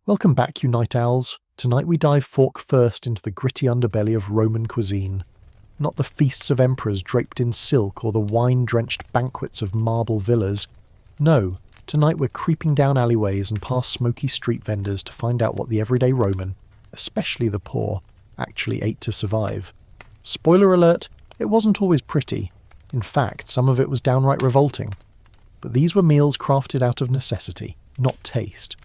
Welcome back, you night owls. Tonight we dive fork first into the gritty underbelly of Roman cuisine. Not the feasts of emperors draped in silk or the wine-drenched banquets of marble villas. No, tonight we're creeping down alleyways and past smoky street vendors to find out what the everyday Roman, especially the poor, actually ate to survive. Spoiler alert, it wasn't always pretty. In fact, some of it was downright revolting. But these were meals crafted out of necessity, not taste.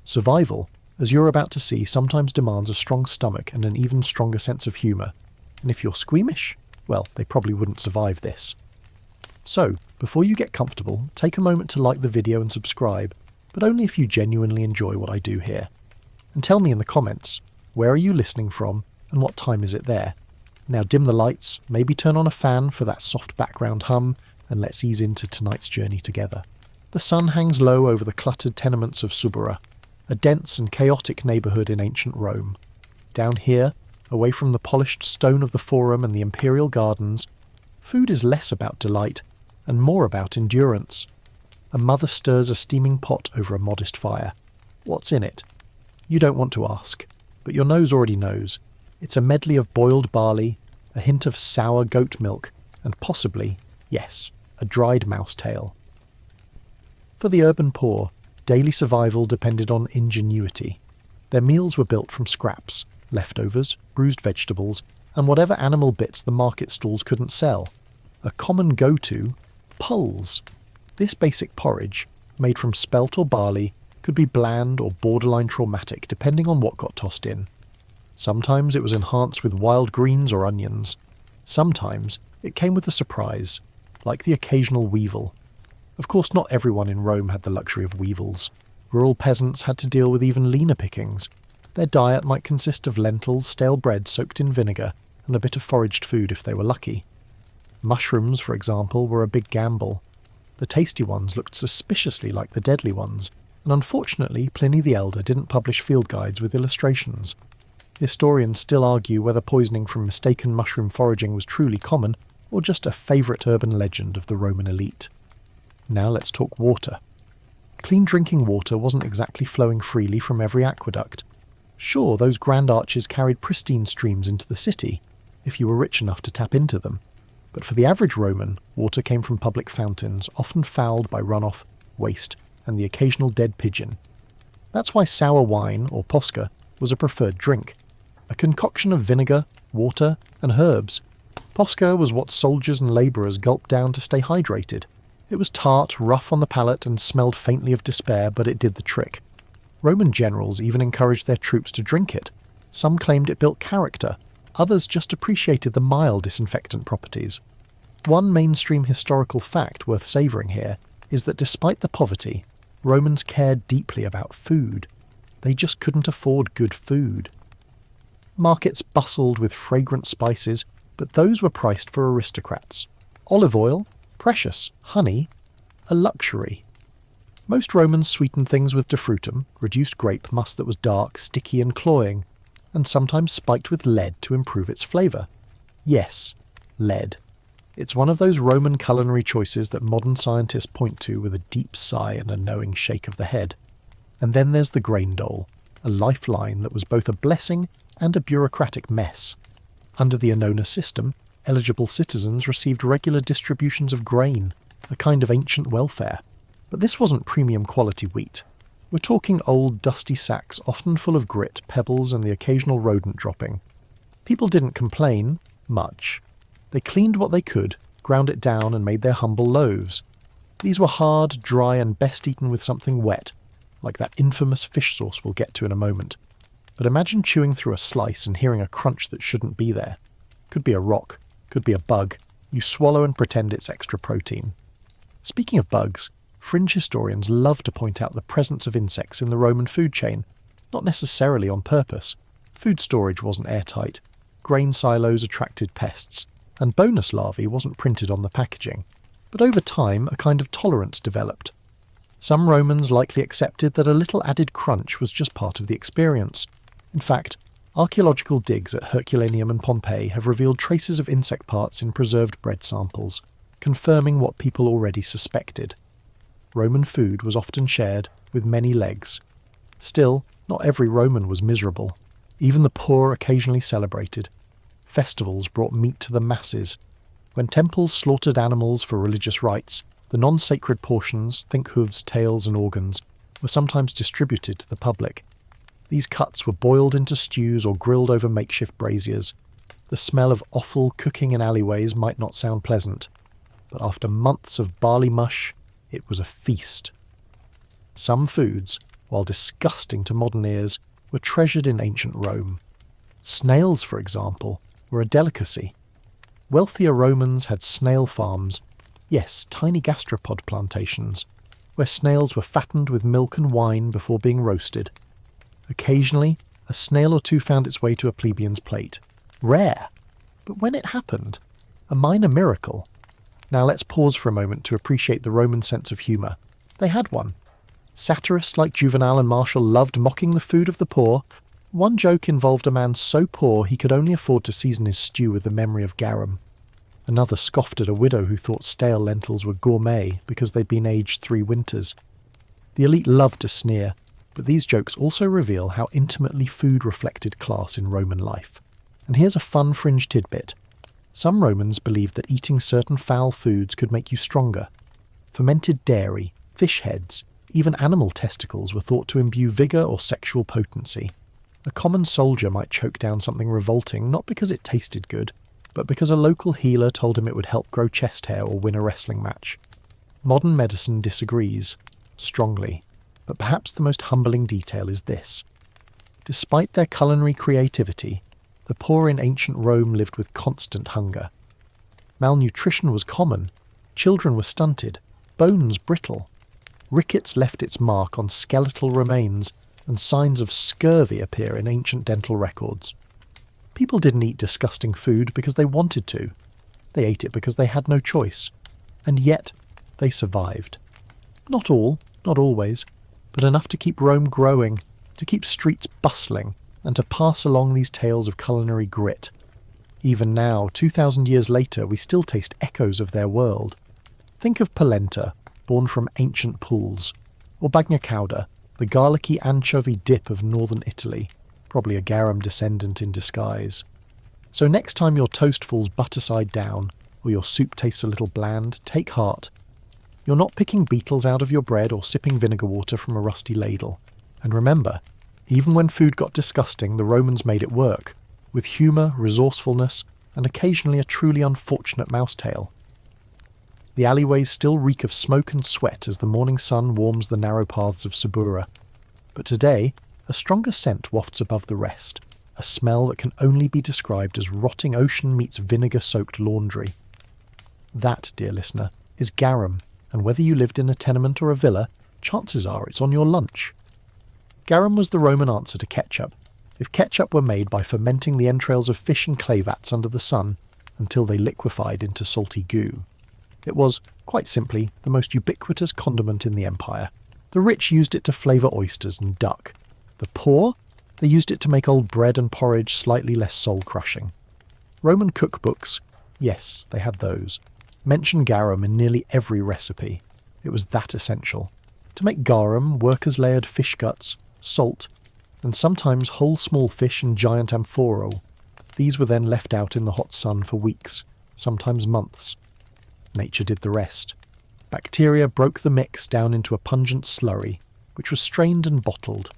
Survival, as you're about to see, sometimes demands a strong stomach and an even stronger sense of humour. And if you're squeamish, well, they probably wouldn't survive this. So, before you get comfortable, take a moment to like the video and subscribe, but only if you genuinely enjoy what I do here. And tell me in the comments, where are you listening from and what time is it there? Now dim the lights, maybe turn on a fan for that soft background hum, and let's ease into tonight's journey together. The sun hangs low over the cluttered tenements of Subura, a dense and chaotic neighbourhood in ancient Rome. Down here, away from the polished stone of the Forum and the Imperial Gardens, food is less about delight and more about endurance. A mother stirs a steaming pot over a modest fire. What's in it? You don't want to ask, but your nose already knows. It's a medley of boiled barley, a hint of sour goat milk, and possibly, yes, a dried mouse tail. For the urban poor, daily survival depended on ingenuity. Their meals were built from scraps, leftovers, bruised vegetables, and whatever animal bits the market stalls couldn't sell. A common go-to, pulse. This basic porridge, made from spelt or barley, could be bland or borderline traumatic depending on what got tossed in. Sometimes it was enhanced with wild greens or onions. Sometimes it came with a surprise, like the occasional weevil. Of course, not everyone in Rome had the luxury of weevils. Rural peasants had to deal with even leaner pickings. Their diet might consist of lentils, stale bread soaked in vinegar, and a bit of foraged food if they were lucky. Mushrooms, for example, were a big gamble. The tasty ones looked suspiciously like the deadly ones, and unfortunately Pliny the Elder didn't publish field guides with illustrations. Historians still argue whether poisoning from mistaken mushroom foraging was truly common, or just a favourite urban legend of the Roman elite. Now let's talk water. Clean drinking water wasn't exactly flowing freely from every aqueduct. Sure, those grand arches carried pristine streams into the city, if you were rich enough to tap into them. But for the average Roman, water came from public fountains, often fouled by runoff, waste, and the occasional dead pigeon. That's why sour wine, or posca, was a preferred drink. A concoction of vinegar, water, and herbs. Posca was what soldiers and labourers gulped down to stay hydrated. It was tart, rough on the palate, and smelled faintly of despair, but it did the trick. Roman generals even encouraged their troops to drink it. Some claimed it built character, others just appreciated the mild disinfectant properties. One mainstream historical fact worth savouring here is that despite the poverty, Romans cared deeply about food. They just couldn't afford good food. Markets bustled with fragrant spices, but those were priced for aristocrats. Olive oil? Precious. Honey? A luxury. Most Romans sweetened things with defrutum, reduced grape must that was dark, sticky and cloying, and sometimes spiked with lead to improve its flavour. Yes, lead. It's one of those Roman culinary choices that modern scientists point to with a deep sigh and a knowing shake of the head. And then there's the grain dole, a lifeline that was both a blessing and a bureaucratic mess. Under the Annona system, eligible citizens received regular distributions of grain, a kind of ancient welfare. But this wasn't premium quality wheat. We're talking old dusty sacks often full of grit, pebbles and the occasional rodent dropping. People didn't complain much. They cleaned what they could, ground it down and made their humble loaves. These were hard, dry and best eaten with something wet, like that infamous fish sauce we'll get to in a moment. But imagine chewing through a slice and hearing a crunch that shouldn't be there. Could be a rock, could be a bug. You swallow and pretend it's extra protein. Speaking of bugs, fringe historians love to point out the presence of insects in the Roman food chain, not necessarily on purpose. Food storage wasn't airtight, grain silos attracted pests, and bonus larvae wasn't printed on the packaging. But over time, a kind of tolerance developed. Some Romans likely accepted that a little added crunch was just part of the experience. In fact, archaeological digs at Herculaneum and Pompeii have revealed traces of insect parts in preserved bread samples, confirming what people already suspected. Roman food was often shared with many legs. Still, Not every Roman was miserable. Even the poor occasionally celebrated. Festivals brought meat to the masses. When temples slaughtered animals for religious rites, the non-sacred portions, think hooves, tails and organs, were sometimes distributed to the public. These cuts were boiled into stews or grilled over makeshift braziers. The smell of offal cooking in alleyways might not sound pleasant, but after months of barley mush, it was a feast. Some foods, while disgusting to modern ears, were treasured in ancient Rome. Snails, for example, were a delicacy. Wealthier Romans had snail farms, yes, tiny gastropod plantations, where snails were fattened with milk and wine before being roasted. Occasionally, a snail or two found its way to a plebeian's plate. Rare, but when it happened, a minor miracle. Now let's pause for a moment to appreciate the Roman sense of humour. They had one. Satirists like Juvenal and Martial loved mocking the food of the poor. One joke involved a man so poor he could only afford to season his stew with the memory of garum. Another scoffed at a widow who thought stale lentils were gourmet because they'd been aged 3 winters. The elite loved to sneer, but these jokes also reveal how intimately food reflected class in Roman life. And here's a fun fringe tidbit. Some Romans believed that eating certain foul foods could make you stronger. Fermented dairy, fish heads, even animal testicles were thought to imbue vigour or sexual potency. A common soldier might choke down something revolting not because it tasted good, but because a local healer told him it would help grow chest hair or win a wrestling match. Modern medicine disagrees, strongly, but perhaps the most humbling detail is this. Despite their culinary creativity, the poor in ancient Rome lived with constant hunger. Malnutrition was common, children were stunted, bones brittle. Rickets left its mark on skeletal remains, and signs of scurvy appear in ancient dental records. People didn't eat disgusting food because they wanted to. They ate it because they had no choice. And yet, they survived. Not all, not always, but enough to keep Rome growing, to keep streets bustling, and to pass along these tales of culinary grit. Even now, 2,000 years later, we still taste echoes of their world. Think of polenta, born from ancient pools, or bagna cauda, the garlicky anchovy dip of northern Italy, probably a garum descendant in disguise. So next time your toast falls butter side down, or your soup tastes a little bland, take heart. You're not picking beetles out of your bread or sipping vinegar water from a rusty ladle. And remember, even when food got disgusting, the Romans made it work, with humour, resourcefulness, and occasionally a truly unfortunate mousetail. The alleyways still reek of smoke and sweat as the morning sun warms the narrow paths of Subura. But today, a stronger scent wafts above the rest, a smell that can only be described as rotting ocean meets vinegar-soaked laundry. That, dear listener, is garum, and whether you lived in a tenement or a villa, chances are it's on your lunch. Garum was the Roman answer to ketchup, if ketchup were made by fermenting the entrails of fish in clay vats under the sun until they liquefied into salty goo. It was, quite simply, the most ubiquitous condiment in the empire. The rich used it to flavour oysters and duck. The poor? They used it to make old bread and porridge slightly less soul-crushing. Roman cookbooks, yes, they had those, mention garum in nearly every recipe. It was that essential. To make garum, workers layered fish guts, salt, and sometimes whole small fish in giant amphorol. These were then left out in the hot sun for weeks, sometimes months. Nature did the rest. Bacteria broke the mix down into a pungent slurry, which was strained and bottled.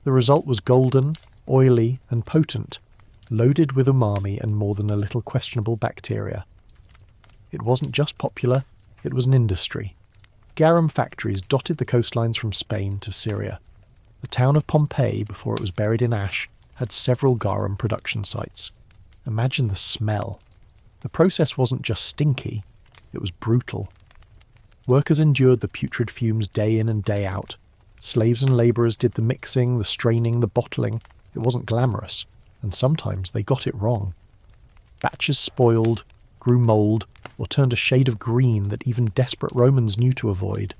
The result was golden, oily, and potent, loaded with umami and more than a little questionable bacteria. It wasn't just popular, it was an industry. Garum factories dotted the coastlines from Spain to Syria. The town of Pompeii, before it was buried in ash, had several garum production sites. Imagine the smell. The process wasn't just stinky, it was brutal. Workers endured the putrid fumes day in and day out. Slaves and labourers did the mixing, the straining, the bottling. It wasn't glamorous, and sometimes they got it wrong. Batches spoiled, grew mould, or turned a shade of green that even desperate Romans knew to avoid.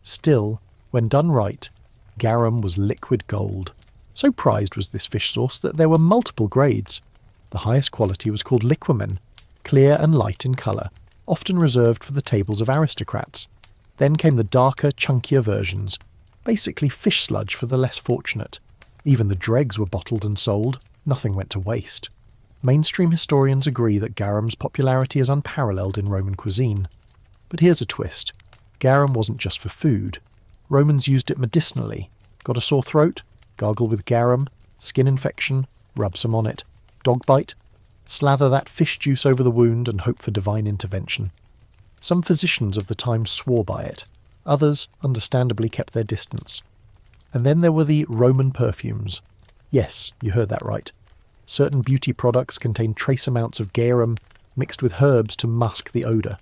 Still, when done right, garum was liquid gold. So prized was this fish sauce that there were multiple grades. The highest quality was called liquamen, clear and light in colour, often reserved for the tables of aristocrats. Then came the darker, chunkier versions, basically fish sludge for the less fortunate. Even the dregs were bottled and sold, nothing went to waste. Mainstream historians agree that garam's popularity is unparalleled in Roman cuisine. But here's a twist. Garum wasn't just for food. Romans used it medicinally. Got a sore throat? Gargle with garum. Skin infection? Rub some on it. Dog bite? Slather that fish juice over the wound and hope for divine intervention. Some physicians of the time swore by it. Others, understandably, kept their distance. And then there were the Roman perfumes. Yes, you heard that right. Certain beauty products contained trace amounts of garum mixed with herbs to mask the odour.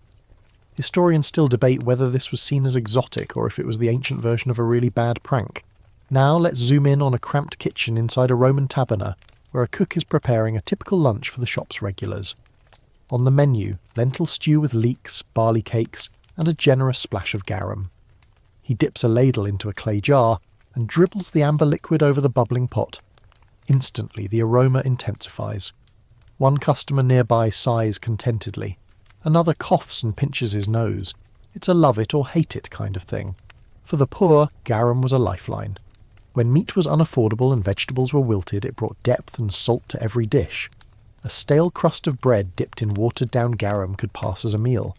Historians still debate whether this was seen as exotic or if it was the ancient version of a really bad prank. Now let's zoom in on a cramped kitchen inside a Roman taberna, where a cook is preparing a typical lunch for the shop's regulars. On the menu, lentil stew with leeks, barley cakes, and a generous splash of garum. He dips a ladle into a clay jar and dribbles the amber liquid over the bubbling pot. Instantly, the aroma intensifies. One customer nearby sighs contentedly. Another coughs and pinches his nose. It's a love it or hate it kind of thing. For the poor, garum was a lifeline. When meat was unaffordable and vegetables were wilted, it brought depth and salt to every dish. A stale crust of bread dipped in watered-down garum could pass as a meal.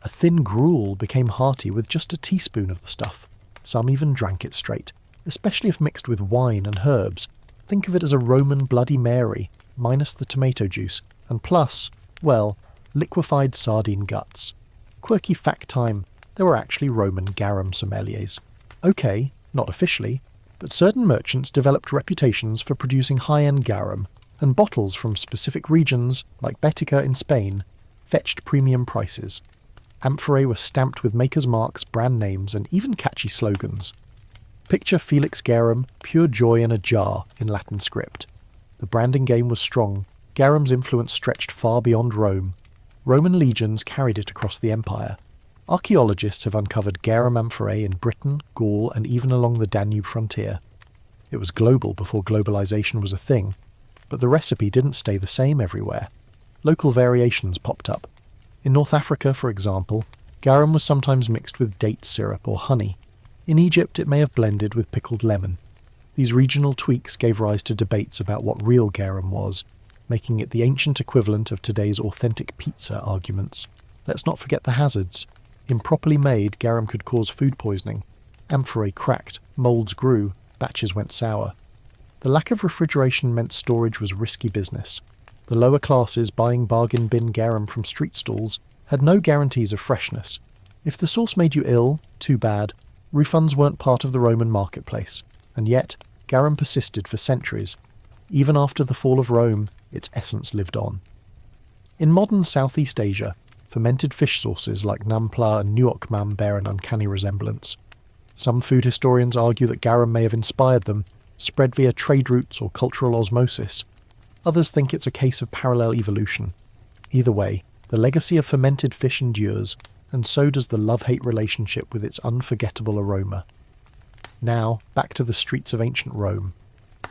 A thin gruel became hearty with just a teaspoon of the stuff. Some even drank it straight, especially if mixed with wine and herbs. Think of it as a Roman Bloody Mary, minus the tomato juice, and plus, well, liquefied sardine guts. Quirky fact time, there were actually Roman garum sommeliers. Okay, not officially, but certain merchants developed reputations for producing high-end garum, and bottles from specific regions, like Betica in Spain, fetched premium prices. Amphorae were stamped with maker's marks, brand names, and even catchy slogans. Picture Felix Garum, pure joy in a jar, in Latin script. The branding game was strong. Garum's influence stretched far beyond Rome. Roman legions carried it across the empire. Archaeologists have uncovered garum amphorae in Britain, Gaul, and even along the Danube frontier. It was global before globalization was a thing, but the recipe didn't stay the same everywhere. Local variations popped up. In North Africa, for example, garum was sometimes mixed with date syrup or honey. In Egypt, it may have blended with pickled lemon. These regional tweaks gave rise to debates about what real garum was, making it the ancient equivalent of today's authentic pizza arguments. Let's not forget the hazards. Improperly made, garum could cause food poisoning. Amphorae cracked, moulds grew, batches went sour. The lack of refrigeration meant storage was risky business. The lower classes buying bargain bin garum from street stalls had no guarantees of freshness. If the sauce made you ill, too bad. Refunds weren't part of the Roman marketplace. And yet, garum persisted for centuries. Even after the fall of Rome, its essence lived on. In modern Southeast Asia, fermented fish sauces like nampla and nuoc mam bear an uncanny resemblance. Some food historians argue that garum may have inspired them, spread via trade routes or cultural osmosis. Others think it's a case of parallel evolution. Either way, the legacy of fermented fish endures, and so does the love-hate relationship with its unforgettable aroma. Now, back to the streets of ancient Rome.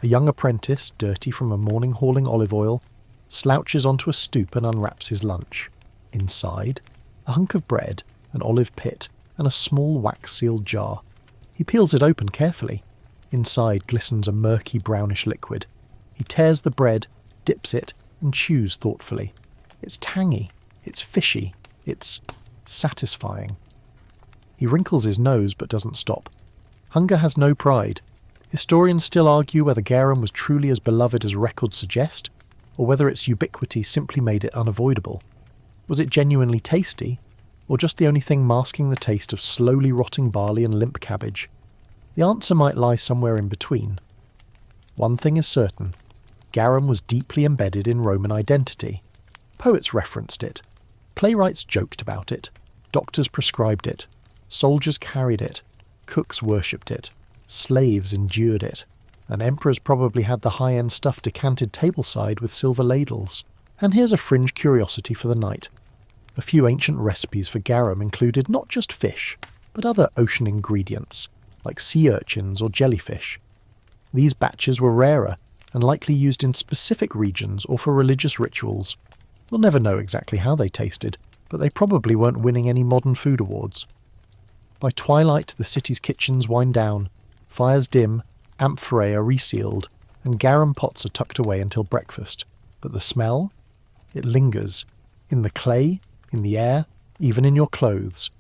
A young apprentice, dirty from a morning hauling olive oil, slouches onto a stoop and unwraps his lunch. Inside, a hunk of bread, an olive pit, and a small wax-sealed jar. He peels it open carefully. Inside glistens a murky brownish liquid. He tears the bread, dips it, and chews thoughtfully. It's tangy, it's fishy, it's satisfying. He wrinkles his nose but doesn't stop. Hunger has no pride. Historians still argue whether garum was truly as beloved as records suggest, or whether its ubiquity simply made it unavoidable. Was it genuinely tasty, or just the only thing masking the taste of slowly rotting barley and limp cabbage? The answer might lie somewhere in between. One thing is certain. Garum was deeply embedded in Roman identity. Poets referenced it. Playwrights joked about it. Doctors prescribed it. Soldiers carried it. Cooks worshipped it. Slaves endured it. And emperors probably had the high-end stuff decanted tableside with silver ladles. And here's a fringe curiosity for the night. A few ancient recipes for garum included not just fish, but other ocean ingredients, like sea urchins or jellyfish. These batches were rarer, and likely used in specific regions or for religious rituals. We'll never know exactly how they tasted, but they probably weren't winning any modern food awards. By twilight, the city's kitchens wind down, fires dim, amphorae are resealed, and garum pots are tucked away until breakfast. But the smell? It lingers. In the clay, in the air, even in your clothes.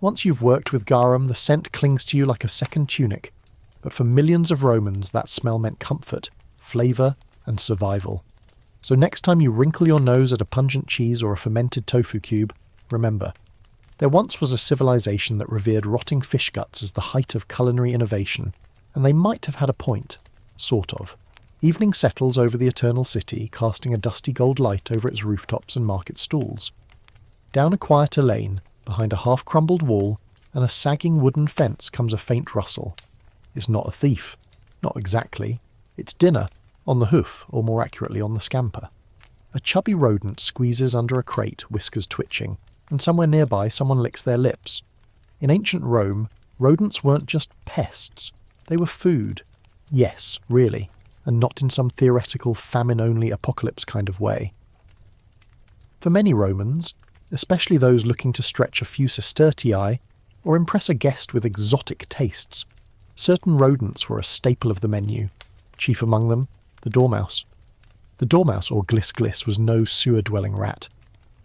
Once you've worked with garum, the scent clings to you like a second tunic. But for millions of Romans, that smell meant comfort, flavour, and survival. So next time you wrinkle your nose at a pungent cheese or a fermented tofu cube, remember, there once was a civilization that revered rotting fish guts as the height of culinary innovation, and they might have had a point. Sort of. Evening settles over the eternal city, casting a dusty gold light over its rooftops and market stalls. Down a quieter lane, behind a half-crumbled wall and a sagging wooden fence comes a faint rustle. It's not a thief. Not exactly. It's dinner, on the hoof, or more accurately on the scamper. A chubby rodent squeezes under a crate, whiskers twitching, and somewhere nearby someone licks their lips. In ancient Rome, rodents weren't just pests. They were food. Yes, really, and not in some theoretical famine-only apocalypse kind of way. For many Romans, especially those looking to stretch a few sestertii or impress a guest with exotic tastes, certain rodents were a staple of the menu, chief among them the dormouse. The dormouse, or glis, was no sewer-dwelling rat.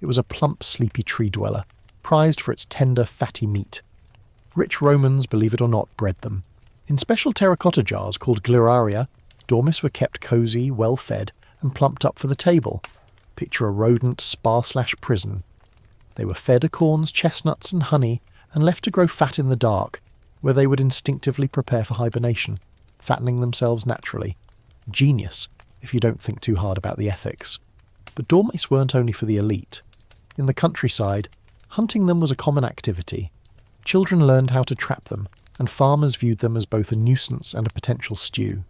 It was a plump, sleepy tree-dweller, prized for its tender, fatty meat. Rich Romans, believe it or not, bred them. In special terracotta jars called gliraria, dormice were kept cosy, well-fed, and plumped up for the table. Picture a rodent spa/prison. They were fed acorns, chestnuts, and honey, and left to grow fat in the dark, where they would instinctively prepare for hibernation, fattening themselves naturally. Genius, if you don't think too hard about the ethics. But dormice weren't only for the elite. In the countryside, hunting them was a common activity. Children learned how to trap them, and farmers viewed them as both a nuisance and a potential stew.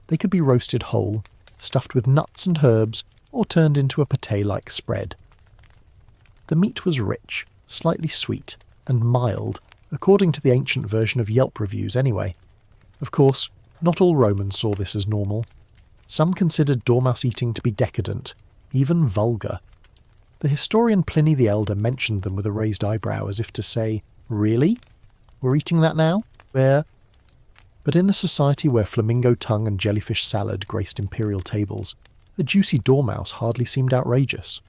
They could be roasted whole, stuffed with nuts and herbs, or turned into a pâté-like spread. The meat was rich, slightly sweet, and mild, according to the ancient version of Yelp reviews anyway. Of course, not all Romans saw this as normal. Some considered dormouse eating to be decadent, even vulgar. The historian Pliny the Elder mentioned them with a raised eyebrow as if to say, "Really? We're eating that now? Where?" But in a society where flamingo tongue and jellyfish salad graced imperial tables, a juicy dormouse hardly seemed outrageous.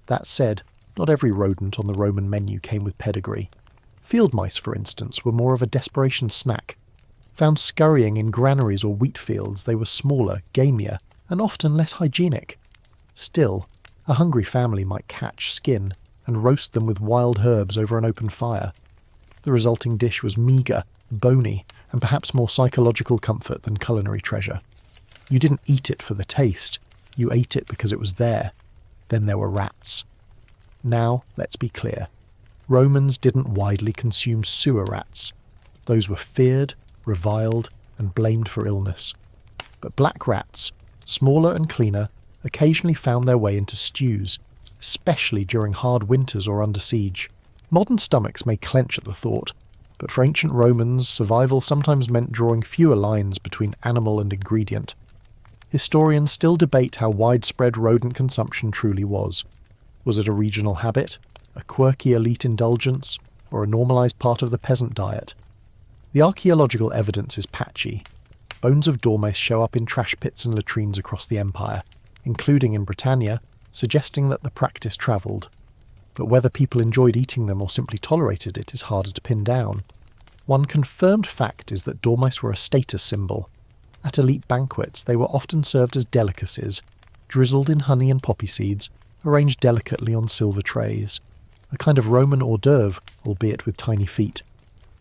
That said, not every rodent on the Roman menu came with pedigree. Field mice, for instance, were more of a desperation snack. Found scurrying in granaries or wheat fields, they were smaller, gamier, and often less hygienic. Still, a hungry family might catch, skin, and roast them with wild herbs over an open fire. The resulting dish was meagre, bony, and perhaps more psychological comfort than culinary treasure. You didn't eat it for the taste, you ate it because it was there. Then there were rats. Now, let's be clear. Romans didn't widely consume sewer rats. Those were feared, reviled, and blamed for illness. But black rats, smaller and cleaner, occasionally found their way into stews, especially during hard winters or under siege. Modern stomachs may clench at the thought, but for ancient Romans, survival sometimes meant drawing fewer lines between animal and ingredient. Historians still debate how widespread rodent consumption truly was. Was it a regional habit, a quirky elite indulgence, or a normalised part of the peasant diet? The archaeological evidence is patchy. Bones of dormice show up in trash pits and latrines across the empire, including in Britannia, suggesting that the practice travelled. But whether people enjoyed eating them or simply tolerated it is harder to pin down. One confirmed fact is that dormice were a status symbol. At elite banquets, they were often served as delicacies, drizzled in honey and poppy seeds, arranged delicately on silver trays. A kind of Roman hors d'oeuvre, albeit with tiny feet.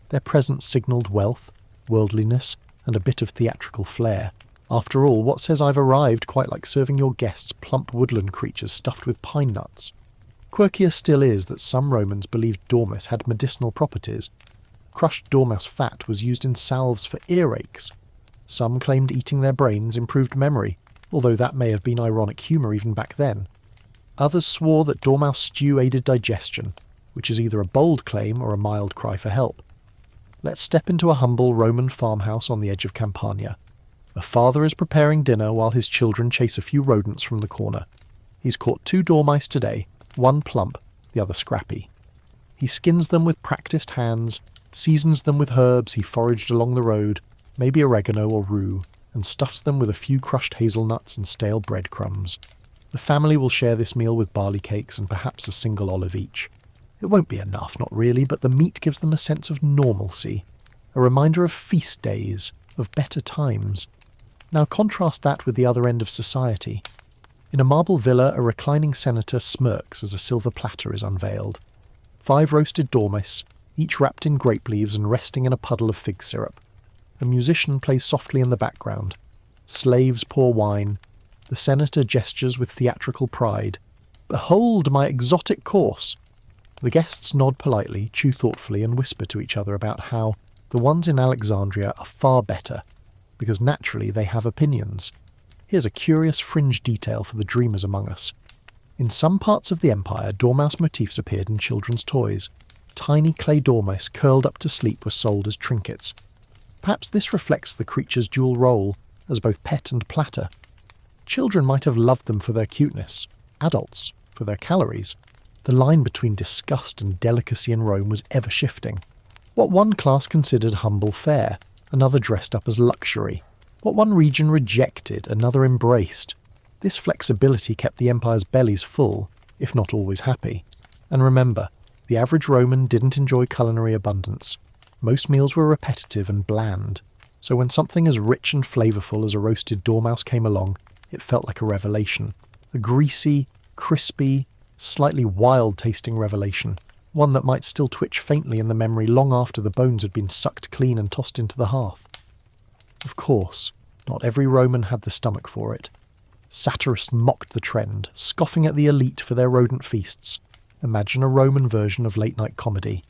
Their presence signalled wealth, worldliness, and a bit of theatrical flair. After all, what says I've arrived quite like serving your guests plump woodland creatures stuffed with pine nuts? Quirkier still is that some Romans believed dormice had medicinal properties. Crushed dormouse fat was used in salves for earaches. Some claimed eating their brains improved memory, although that may have been ironic humour even back then. Others swore that dormouse stew aided digestion, which is either a bold claim or a mild cry for help. Let's step into a humble Roman farmhouse on the edge of Campania. A father is preparing dinner while his children chase a few rodents from the corner. He's caught 2 dormice today, one plump, the other scrappy. He skins them with practised hands, seasons them with herbs he foraged along the road, maybe oregano or rue, and stuffs them with a few crushed hazelnuts and stale breadcrumbs. The family will share this meal with barley cakes and perhaps a single olive each. It won't be enough, not really, but the meat gives them a sense of normalcy, a reminder of feast days, of better times. Now contrast that with the other end of society. In a marble villa, a reclining senator smirks as a silver platter is unveiled. 5 roasted dormice, each wrapped in grape leaves and resting in a puddle of fig syrup. A musician plays softly in the background. Slaves pour wine. The senator gestures with theatrical pride. "Behold my exotic course!" The guests nod politely, chew thoughtfully, and whisper to each other about how the ones in Alexandria are far better, because naturally they have opinions. Here's a curious fringe detail for the dreamers among us. In some parts of the empire, dormouse motifs appeared in children's toys. Tiny clay dormice curled up to sleep were sold as trinkets. Perhaps this reflects the creature's dual role as both pet and platter. Children might have loved them for their cuteness, adults for their calories. The line between disgust and delicacy in Rome was ever shifting. What one class considered humble fare, another dressed up as luxury. What one region rejected, another embraced. This flexibility kept the empire's bellies full, if not always happy. And remember, the average Roman didn't enjoy culinary abundance. Most meals were repetitive and bland, so when something as rich and flavourful as a roasted dormouse came along, it felt like a revelation. A greasy, crispy, slightly wild-tasting revelation, one that might still twitch faintly in the memory long after the bones had been sucked clean and tossed into the hearth. Of course, not every Roman had the stomach for it. Satirists mocked the trend, scoffing at the elite for their rodent feasts. Imagine a Roman version of late-night comedy.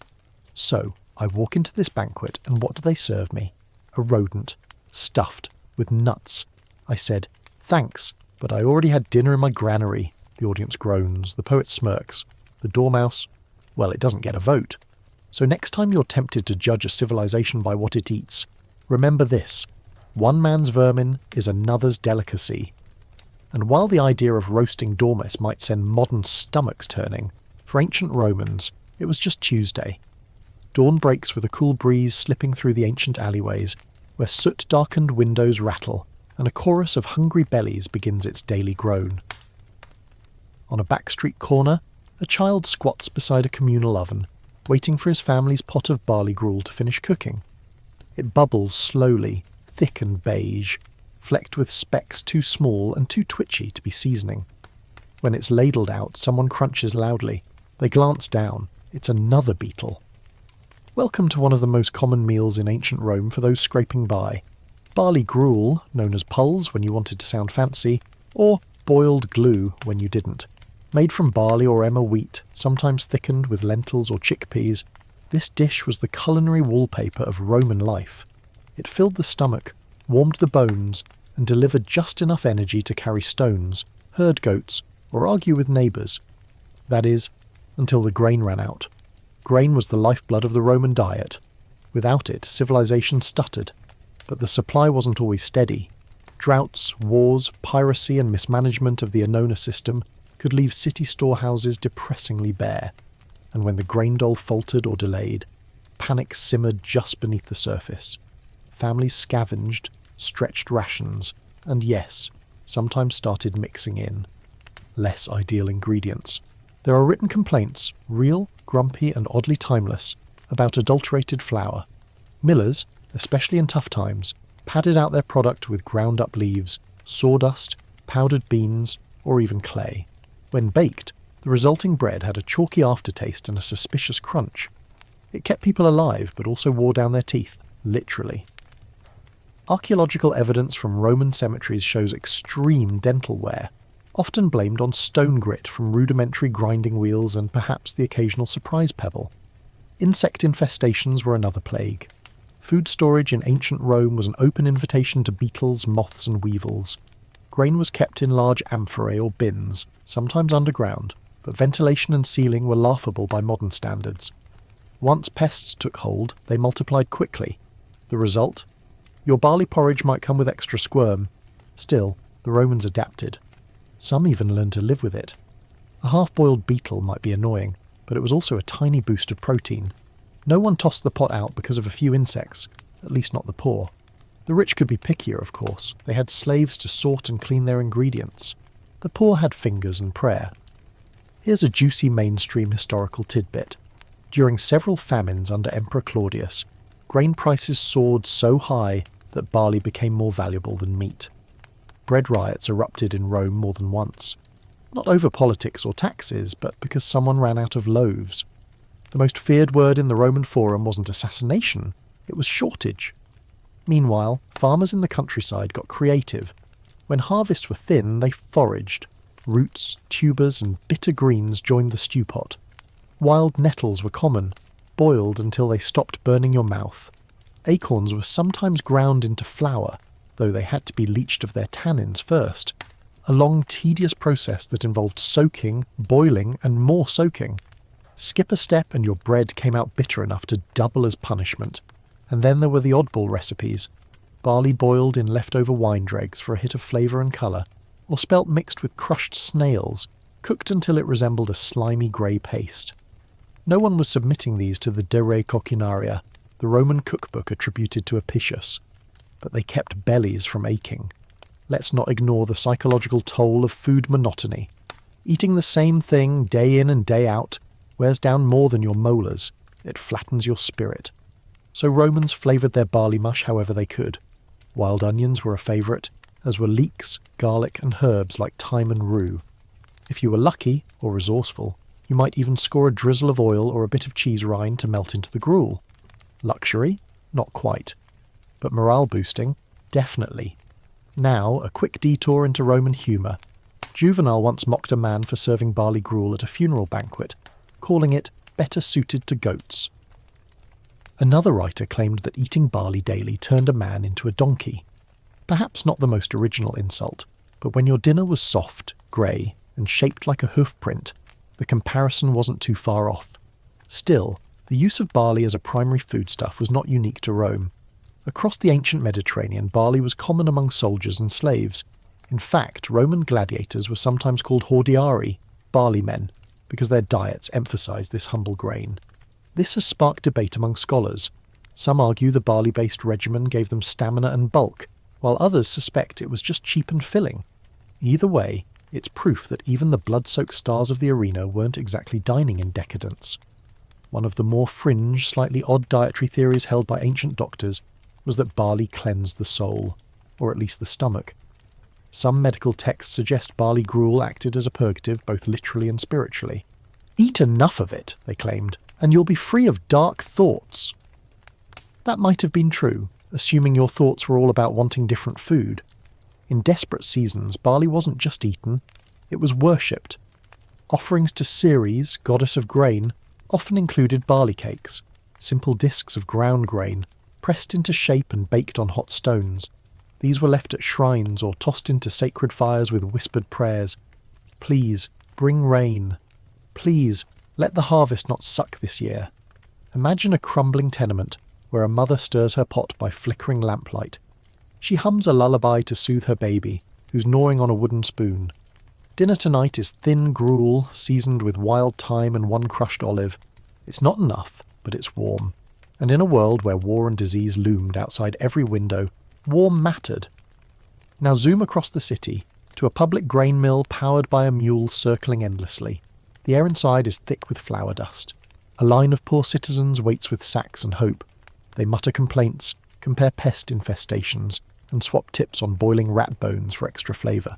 So, I walk into this banquet, and what do they serve me? A rodent, stuffed, with nuts. I said, "Thanks, but I already had dinner in my granary." The audience groans, the poet smirks. The dormouse, well, it doesn't get a vote. So next time you're tempted to judge a civilization by what it eats, remember this: one man's vermin is another's delicacy. And while the idea of roasting dormice might send modern stomachs turning, for ancient Romans, it was just Tuesday. Dawn breaks with a cool breeze slipping through the ancient alleyways, where soot-darkened windows rattle, and a chorus of hungry bellies begins its daily groan. On a backstreet corner, a child squats beside a communal oven, waiting for his family's pot of barley gruel to finish cooking. It bubbles slowly, thick and beige, flecked with specks too small and too twitchy to be seasoning. When it's ladled out, someone crunches loudly. They glance down. It's another beetle. Welcome to one of the most common meals in ancient Rome for those scraping by. Barley gruel, known as pulse when you wanted to sound fancy, or boiled glue when you didn't. Made from barley or emmer wheat, sometimes thickened with lentils or chickpeas, this dish was the culinary wallpaper of Roman life. It filled the stomach, warmed the bones, and delivered just enough energy to carry stones, herd goats, or argue with neighbours. That is, until the grain ran out. Grain was the lifeblood of the Roman diet. Without it, civilization stuttered. But the supply wasn't always steady. Droughts, wars, piracy, and mismanagement of the Annona system could leave city storehouses depressingly bare. And when the grain dole faltered or delayed, panic simmered just beneath the surface. Families scavenged, stretched rations, and yes, sometimes started mixing in less ideal ingredients. There are written complaints, real, grumpy, and oddly timeless, about adulterated flour. Millers, especially in tough times, padded out their product with ground-up leaves, sawdust, powdered beans, or even clay. When baked, the resulting bread had a chalky aftertaste and a suspicious crunch. It kept people alive, but also wore down their teeth, literally. Archaeological evidence from Roman cemeteries shows extreme dental wear, often blamed on stone grit from rudimentary grinding wheels and perhaps the occasional surprise pebble. Insect infestations were another plague. Food storage in ancient Rome was an open invitation to beetles, moths, and weevils. Grain was kept in large amphorae or bins, sometimes underground, but ventilation and sealing were laughable by modern standards. Once pests took hold, they multiplied quickly. The result? Your barley porridge might come with extra squirm. Still, the Romans adapted. Some even learned to live with it. A half-boiled beetle might be annoying, but it was also a tiny boost of protein. No one tossed the pot out because of a few insects, at least not the poor. The rich could be pickier, of course. They had slaves to sort and clean their ingredients. The poor had fingers and prayer. Here's a juicy mainstream historical tidbit. During several famines under Emperor Claudius, grain prices soared so high that barley became more valuable than meat. Bread riots erupted in Rome more than once. Not over politics or taxes, but because someone ran out of loaves. The most feared word in the Roman Forum wasn't assassination, it was shortage. Meanwhile, farmers in the countryside got creative. When harvests were thin, they foraged. Roots, tubers, and bitter greens joined the stew pot. Wild nettles were common, boiled until they stopped burning your mouth. Acorns were sometimes ground into flour, though they had to be leached of their tannins first. A long, tedious process that involved soaking, boiling, and more soaking. Skip a step and your bread came out bitter enough to double as punishment. And then there were the oddball recipes. Barley boiled in leftover wine dregs for a hit of flavour and colour, or spelt mixed with crushed snails, cooked until it resembled a slimy grey paste. No one was submitting these to the De Re Coquinaria, the Roman cookbook attributed to Apicius, but they kept bellies from aching. Let's not ignore the psychological toll of food monotony. Eating the same thing day in and day out wears down more than your molars. It flattens your spirit. So Romans flavoured their barley mush however they could. Wild onions were a favourite, as were leeks, garlic and herbs like thyme and rue. If you were lucky, or resourceful, you might even score a drizzle of oil or a bit of cheese rind to melt into the gruel. Luxury? Not quite. But morale boosting? Definitely. Now, a quick detour into Roman humour. Juvenal once mocked a man for serving barley gruel at a funeral banquet, calling it better suited to goats. Another writer claimed that eating barley daily turned a man into a donkey. Perhaps not the most original insult, but when your dinner was soft, grey, and shaped like a hoof print, the comparison wasn't too far off. Still, the use of barley as a primary foodstuff was not unique to Rome. Across the ancient Mediterranean, barley was common among soldiers and slaves. In fact, Roman gladiators were sometimes called hordearii, barley men, because their diets emphasised this humble grain. This has sparked debate among scholars. Some argue the barley-based regimen gave them stamina and bulk, while others suspect it was just cheap and filling. Either way, it's proof that even the blood-soaked stars of the arena weren't exactly dining in decadence. One of the more fringe, slightly odd dietary theories held by ancient doctors was that barley cleansed the soul, or at least the stomach. Some medical texts suggest barley gruel acted as a purgative both literally and spiritually. Eat enough of it, they claimed, and you'll be free of dark thoughts. That might have been true, assuming your thoughts were all about wanting different food. In desperate seasons, barley wasn't just eaten, it was worshipped. Offerings to Ceres, goddess of grain, often included barley cakes, simple discs of ground grain, pressed into shape and baked on hot stones. These were left at shrines or tossed into sacred fires with whispered prayers. Please, bring rain. Please, let the harvest not suck this year. Imagine a crumbling tenement where a mother stirs her pot by flickering lamplight. She hums a lullaby to soothe her baby, who's gnawing on a wooden spoon. Dinner tonight is thin gruel seasoned with wild thyme and one crushed olive. It's not enough, but it's warm. And in a world where war and disease loomed outside every window, warm mattered. Now zoom across the city, to a public grain mill powered by a mule circling endlessly. The air inside is thick with flour dust. A line of poor citizens waits with sacks and hope. They mutter complaints, compare pest infestations, and swap tips on boiling rat bones for extra flavour.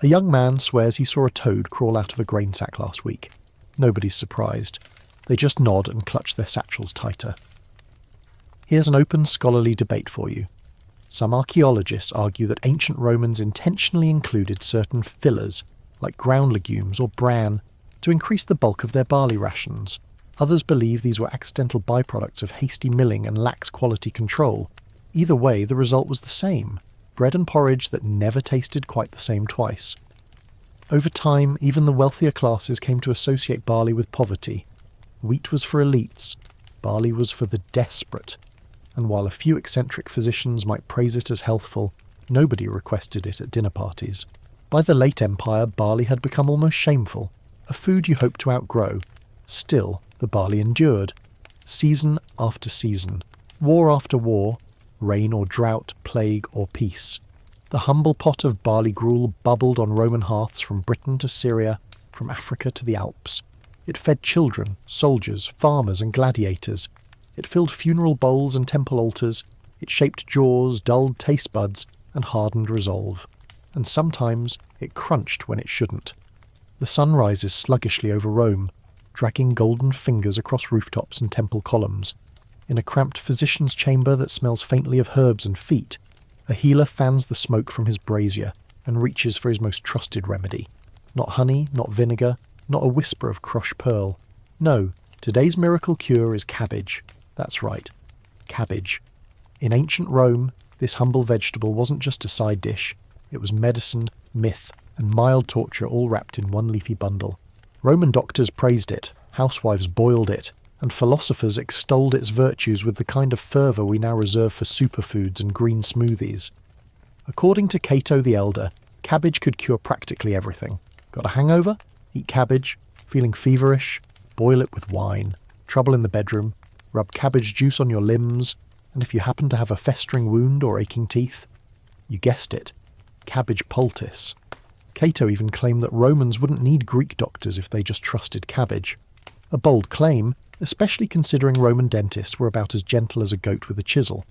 A young man swears he saw a toad crawl out of a grain sack last week. Nobody's surprised. They just nod and clutch their satchels tighter. Here's an open scholarly debate for you. Some archaeologists argue that ancient Romans intentionally included certain fillers, like ground legumes or bran, to increase the bulk of their barley rations. Others believe these were accidental byproducts of hasty milling and lax quality control. Either way, the result was the same: bread and porridge that never tasted quite the same twice. Over time, even the wealthier classes came to associate barley with poverty. Wheat was for elites, barley was for the desperate. And while a few eccentric physicians might praise it as healthful, nobody requested it at dinner parties. By the late Empire, barley had become almost shameful, a food you hoped to outgrow. Still, the barley endured. Season after season, war after war, rain or drought, plague or peace. The humble pot of barley gruel bubbled on Roman hearths from Britain to Syria, from Africa to the Alps. It fed children, soldiers, farmers and gladiators. It filled funeral bowls and temple altars. It shaped jaws, dulled taste buds, and hardened resolve. And sometimes it crunched when it shouldn't. The sun rises sluggishly over Rome, dragging golden fingers across rooftops and temple columns. In a cramped physician's chamber that smells faintly of herbs and feet, a healer fans the smoke from his brazier and reaches for his most trusted remedy. Not honey, not vinegar, not a whisper of crushed pearl. No, today's miracle cure is cabbage. That's right, cabbage. In ancient Rome, this humble vegetable wasn't just a side dish. It was medicine, myth, and mild torture all wrapped in one leafy bundle. Roman doctors praised it, housewives boiled it, and philosophers extolled its virtues with the kind of fervour we now reserve for superfoods and green smoothies. According to Cato the Elder, cabbage could cure practically everything. Got a hangover? Eat cabbage. Feeling feverish? Boil it with wine. Trouble in the bedroom? Rub cabbage juice on your limbs. And if you happen to have a festering wound or aching teeth? You guessed it. Cabbage poultice. Cato even claimed that Romans wouldn't need Greek doctors if they just trusted cabbage. A bold claim, especially considering Roman dentists were about as gentle as a goat with a chisel.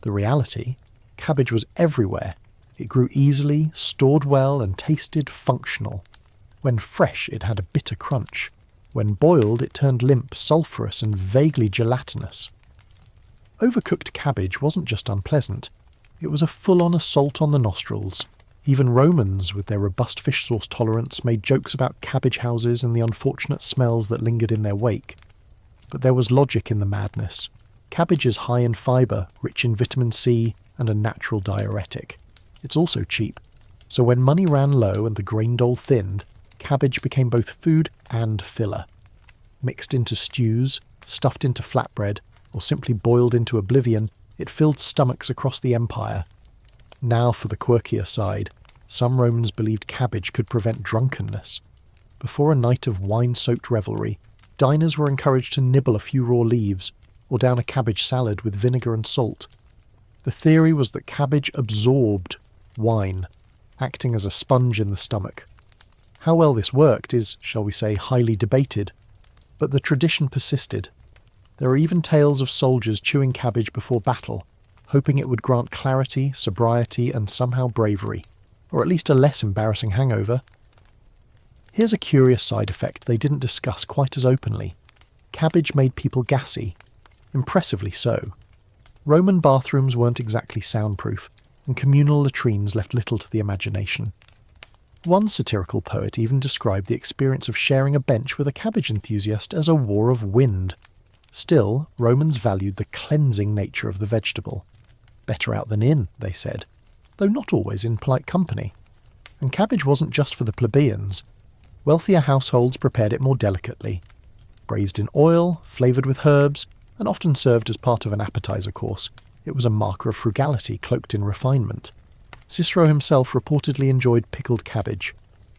The reality? Cabbage was everywhere. It grew easily, stored well, and tasted functional. When fresh, it had a bitter crunch. When boiled, it turned limp, sulphurous, and vaguely gelatinous. Overcooked cabbage wasn't just unpleasant. It was a full-on assault on the nostrils. Even Romans, with their robust fish sauce tolerance, made jokes about cabbage houses and the unfortunate smells that lingered in their wake. But there was logic in the madness. Cabbage is high in fibre, rich in vitamin C, and a natural diuretic. It's also cheap. So when money ran low and the grain dole thinned, cabbage became both food and filler. Mixed into stews, stuffed into flatbread, or simply boiled into oblivion, it filled stomachs across the empire. Now for the quirkier side. Some Romans believed cabbage could prevent drunkenness. Before a night of wine-soaked revelry, diners were encouraged to nibble a few raw leaves, or down a cabbage salad with vinegar and salt. The theory was that cabbage absorbed wine, acting as a sponge in the stomach. How well this worked is, shall we say, highly debated, but the tradition persisted. There are even tales of soldiers chewing cabbage before battle, hoping it would grant clarity, sobriety, and somehow bravery, or at least a less embarrassing hangover. Here's a curious side effect they didn't discuss quite as openly. Cabbage made people gassy. Impressively so. Roman bathrooms weren't exactly soundproof, and communal latrines left little to the imagination. One satirical poet even described the experience of sharing a bench with a cabbage enthusiast as a war of wind. Still, Romans valued the cleansing nature of the vegetable. Better out than in, they said, though not always in polite company. And cabbage wasn't just for the plebeians. Wealthier households prepared it more delicately. Braised in oil, flavoured with herbs, and often served as part of an appetizer course, it was a marker of frugality cloaked in refinement. Cicero himself reportedly enjoyed pickled cabbage,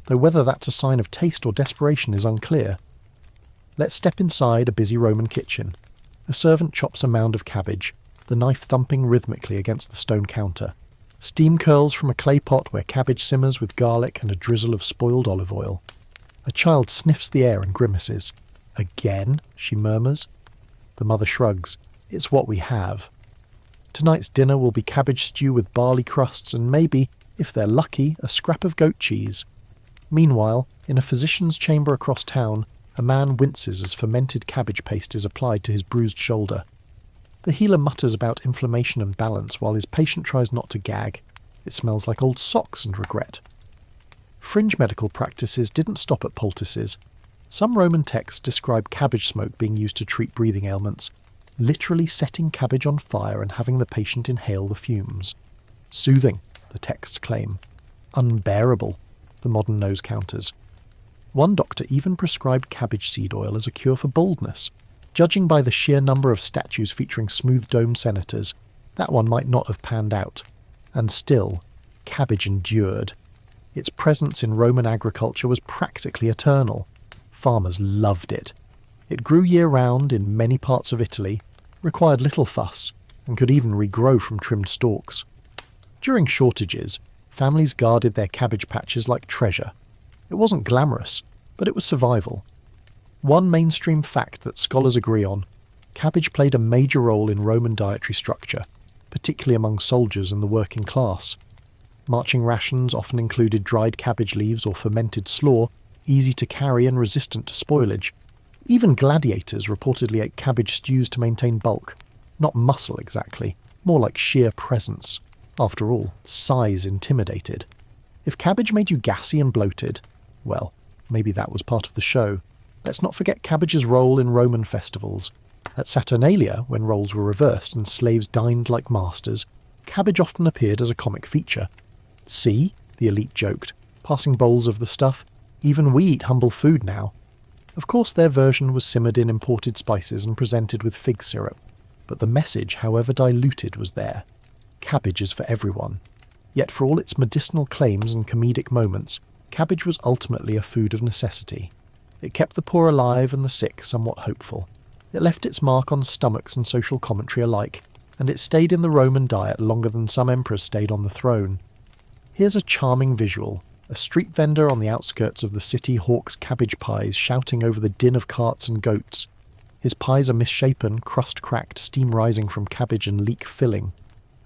though whether that's a sign of taste or desperation is unclear. Let's step inside a busy Roman kitchen. A servant chops a mound of cabbage, the knife thumping rhythmically against the stone counter. Steam curls from a clay pot where cabbage simmers with garlic and a drizzle of spoiled olive oil. A child sniffs the air and grimaces. "Again?" she murmurs. The mother shrugs. "It's what we have." Tonight's dinner will be cabbage stew with barley crusts and maybe, if they're lucky, a scrap of goat cheese. Meanwhile, in a physician's chamber across town, a man winces as fermented cabbage paste is applied to his bruised shoulder. The healer mutters about inflammation and balance while his patient tries not to gag. It smells like old socks and regret. Fringe medical practices didn't stop at poultices. Some Roman texts describe cabbage smoke being used to treat breathing ailments, literally setting cabbage on fire and having the patient inhale the fumes. Soothing, the texts claim. Unbearable, the modern nose counters. One doctor even prescribed cabbage seed oil as a cure for baldness. Judging by the sheer number of statues featuring smooth-domed senators, that one might not have panned out. And still, cabbage endured. Its presence in Roman agriculture was practically eternal. Farmers loved it. It grew year-round in many parts of Italy, required little fuss, and could even regrow from trimmed stalks. During shortages, families guarded their cabbage patches like treasure. It wasn't glamorous, but it was survival. One mainstream fact that scholars agree on: cabbage played a major role in Roman dietary structure, particularly among soldiers and the working class. Marching rations often included dried cabbage leaves or fermented slaw, easy to carry and resistant to spoilage. Even gladiators reportedly ate cabbage stews to maintain bulk. Not muscle exactly, more like sheer presence. After all, size intimidated. If cabbage made you gassy and bloated, well, maybe that was part of the show. Let's not forget cabbage's role in Roman festivals. At Saturnalia, when roles were reversed and slaves dined like masters, cabbage often appeared as a comic feature. "See," the elite joked, passing bowls of the stuff, "even we eat humble food now." Of course their version was simmered in imported spices and presented with fig syrup, but the message, however diluted, was there. Cabbage is for everyone. Yet for all its medicinal claims and comedic moments, cabbage was ultimately a food of necessity. It kept the poor alive and the sick somewhat hopeful. It left its mark on stomachs and social commentary alike, and it stayed in the Roman diet longer than some emperors stayed on the throne. Here's a charming visual: a street vendor on the outskirts of the city hawks cabbage pies, shouting over the din of carts and goats. His pies are misshapen, crust cracked, steam rising from cabbage and leek filling.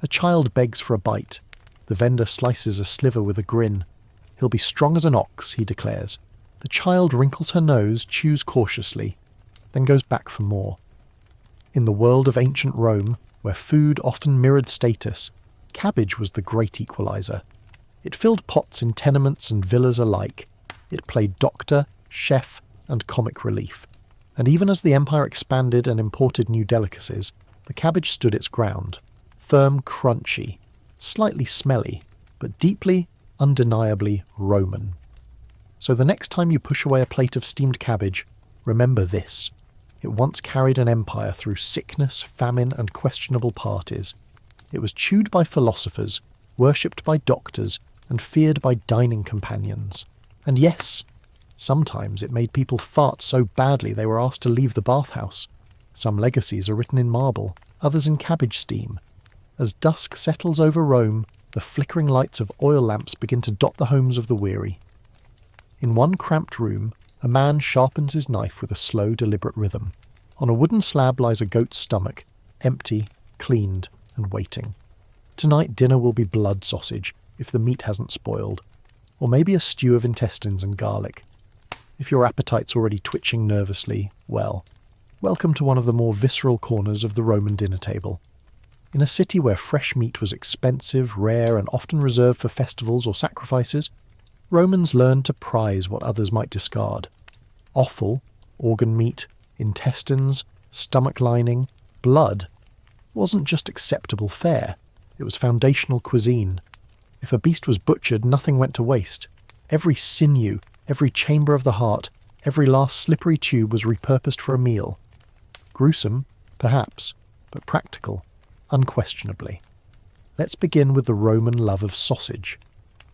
A child begs for a bite. The vendor slices a sliver with a grin. "He'll be strong as an ox," he declares. The child wrinkles her nose, chews cautiously, then goes back for more. In the world of ancient Rome, where food often mirrored status, cabbage was the great equalizer. It filled pots in tenements and villas alike. It played doctor, chef, and comic relief. And even as the empire expanded and imported new delicacies, the cabbage stood its ground. Firm, crunchy, slightly smelly, but deeply, undeniably Roman. So the next time you push away a plate of steamed cabbage, remember this: it once carried an empire through sickness, famine, and questionable parties. It was chewed by philosophers, worshipped by doctors, and feared by dining companions. And yes, sometimes it made people fart so badly they were asked to leave the bathhouse. Some legacies are written in marble, others in cabbage steam. As dusk settles over Rome, the flickering lights of oil lamps begin to dot the homes of the weary. In one cramped room, a man sharpens his knife with a slow, deliberate rhythm. On a wooden slab lies a goat's stomach, empty, cleaned, and waiting. Tonight dinner will be blood sausage, if the meat hasn't spoiled, or maybe a stew of intestines and garlic. If your appetite's already twitching nervously, well, welcome to one of the more visceral corners of the Roman dinner table. In a city where fresh meat was expensive, rare, and often reserved for festivals or sacrifices, Romans learned to prize what others might discard. Offal, organ meat, intestines, stomach lining, blood wasn't just acceptable fare, it was foundational cuisine. If a beast was butchered, nothing went to waste. Every sinew, every chamber of the heart, every last slippery tube was repurposed for a meal. Gruesome, perhaps, but practical, unquestionably. Let's begin with the Roman love of sausage.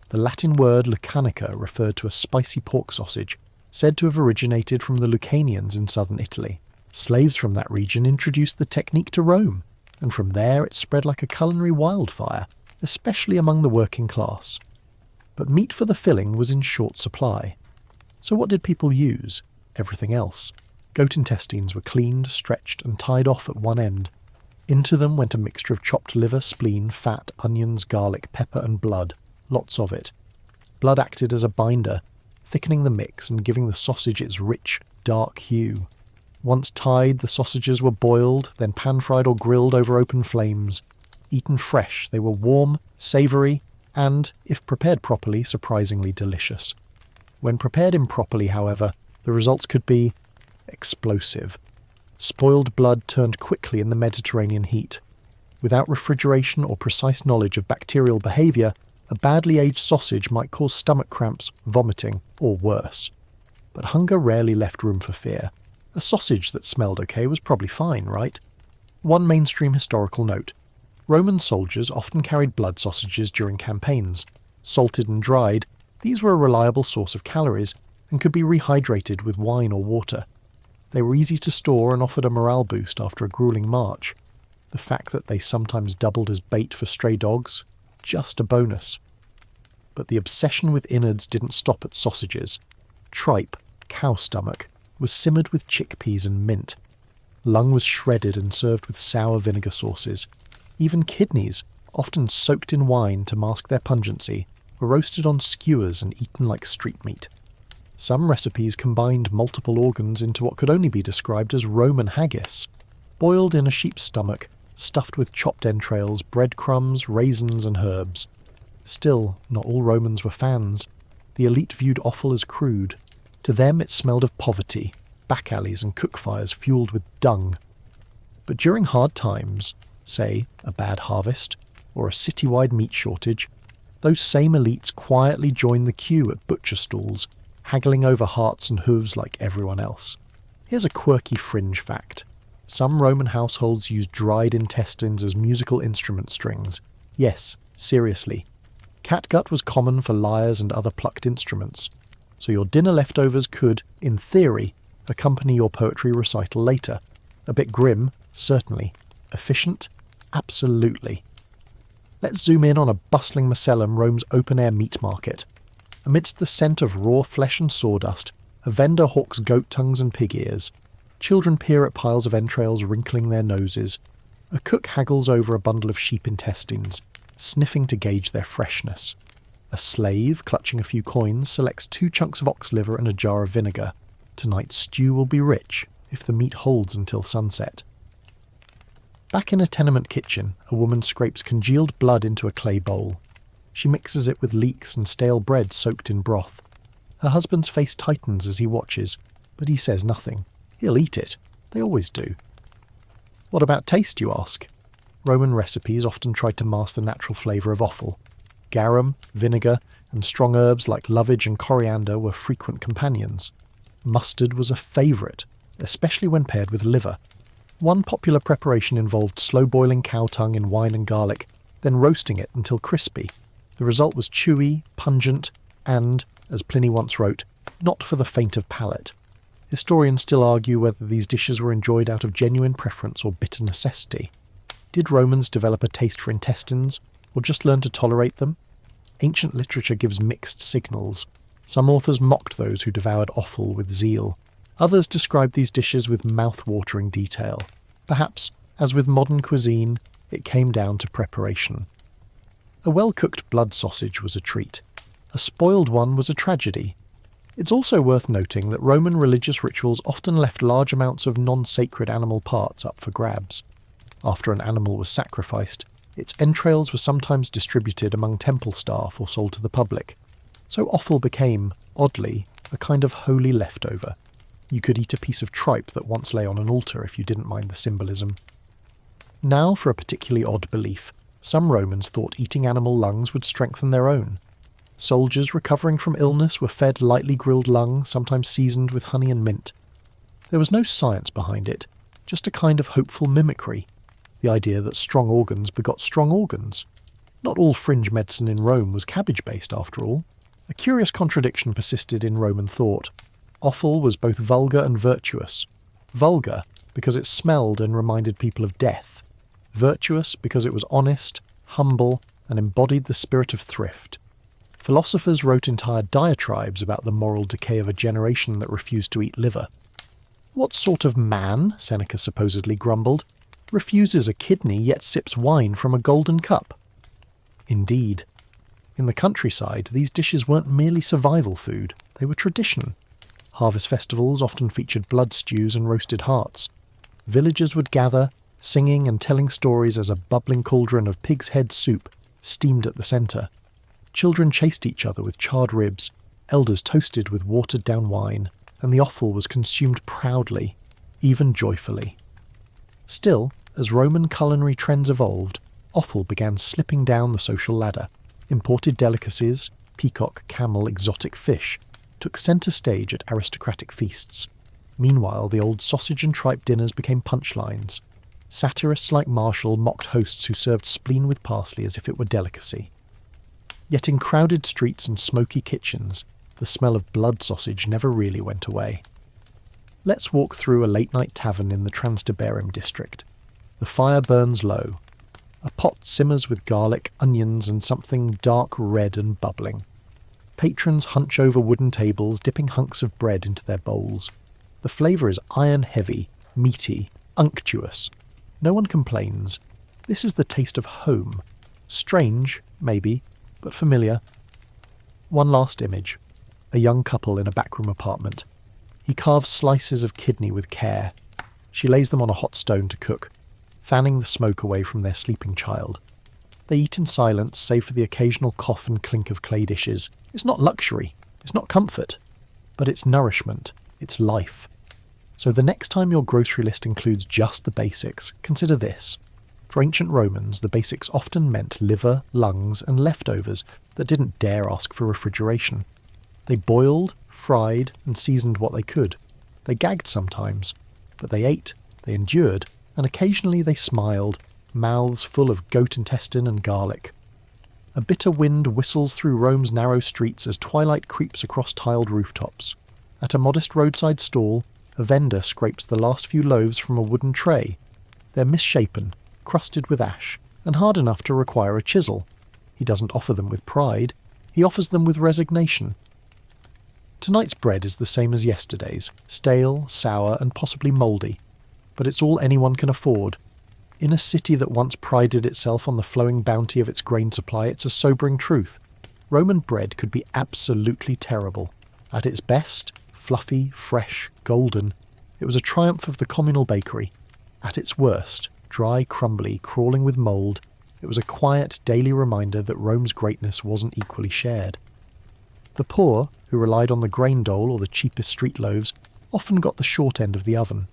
The Latin word lucanica referred to a spicy pork sausage, said to have originated from the Lucanians in southern Italy. Slaves from that region introduced the technique to Rome, and from there it spread like a culinary wildfire, especially among the working class. But meat for the filling was in short supply. So what did people use? Everything else. Goat intestines were cleaned, stretched, and tied off at one end. Into them went a mixture of chopped liver, spleen, fat, onions, garlic, pepper, and blood. Lots of it. Blood acted as a binder, thickening the mix and giving the sausage its rich, dark hue. Once tied, the sausages were boiled, then pan-fried or grilled over open flames. Eaten fresh, they were warm, savoury, and, if prepared properly, surprisingly delicious. When prepared improperly, however, the results could be explosive. Spoiled blood turned quickly in the Mediterranean heat. Without refrigeration or precise knowledge of bacterial behaviour, a badly aged sausage might cause stomach cramps, vomiting, or worse. But hunger rarely left room for fear. A sausage that smelled okay was probably fine, right? One mainstream historical note. Roman soldiers often carried blood sausages during campaigns. Salted and dried, these were a reliable source of calories and could be rehydrated with wine or water. They were easy to store and offered a morale boost after a grueling march. The fact that they sometimes doubled as bait for stray dogs, just a bonus. But the obsession with innards didn't stop at sausages. Tripe, cow stomach, was simmered with chickpeas and mint. Lung was shredded and served with sour vinegar sauces. Even kidneys, often soaked in wine to mask their pungency, were roasted on skewers and eaten like street meat. Some recipes combined multiple organs into what could only be described as Roman haggis, boiled in a sheep's stomach, stuffed with chopped entrails, breadcrumbs, raisins and herbs. Still, not all Romans were fans. The elite viewed offal as crude. To them it smelled of poverty, back alleys and cook fires fueled with dung. But during hard times, say a bad harvest or a citywide meat shortage, those same elites quietly joined the queue at butcher stalls, haggling over hearts and hooves like everyone else. Here's a quirky fringe fact. Some Roman households used dried intestines as musical instrument strings. Yes, seriously. Catgut was common for lyres and other plucked instruments, so your dinner leftovers could, in theory, accompany your poetry recital later. A bit grim, certainly. Efficient? Absolutely. Let's zoom in on a bustling Macellum Rome's open-air meat market. Amidst the scent of raw flesh and sawdust, a vendor hawks goat tongues and pig ears. Children peer at piles of entrails wrinkling their noses. A cook haggles over a bundle of sheep intestines, sniffing to gauge their freshness. A slave, clutching a few coins, selects 2 chunks of ox liver and a jar of vinegar. Tonight's stew will be rich, if the meat holds until sunset. Back in a tenement kitchen, a woman scrapes congealed blood into a clay bowl. She mixes it with leeks and stale bread soaked in broth. Her husband's face tightens as he watches, but he says nothing. He'll eat it. They always do. What about taste, you ask? Roman recipes often tried to mask the natural flavour of offal. Garum, vinegar, and strong herbs like lovage and coriander were frequent companions. Mustard was a favourite, especially when paired with liver. One popular preparation involved slow-boiling cow tongue in wine and garlic, then roasting it until crispy. The result was chewy, pungent, and, as Pliny once wrote, not for the faint of palate. Historians still argue whether these dishes were enjoyed out of genuine preference or bitter necessity. Did Romans develop a taste for intestines, or just learn to tolerate them? Ancient literature gives mixed signals. Some authors mocked those who devoured offal with zeal. Others described these dishes with mouth-watering detail. Perhaps, as with modern cuisine, it came down to preparation. A well-cooked blood sausage was a treat. A spoiled one was a tragedy. It's also worth noting that Roman religious rituals often left large amounts of non-sacred animal parts up for grabs. After an animal was sacrificed, its entrails were sometimes distributed among temple staff or sold to the public. So offal became, oddly, a kind of holy leftover. You could eat a piece of tripe that once lay on an altar if you didn't mind the symbolism. Now for a particularly odd belief. Some Romans thought eating animal lungs would strengthen their own. Soldiers recovering from illness were fed lightly grilled lung, sometimes seasoned with honey and mint. There was no science behind it, just a kind of hopeful mimicry. The idea that strong organs begot strong organs. Not all fringe medicine in Rome was cabbage-based, after all. A curious contradiction persisted in Roman thought. Offal was both vulgar and virtuous. Vulgar, because it smelled and reminded people of death. Virtuous, because it was honest, humble, and embodied the spirit of thrift. Philosophers wrote entire diatribes about the moral decay of a generation that refused to eat liver. What sort of man, Seneca supposedly grumbled, refuses a kidney yet sips wine from a golden cup? Indeed. In the countryside, these dishes weren't merely survival food, they were tradition. Harvest festivals often featured blood stews and roasted hearts. Villagers would gather, singing and telling stories as a bubbling cauldron of pig's head soup steamed at the centre. Children chased each other with charred ribs, elders toasted with watered-down wine, and the offal was consumed proudly, even joyfully. Still, as Roman culinary trends evolved, offal began slipping down the social ladder. Imported delicacies, peacock, camel, exotic fish, took centre stage at aristocratic feasts. Meanwhile, the old sausage and tripe dinners became punchlines. Satirists like Martial mocked hosts who served spleen with parsley as if it were delicacy. Yet in crowded streets and smoky kitchens, the smell of blood sausage never really went away. Let's walk through a late-night tavern in the Transtiberim district. The fire burns low. A pot simmers with garlic, onions, and something dark red and bubbling. Patrons hunch over wooden tables, dipping hunks of bread into their bowls. The flavour is iron-heavy, meaty, unctuous. No one complains. This is the taste of home. Strange, maybe, but familiar. One last image. A young couple in a backroom apartment. He carves slices of kidney with care. She lays them on a hot stone to cook, fanning the smoke away from their sleeping child. They eat in silence, save for the occasional cough and clink of clay dishes. It's not luxury. It's not comfort. But it's nourishment. It's life. So the next time your grocery list includes just the basics, consider this. For ancient Romans, the basics often meant liver, lungs, and leftovers that didn't dare ask for refrigeration. They boiled, fried, and seasoned what they could. They gagged sometimes, but they ate, they endured, and occasionally they smiled, mouths full of goat intestine and garlic. A bitter wind whistles through Rome's narrow streets as twilight creeps across tiled rooftops. At a modest roadside stall, a vendor scrapes the last few loaves from a wooden tray. They're misshapen, crusted with ash, and hard enough to require a chisel. He doesn't offer them with pride. He offers them with resignation. Tonight's bread is the same as yesterday's, stale, sour, and possibly mouldy. But it's all anyone can afford. In a city that once prided itself on the flowing bounty of its grain supply, it's a sobering truth. Roman bread could be absolutely terrible. At its best, fluffy, fresh, golden, it was a triumph of the communal bakery. At its worst, dry, crumbly, crawling with mould, it was a quiet, daily reminder that Rome's greatness wasn't equally shared. The poor, who relied on the grain dole or the cheapest street loaves, often got the short end of the oven.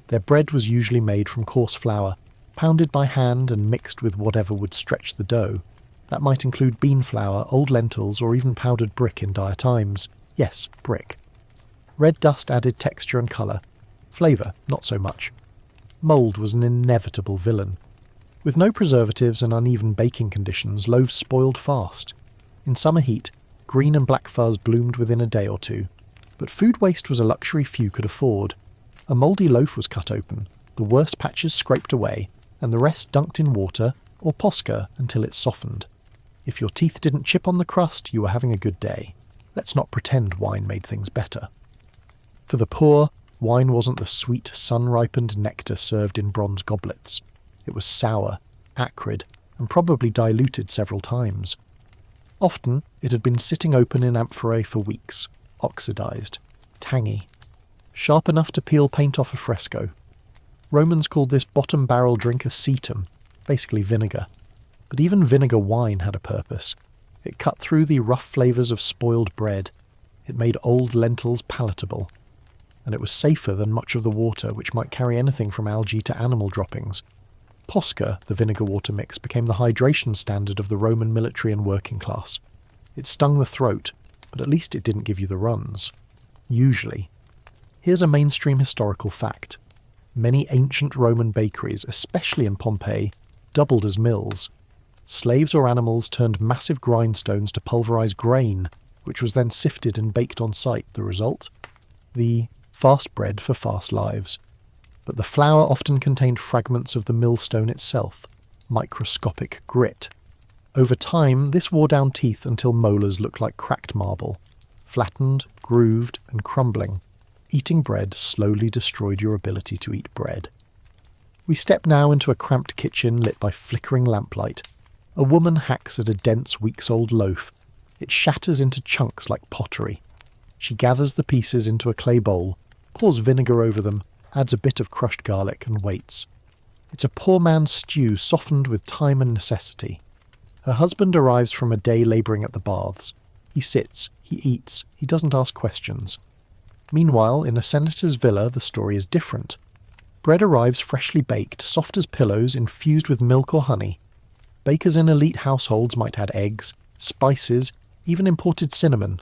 Their bread was usually made from coarse flour, pounded by hand and mixed with whatever would stretch the dough. That might include bean flour, old lentils, or even powdered brick in dire times. Yes, brick. Red dust added texture and colour. Flavour, not so much. Mould was an inevitable villain. With no preservatives and uneven baking conditions, loaves spoiled fast. In summer heat, green and black fuzz bloomed within a day or two. But food waste was a luxury few could afford. A mouldy loaf was cut open, the worst patches scraped away, and the rest dunked in water or posca until it softened. If your teeth didn't chip on the crust, you were having a good day. Let's not pretend wine made things better. For the poor, wine wasn't the sweet, sun-ripened nectar served in bronze goblets. It was sour, acrid, and probably diluted several times. Often, it had been sitting open in amphorae for weeks, oxidized, tangy, sharp enough to peel paint off a fresco. Romans called this bottom barrel drink a cetum, basically vinegar. But even vinegar wine had a purpose. It cut through the rough flavours of spoiled bread. It made old lentils palatable. And it was safer than much of the water, which might carry anything from algae to animal droppings. Posca, the vinegar water mix, became the hydration standard of the Roman military and working class. It stung the throat, but at least it didn't give you the runs. Usually. Here's a mainstream historical fact. Many ancient Roman bakeries, especially in Pompeii, doubled as mills. Slaves or animals turned massive grindstones to pulverize grain, which was then sifted and baked on site. The result? The fast bread for fast lives. But the flour often contained fragments of the millstone itself, microscopic grit. Over time, this wore down teeth until molars looked like cracked marble, flattened, grooved, and crumbling. Eating bread slowly destroyed your ability to eat bread. We step now into a cramped kitchen lit by flickering lamplight. A woman hacks at a dense, weeks-old loaf. It shatters into chunks like pottery. She gathers the pieces into a clay bowl, pours vinegar over them, adds a bit of crushed garlic, and waits. It's a poor man's stew softened with time and necessity. Her husband arrives from a day labouring at the baths. He sits, he eats, he doesn't ask questions. Meanwhile, in a senator's villa, the story is different. Bread arrives freshly baked, soft as pillows, infused with milk or honey. Bakers in elite households might add eggs, spices, even imported cinnamon.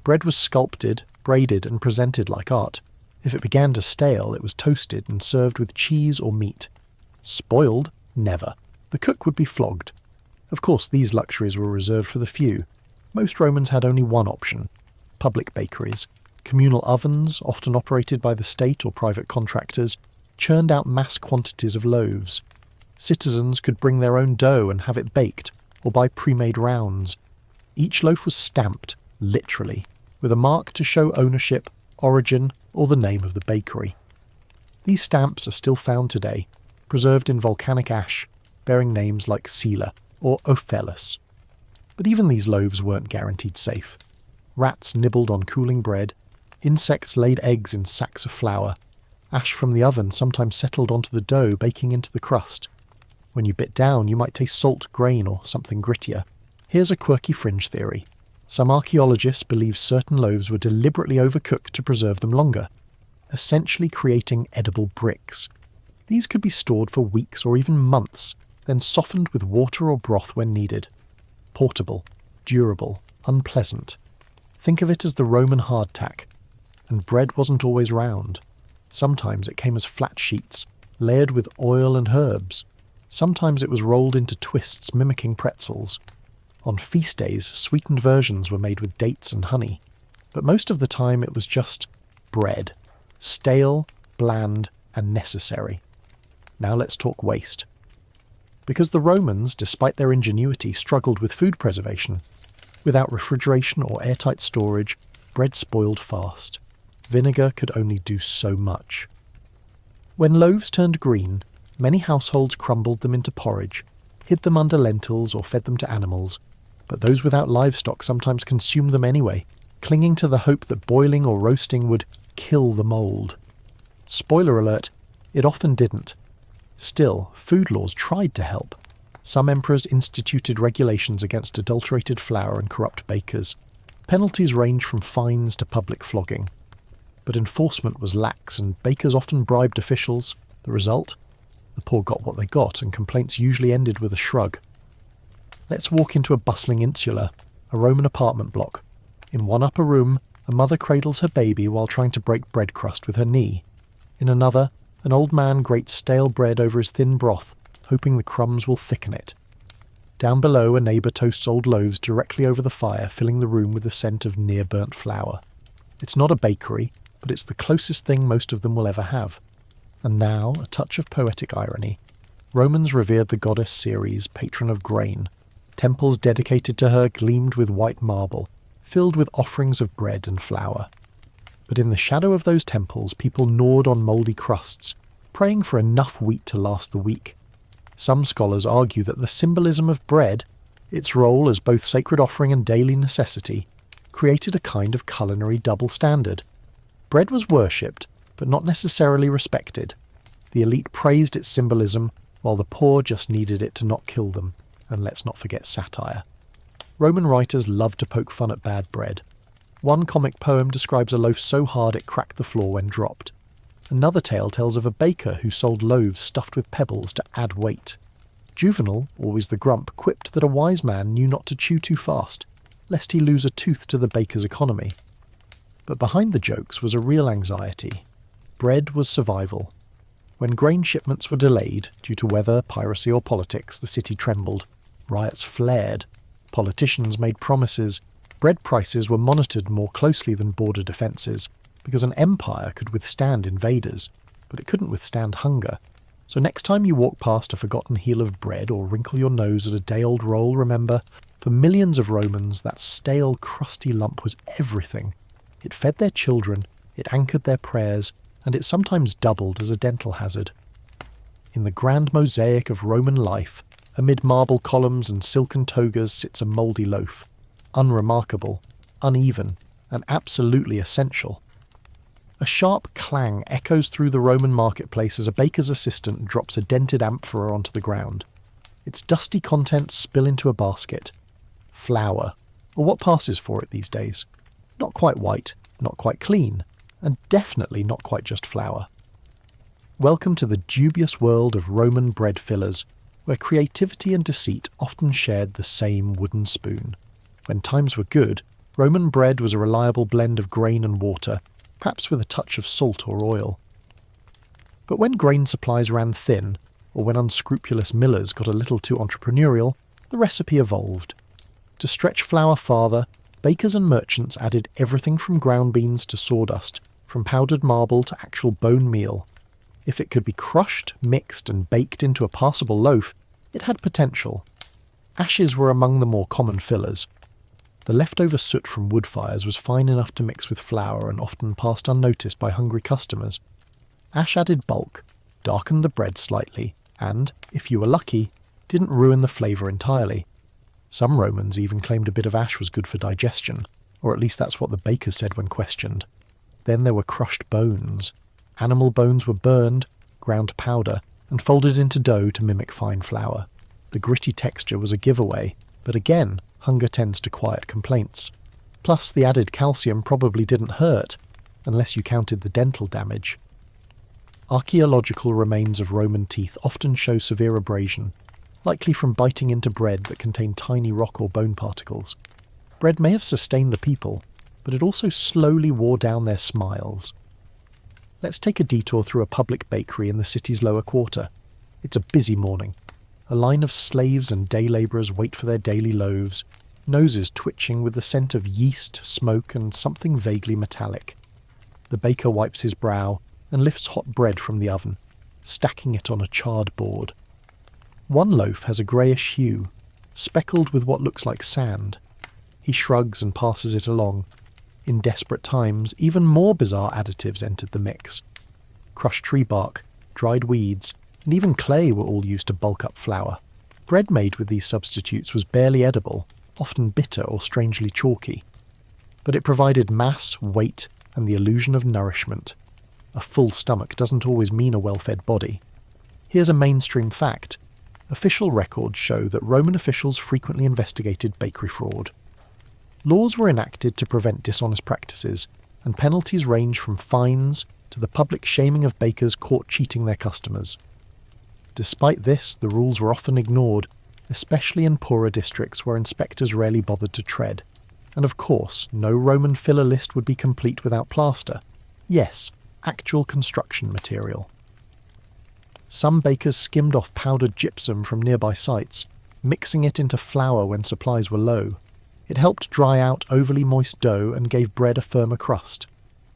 Bread was sculpted, braided, and presented like art. If it began to stale, it was toasted and served with cheese or meat. Spoiled? Never. The cook would be flogged. Of course, these luxuries were reserved for the few. Most Romans had only one option: public bakeries. Communal ovens, often operated by the state or private contractors, churned out mass quantities of loaves. Citizens could bring their own dough and have it baked, or buy pre-made rounds. Each loaf was stamped, literally, with a mark to show ownership, origin, or the name of the bakery. These stamps are still found today, preserved in volcanic ash, bearing names like Sela or Ophelus. But even these loaves weren't guaranteed safe. Rats nibbled on cooling bread, insects laid eggs in sacks of flour, ash from the oven sometimes settled onto the dough, baking into the crust. When you bit down, you might taste salt grain or something grittier. Here's a quirky fringe theory. Some archaeologists believe certain loaves were deliberately overcooked to preserve them longer, essentially creating edible bricks. These could be stored for weeks or even months, then softened with water or broth when needed. Portable, durable, unpleasant. Think of it as the Roman hardtack. And bread wasn't always round. Sometimes it came as flat sheets, layered with oil and herbs. Sometimes it was rolled into twists mimicking pretzels. On feast days, sweetened versions were made with dates and honey. But most of the time it was just bread. Stale, bland, and necessary. Now let's talk waste. Because the Romans, despite their ingenuity, struggled with food preservation. Without refrigeration or airtight storage, bread spoiled fast. Vinegar could only do so much. When loaves turned green, many households crumbled them into porridge, hid them under lentils or fed them to animals, but those without livestock sometimes consumed them anyway, clinging to the hope that boiling or roasting would kill the mould. Spoiler alert, it often didn't. Still, food laws tried to help. Some emperors instituted regulations against adulterated flour and corrupt bakers. Penalties ranged from fines to public flogging. But enforcement was lax, and bakers often bribed officials. The result? The poor got what they got, and complaints usually ended with a shrug. Let's walk into a bustling insula, a Roman apartment block. In one upper room, a mother cradles her baby while trying to break bread crust with her knee. In another, an old man grates stale bread over his thin broth, hoping the crumbs will thicken it. Down below, a neighbour toasts old loaves directly over the fire, filling the room with the scent of near-burnt flour. It's not a bakery, but it's the closest thing most of them will ever have. And now, a touch of poetic irony. Romans revered the goddess Ceres, patron of grain. Temples dedicated to her gleamed with white marble, filled with offerings of bread and flour. But in the shadow of those temples, people gnawed on mouldy crusts, praying for enough wheat to last the week. Some scholars argue that the symbolism of bread, its role as both sacred offering and daily necessity, created a kind of culinary double standard. Bread was worshipped, but not necessarily respected. The elite praised its symbolism, while the poor just needed it to not kill them. And let's not forget satire. Roman writers loved to poke fun at bad bread. One comic poem describes a loaf so hard it cracked the floor when dropped. Another tale tells of a baker who sold loaves stuffed with pebbles to add weight. Juvenal, always the grump, quipped that a wise man knew not to chew too fast, lest he lose a tooth to the baker's economy. But behind the jokes was a real anxiety. Bread was survival. When grain shipments were delayed, due to weather, piracy or politics, the city trembled. Riots flared. Politicians made promises. Bread prices were monitored more closely than border defences, because an empire could withstand invaders, but it couldn't withstand hunger. So next time you walk past a forgotten heel of bread or wrinkle your nose at a day-old roll, remember, for millions of Romans, that stale, crusty lump was everything. It fed their children, it anchored their prayers, and it sometimes doubled as a dental hazard. In the grand mosaic of Roman life, amid marble columns and silken togas sits a mouldy loaf. Unremarkable, uneven, and absolutely essential. A sharp clang echoes through the Roman marketplace as a baker's assistant drops a dented amphora onto the ground. Its dusty contents spill into a basket. Flour, or what passes for it these days. Not quite white, not quite clean, and definitely not quite just flour. Welcome to the dubious world of Roman bread fillers, where creativity and deceit often shared the same wooden spoon. When times were good, Roman bread was a reliable blend of grain and water, perhaps with a touch of salt or oil. But when grain supplies ran thin, or when unscrupulous millers got a little too entrepreneurial, the recipe evolved. To stretch flour farther, bakers and merchants added everything from ground beans to sawdust, from powdered marble to actual bone meal. If it could be crushed, mixed, and baked into a passable loaf, it had potential. Ashes were among the more common fillers. The leftover soot from wood fires was fine enough to mix with flour and often passed unnoticed by hungry customers. Ash added bulk, darkened the bread slightly, and, if you were lucky, didn't ruin the flavour entirely. Some Romans even claimed a bit of ash was good for digestion, or at least that's what the bakers said when questioned. Then there were crushed bones. Animal bones were burned, ground to powder, and folded into dough to mimic fine flour. The gritty texture was a giveaway, but again, hunger tends to quiet complaints. Plus, the added calcium probably didn't hurt, unless you counted the dental damage. Archaeological remains of Roman teeth often show severe abrasion, likely from biting into bread that contained tiny rock or bone particles. Bread may have sustained the people, but it also slowly wore down their smiles. Let's take a detour through a public bakery in the city's lower quarter. It's a busy morning. A line of slaves and day labourers wait for their daily loaves, noses twitching with the scent of yeast, smoke, and something vaguely metallic. The baker wipes his brow and lifts hot bread from the oven, stacking it on a charred board. One loaf has a greyish hue, speckled with what looks like sand. He shrugs and passes it along. In desperate times, even more bizarre additives entered the mix. Crushed tree bark, dried weeds, and even clay were all used to bulk up flour. Bread made with these substitutes was barely edible, often bitter or strangely chalky. But it provided mass, weight, and the illusion of nourishment. A full stomach doesn't always mean a well-fed body. Here's a mainstream fact. Official records show that Roman officials frequently investigated bakery fraud. Laws were enacted to prevent dishonest practices, and penalties range from fines to the public shaming of bakers caught cheating their customers. Despite this, the rules were often ignored, especially in poorer districts where inspectors rarely bothered to tread. And of course, no Roman filler list would be complete without plaster. Yes, actual construction material. Some bakers skimmed off powdered gypsum from nearby sites, mixing it into flour when supplies were low. It helped dry out overly moist dough and gave bread a firmer crust.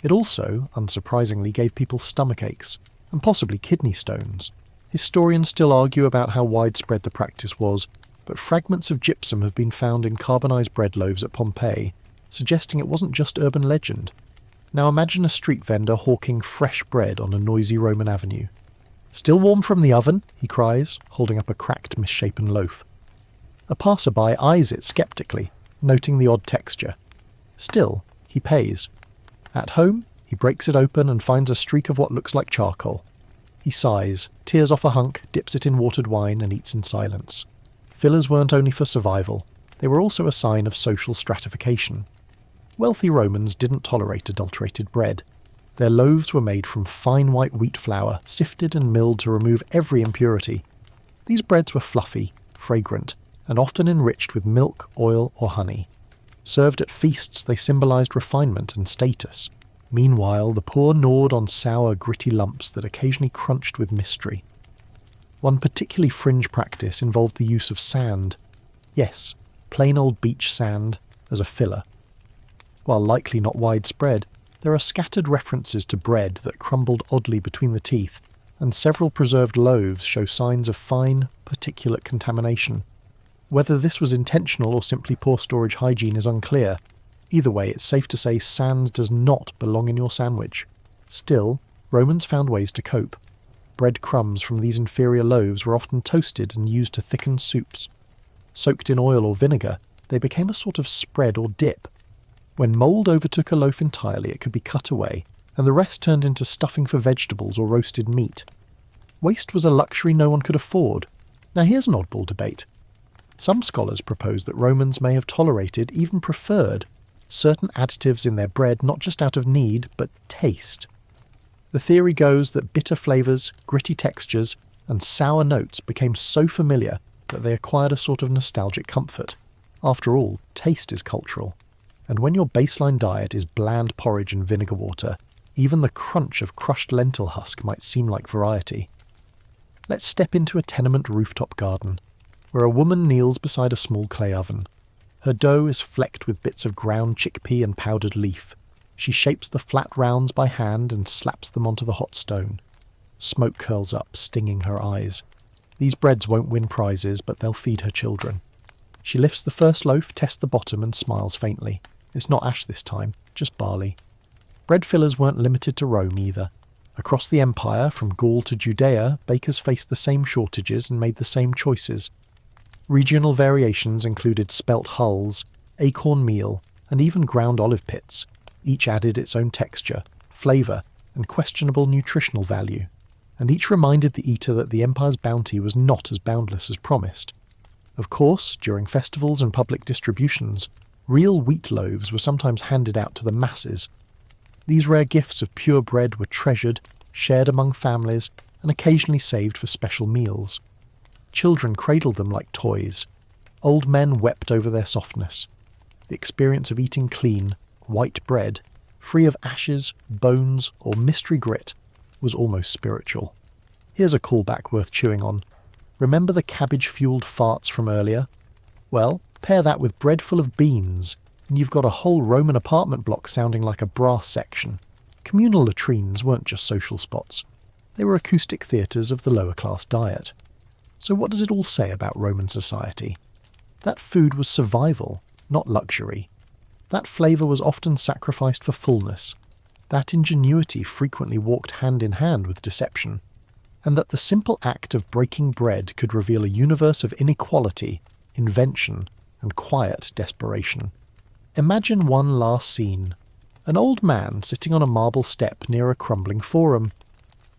It also, unsurprisingly, gave people stomach aches, and possibly kidney stones. Historians still argue about how widespread the practice was, but fragments of gypsum have been found in carbonized bread loaves at Pompeii, suggesting it wasn't just urban legend. Now imagine a street vendor hawking fresh bread on a noisy Roman avenue. "Still warm from the oven?" he cries, holding up a cracked, misshapen loaf. A passerby eyes it skeptically, noting the odd texture. Still, he pays. At home, he breaks it open and finds a streak of what looks like charcoal. He sighs, tears off a hunk, dips it in watered wine, and eats in silence. Fillers weren't only for survival, they were also a sign of social stratification. Wealthy Romans didn't tolerate adulterated bread. Their loaves were made from fine white wheat flour, sifted and milled to remove every impurity. These breads were fluffy, fragrant, and often enriched with milk, oil, or honey. Served at feasts, they symbolized refinement and status. Meanwhile, the poor gnawed on sour, gritty lumps that occasionally crunched with mystery. One particularly fringe practice involved the use of sand. Yes, plain old beach sand as a filler. While likely not widespread, there are scattered references to bread that crumbled oddly between the teeth, and several preserved loaves show signs of fine, particulate contamination. Whether this was intentional or simply poor storage hygiene is unclear. Either way, it's safe to say sand does not belong in your sandwich. Still, Romans found ways to cope. Bread crumbs from these inferior loaves were often toasted and used to thicken soups. Soaked in oil or vinegar, they became a sort of spread or dip. When mould overtook a loaf entirely, it could be cut away, and the rest turned into stuffing for vegetables or roasted meat. Waste was a luxury no one could afford. Now here's an oddball debate. Some scholars propose that Romans may have tolerated, even preferred, certain additives in their bread not just out of need, but taste. The theory goes that bitter flavours, gritty textures, and sour notes became so familiar that they acquired a sort of nostalgic comfort. After all, taste is cultural. And when your baseline diet is bland porridge and vinegar water, even the crunch of crushed lentil husk might seem like variety. Let's step into a tenement rooftop garden, where a woman kneels beside a small clay oven. Her dough is flecked with bits of ground chickpea and powdered leaf. She shapes the flat rounds by hand and slaps them onto the hot stone. Smoke curls up, stinging her eyes. These breads won't win prizes, but they'll feed her children. She lifts the first loaf, tests the bottom, and smiles faintly. It's not ash this time, just barley. Bread fillers weren't limited to Rome either. Across the empire, from Gaul to Judea, bakers faced the same shortages and made the same choices. Regional variations included spelt hulls, acorn meal, and even ground olive pits. Each added its own texture, flavour, and questionable nutritional value, and each reminded the eater that the empire's bounty was not as boundless as promised. Of course, during festivals and public distributions, real wheat loaves were sometimes handed out to the masses. These rare gifts of pure bread were treasured, shared among families, and occasionally saved for special meals. Children cradled them like toys. Old men wept over their softness. The experience of eating clean, white bread, free of ashes, bones, or mystery grit, was almost spiritual. Here's a callback worth chewing on. Remember the cabbage-fueled farts from earlier? Well, pair that with bread full of beans, and you've got a whole Roman apartment block sounding like a brass section. Communal latrines weren't just social spots. They were acoustic theatres of the lower-class diet. So what does it all say about Roman society? That food was survival, not luxury. That flavour was often sacrificed for fullness. That ingenuity frequently walked hand in hand with deception. And that the simple act of breaking bread could reveal a universe of inequality, invention, and quiet desperation. Imagine one last scene. An old man sitting on a marble step near a crumbling forum.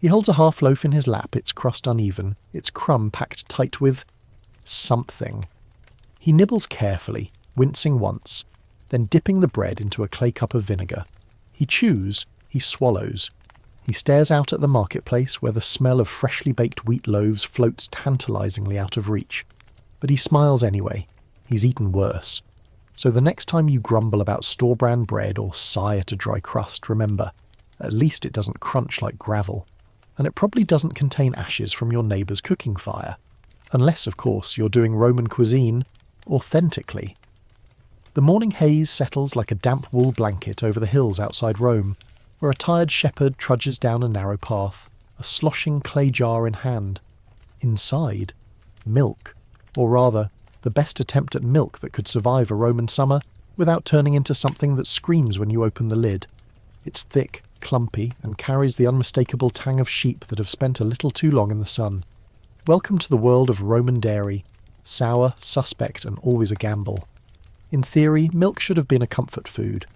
He holds a half loaf in his lap, its crust uneven, its crumb packed tight with something. He nibbles carefully, wincing once, then dipping the bread into a clay cup of vinegar. He chews, he swallows. He stares out at the marketplace where the smell of freshly baked wheat loaves floats tantalizingly out of reach. But he smiles anyway. He's eaten worse. So the next time you grumble about store-brand bread or sigh at a dry crust, remember, at least it doesn't crunch like gravel. And it probably doesn't contain ashes from your neighbour's cooking fire. Unless, of course, you're doing Roman cuisine authentically. The morning haze settles like a damp wool blanket over the hills outside Rome, where a tired shepherd trudges down a narrow path, a sloshing clay jar in hand. Inside, milk, or rather, the best attempt at milk that could survive a Roman summer without turning into something that screams when you open the lid. It's thick, clumpy, and carries the unmistakable tang of sheep that have spent a little too long in the sun. Welcome to the world of Roman dairy, sour, suspect, and always a gamble. In theory, milk should have been a comfort food.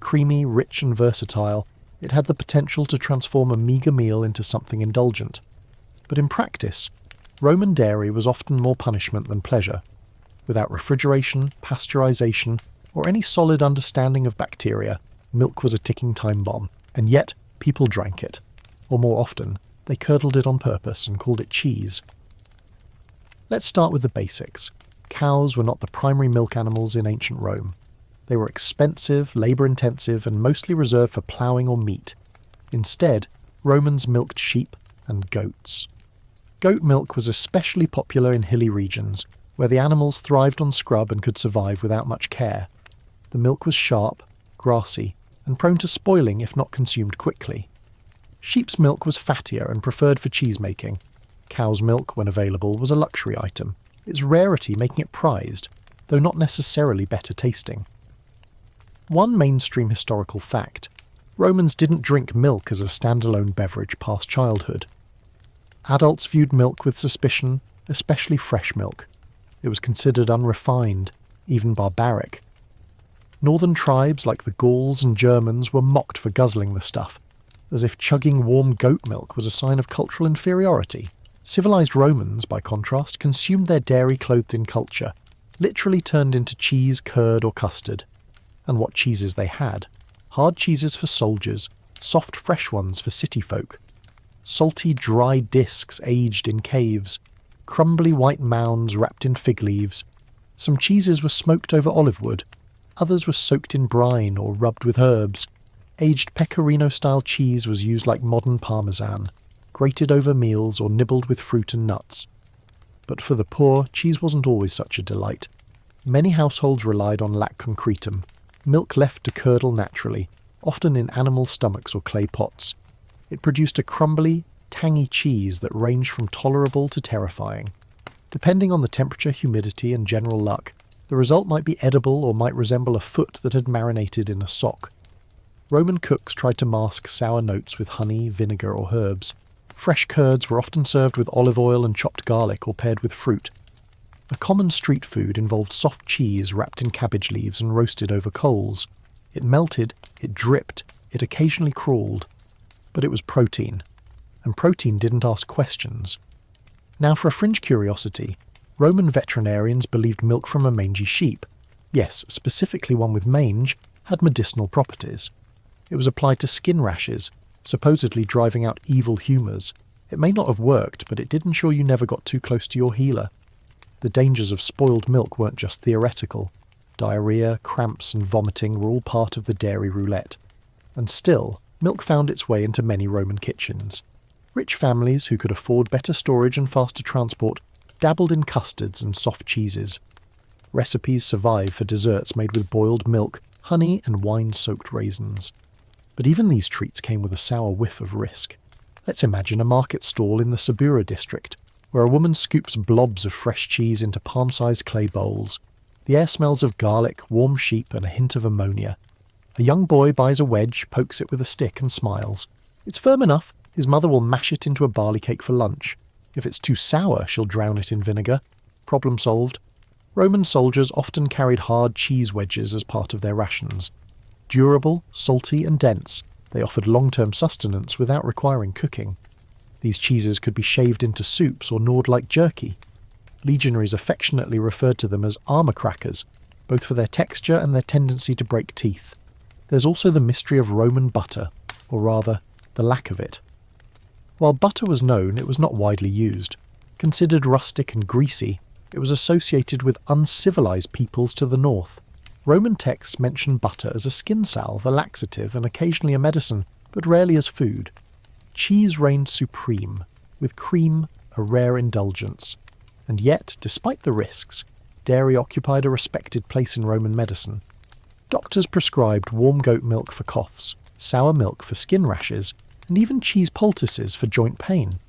Creamy, rich, and versatile, it had the potential to transform a meagre meal into something indulgent. But in practice, Roman dairy was often more punishment than pleasure. Without refrigeration, pasteurization, or any solid understanding of bacteria, milk was a ticking time bomb, and yet people drank it. Or more often, they curdled it on purpose and called it cheese. Let's start with the basics. Cows were not the primary milk animals in ancient Rome. They were expensive, labour-intensive, and mostly reserved for ploughing or meat. Instead, Romans milked sheep and goats. Goat milk was especially popular in hilly regions, where the animals thrived on scrub and could survive without much care. The milk was sharp, grassy, and prone to spoiling if not consumed quickly. Sheep's milk was fattier and preferred for cheese-making. Cow's milk, when available, was a luxury item, its rarity making it prized, though not necessarily better tasting. One mainstream historical fact: Romans didn't drink milk as a standalone beverage past childhood. Adults viewed milk with suspicion, especially fresh milk. It was considered unrefined, even barbaric. Northern tribes like the Gauls and Germans were mocked for guzzling the stuff, as if chugging warm goat milk was a sign of cultural inferiority. Civilized Romans, by contrast, consumed their dairy clothed in culture, literally turned into cheese, curd, or custard. And what cheeses they had. Hard cheeses for soldiers, soft fresh ones for city folk. Salty dry discs aged in caves, crumbly white mounds wrapped in fig leaves. Some cheeses were smoked over olive wood, others were soaked in brine or rubbed with herbs. Aged pecorino-style cheese was used like modern parmesan, grated over meals or nibbled with fruit and nuts. But for the poor, cheese wasn't always such a delight. Many households relied on lac concretum, milk left to curdle naturally, often in animal stomachs or clay pots. It produced a crumbly, tangy cheese that ranged from tolerable to terrifying. Depending on the temperature, humidity, and general luck, the result might be edible or might resemble a foot that had marinated in a sock. Roman cooks tried to mask sour notes with honey, vinegar, or herbs. Fresh curds were often served with olive oil and chopped garlic or paired with fruit. A common street food involved soft cheese wrapped in cabbage leaves and roasted over coals. It melted, it dripped, it occasionally crawled. But it was protein. And protein didn't ask questions. Now for a fringe curiosity, Roman veterinarians believed milk from a mangy sheep, yes, specifically one with mange, had medicinal properties. It was applied to skin rashes, supposedly driving out evil humours. It may not have worked, but it did ensure you never got too close to your healer. The dangers of spoiled milk weren't just theoretical. Diarrhoea, cramps and vomiting were all part of the dairy roulette. And still, milk found its way into many Roman kitchens. Rich families who could afford better storage and faster transport dabbled in custards and soft cheeses. Recipes survive for desserts made with boiled milk, honey and wine-soaked raisins. But even these treats came with a sour whiff of risk. Let's imagine a market stall in the Subura district, where a woman scoops blobs of fresh cheese into palm-sized clay bowls. The air smells of garlic, warm sheep and a hint of ammonia. A young boy buys a wedge, pokes it with a stick and smiles. It's firm enough. His mother will mash it into a barley cake for lunch. If it's too sour, she'll drown it in vinegar. Problem solved. Roman soldiers often carried hard cheese wedges as part of their rations. Durable, salty and dense, they offered long-term sustenance without requiring cooking. These cheeses could be shaved into soups or gnawed like jerky. Legionaries affectionately referred to them as armour crackers, both for their texture and their tendency to break teeth. There's also the mystery of Roman butter, or rather, the lack of it. While butter was known, it was not widely used. Considered rustic and greasy, it was associated with uncivilized peoples to the north. Roman texts mention butter as a skin salve, a laxative, and occasionally a medicine, but rarely as food. Cheese reigned supreme, with cream a rare indulgence. And yet, despite the risks, dairy occupied a respected place in Roman medicine. Doctors prescribed warm goat milk for coughs, sour milk for skin rashes, and even cheese poultices for joint pain.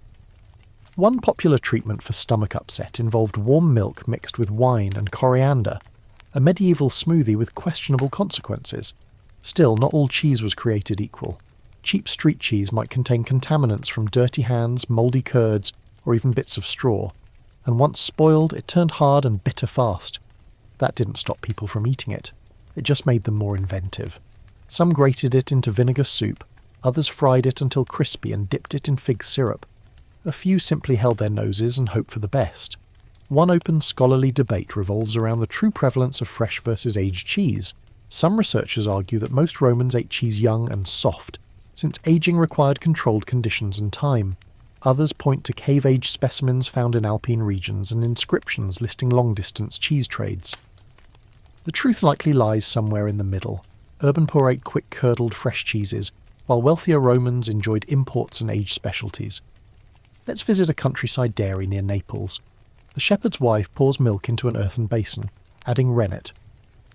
One popular treatment for stomach upset involved warm milk mixed with wine and coriander, a medieval smoothie with questionable consequences. Still, not all cheese was created equal. Cheap street cheese might contain contaminants from dirty hands, mouldy curds, or even bits of straw. And once spoiled, it turned hard and bitter fast. That didn't stop people from eating it. It just made them more inventive. Some grated it into vinegar soup, others fried it until crispy and dipped it in fig syrup. A few simply held their noses and hoped for the best. One open scholarly debate revolves around the true prevalence of fresh versus aged cheese. Some researchers argue that most Romans ate cheese young and soft, since aging required controlled conditions and time. Others point to cave-age specimens found in Alpine regions and inscriptions listing long-distance cheese trades. The truth likely lies somewhere in the middle. Urban poor ate quick-curdled fresh cheeses, while wealthier Romans enjoyed imports and aged specialties. Let's visit a countryside dairy near Naples. The shepherd's wife pours milk into an earthen basin, adding rennet,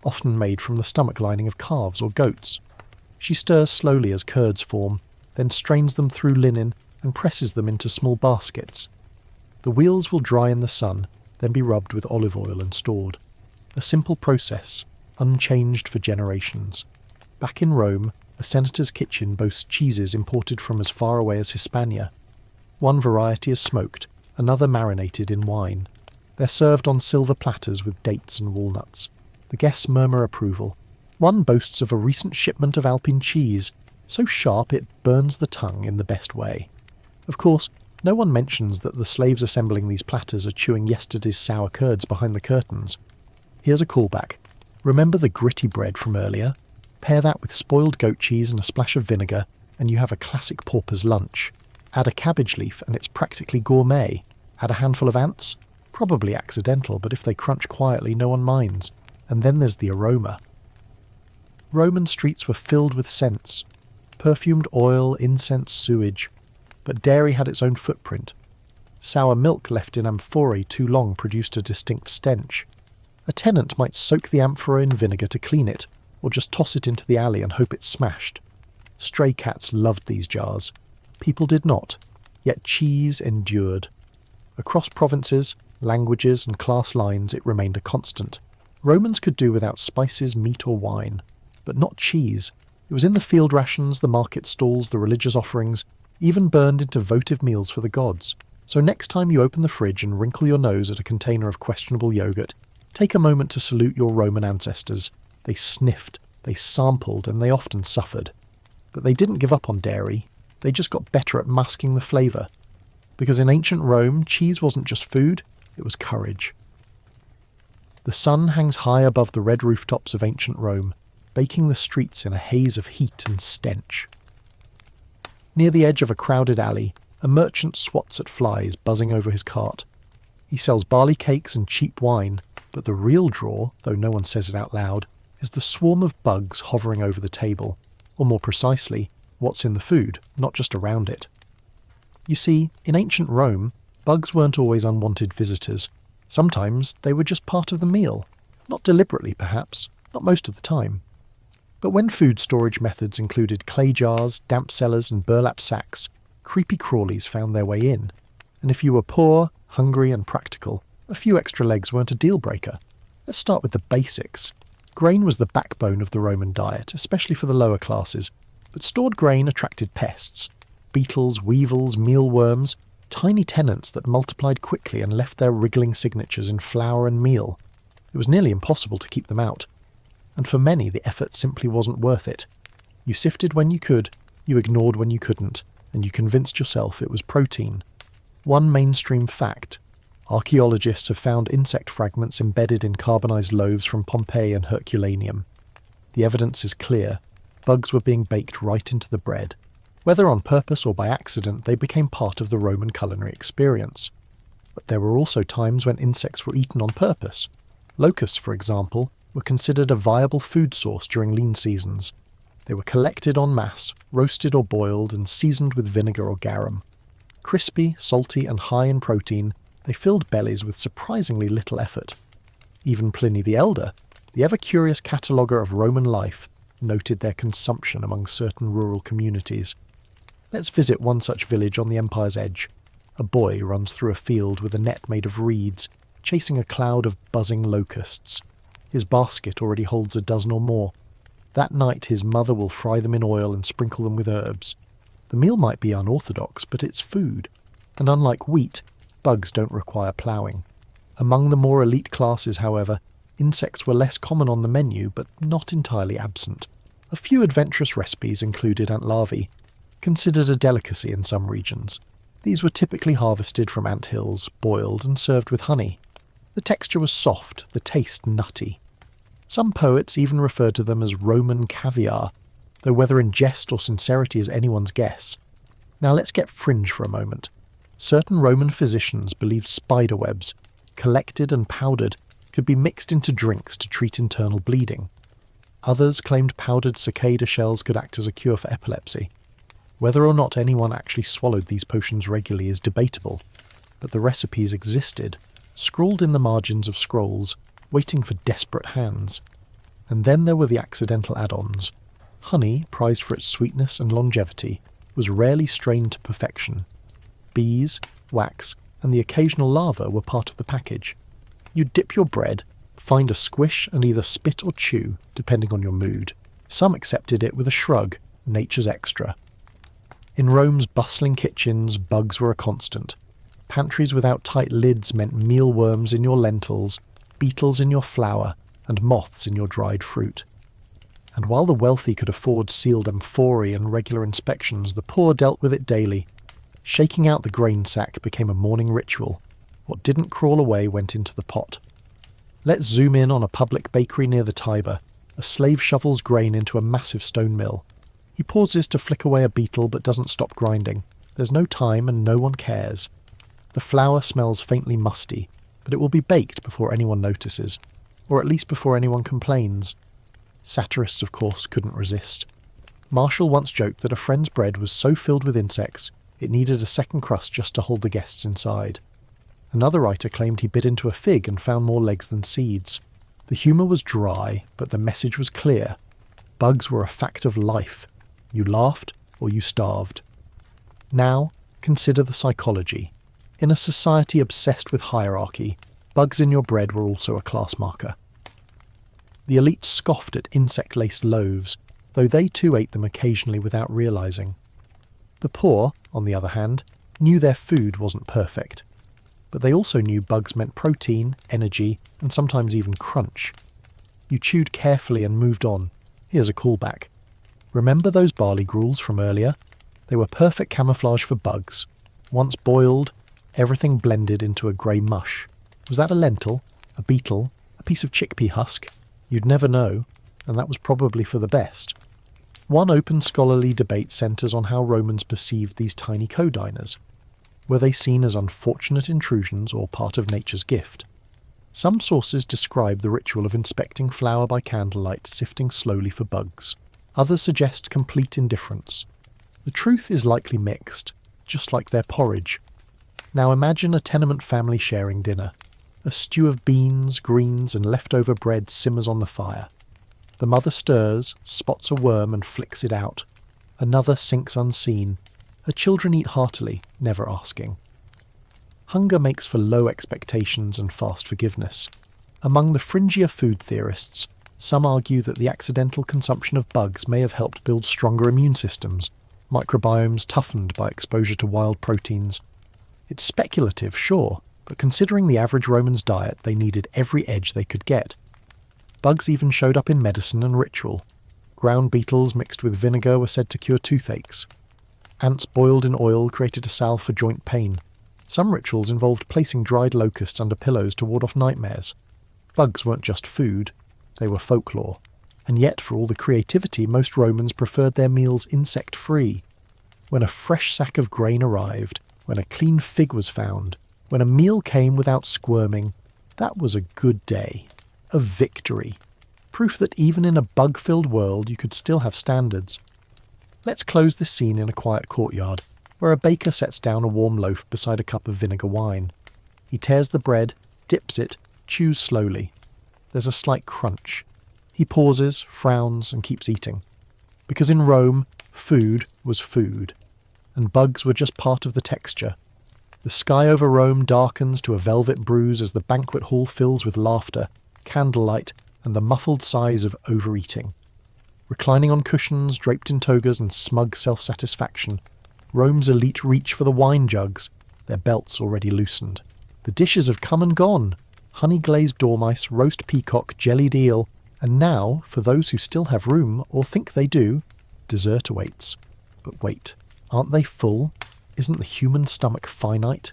often made from the stomach lining of calves or goats. She stirs slowly as curds form, then strains them through linen and presses them into small baskets. The wheels will dry in the sun, then be rubbed with olive oil and stored. A simple process, unchanged for generations. Back in Rome, a senator's kitchen boasts cheeses imported from as far away as Hispania. One variety is smoked, another marinated in wine. They're served on silver platters with dates and walnuts. The guests murmur approval. One boasts of a recent shipment of Alpine cheese, so sharp it burns the tongue in the best way. Of course, no one mentions that the slaves assembling these platters are chewing yesterday's sour curds behind the curtains. Here's a callback. Remember the gritty bread from earlier? Pair that with spoiled goat cheese and a splash of vinegar, and you have a classic pauper's lunch. Add a cabbage leaf and it's practically gourmet. Add a handful of ants? Probably accidental, but if they crunch quietly, no one minds. And then there's the aroma. Roman streets were filled with scents. Perfumed oil, incense, sewage. But dairy had its own footprint. Sour milk left in amphorae too long produced a distinct stench. A tenant might soak the amphora in vinegar to clean it, or just toss it into the alley and hope it smashed. Stray cats loved these jars. People did not. Yet cheese endured. Across provinces, languages, and class lines it remained a constant. Romans could do without spices, meat or wine, but not cheese. It was in the field rations, the market stalls, the religious offerings, even burned into votive meals for the gods. So next time you open the fridge and wrinkle your nose at a container of questionable yogurt, take a moment to salute your Roman ancestors. They sniffed, they sampled, and they often suffered. But they didn't give up on dairy. They just got better at masking the flavour. Because in ancient Rome, cheese wasn't just food, it was courage. The sun hangs high above the red rooftops of ancient Rome, baking the streets in a haze of heat and stench. Near the edge of a crowded alley, a merchant swats at flies buzzing over his cart. He sells barley cakes and cheap wine, but the real draw, though no one says it out loud, is the swarm of bugs hovering over the table, or more precisely, what's in the food, not just around it. You see, in ancient Rome, bugs weren't always unwanted visitors. Sometimes they were just part of the meal. Not deliberately, perhaps, not most of the time. But when food storage methods included clay jars, damp cellars and burlap sacks, creepy crawlies found their way in. And if you were poor, hungry and practical, a few extra legs weren't a deal breaker. Let's start with the basics. Grain was the backbone of the Roman diet, especially for the lower classes, but stored grain attracted pests. Beetles, weevils, mealworms, tiny tenants that multiplied quickly and left their wriggling signatures in flour and meal. It was nearly impossible to keep them out. And for many, the effort simply wasn't worth it. You sifted when you could, you ignored when you couldn't, and you convinced yourself it was protein. One mainstream fact: archaeologists have found insect fragments embedded in carbonized loaves from Pompeii and Herculaneum. The evidence is clear. Bugs were being baked right into the bread. Whether on purpose or by accident, they became part of the Roman culinary experience. But there were also times when insects were eaten on purpose. Locusts, for example, were considered a viable food source during lean seasons. They were collected en masse, roasted or boiled, and seasoned with vinegar or garum. Crispy, salty, and high in protein, they filled bellies with surprisingly little effort. Even Pliny the Elder, the ever-curious cataloguer of Roman life, noted their consumption among certain rural communities. Let's visit one such village on the empire's edge. A boy runs through a field with a net made of reeds, chasing a cloud of buzzing locusts. His basket already holds a dozen or more. That night his mother will fry them in oil and sprinkle them with herbs. The meal might be unorthodox, but it's food. And unlike wheat, bugs don't require ploughing. Among the more elite classes, however, insects were less common on the menu, but not entirely absent. A few adventurous recipes included ant larvae, considered a delicacy in some regions. These were typically harvested from ant hills, boiled and served with honey. The texture was soft, the taste nutty. Some poets even referred to them as Roman caviar, though whether in jest or sincerity is anyone's guess. Now let's get fringe for a moment. Certain Roman physicians believed spiderwebs, collected and powdered, could be mixed into drinks to treat internal bleeding. Others claimed powdered cicada shells could act as a cure for epilepsy. Whether or not anyone actually swallowed these potions regularly is debatable, but the recipes existed, scrawled in the margins of scrolls, waiting for desperate hands. And then there were the accidental add-ons. Honey, prized for its sweetness and longevity, was rarely strained to perfection. Bees, wax, and the occasional larva were part of the package. You'd dip your bread, find a squish, and either spit or chew, depending on your mood. Some accepted it with a shrug, nature's extra. In Rome's bustling kitchens, bugs were a constant. Pantries without tight lids meant mealworms in your lentils, beetles in your flour, and moths in your dried fruit. And while the wealthy could afford sealed amphorae and regular inspections, the poor dealt with it daily. Shaking out the grain sack became a morning ritual. What didn't crawl away went into the pot. Let's zoom in on a public bakery near the Tiber. A slave shovels grain into a massive stone mill. He pauses to flick away a beetle but doesn't stop grinding. There's no time and no one cares. The flour smells faintly musty, but it will be baked before anyone notices, or at least before anyone complains. Satirists, of course, couldn't resist. Marshall once joked that a friend's bread was so filled with insects, it needed a second crust just to hold the guests inside. Another writer claimed he bit into a fig and found more legs than seeds. The humour was dry, but the message was clear. Bugs were a fact of life. You laughed or you starved. Now, Consider the psychology. In a society obsessed with hierarchy, bugs in your bread were also a class marker. The elite scoffed at insect-laced loaves, though they too ate them occasionally without realising. The poor, on the other hand, knew their food wasn't perfect. But they also knew bugs meant protein, energy, and sometimes even crunch. You chewed carefully and moved on. Here's a callback. Remember those barley gruels from earlier? They were perfect camouflage for bugs. Once boiled, everything blended into a grey mush. Was that a lentil? A beetle? A piece of chickpea husk? You'd never know, and that was probably for the best. One open scholarly debate centres on how Romans perceived these tiny co-diners. Were they seen as unfortunate intrusions or part of nature's gift? Some sources describe the ritual of inspecting flour by candlelight sifting slowly for bugs. Others suggest complete indifference. The truth is likely mixed, just like their porridge. Now imagine a tenement family sharing dinner. A stew of beans, greens and leftover bread simmers on the fire. The mother stirs, spots a worm and flicks it out. Another sinks unseen. Her children eat heartily, never asking. Hunger makes for low expectations and fast forgiveness. Among the fringier food theorists, some argue that the accidental consumption of bugs may have helped build stronger immune systems, microbiomes toughened by exposure to wild proteins. It's speculative, sure, but considering the average Roman's diet, they needed every edge they could get. Bugs even showed up in medicine and ritual. Ground beetles mixed with vinegar were said to cure toothaches. Ants boiled in oil created a salve for joint pain. Some rituals involved placing dried locusts under pillows to ward off nightmares. Bugs weren't just food, they were folklore. And yet, for all the creativity, most Romans preferred their meals insect-free. When a fresh sack of grain arrived, when a clean fig was found, when a meal came without squirming, that was a good day. A victory. Proof that even in a bug-filled world you could still have standards. Let's close this scene in a quiet courtyard, where a baker sets down a warm loaf beside a cup of vinegar wine. He tears the bread, dips it, chews slowly. There's a slight crunch. He pauses, frowns, and keeps eating. Because in Rome, food was food, and bugs were just part of the texture. The sky over Rome darkens to a velvet bruise as the banquet hall fills with laughter, candlelight, and the muffled sighs of overeating. Reclining on cushions, draped in togas and smug self-satisfaction, Rome's elite reach for the wine jugs, their belts already loosened. The dishes have come and gone. Honey-glazed dormice, roast peacock, jellied eel, and now, for those who still have room, or think they do, dessert awaits. But wait, aren't they full? Isn't the human stomach finite?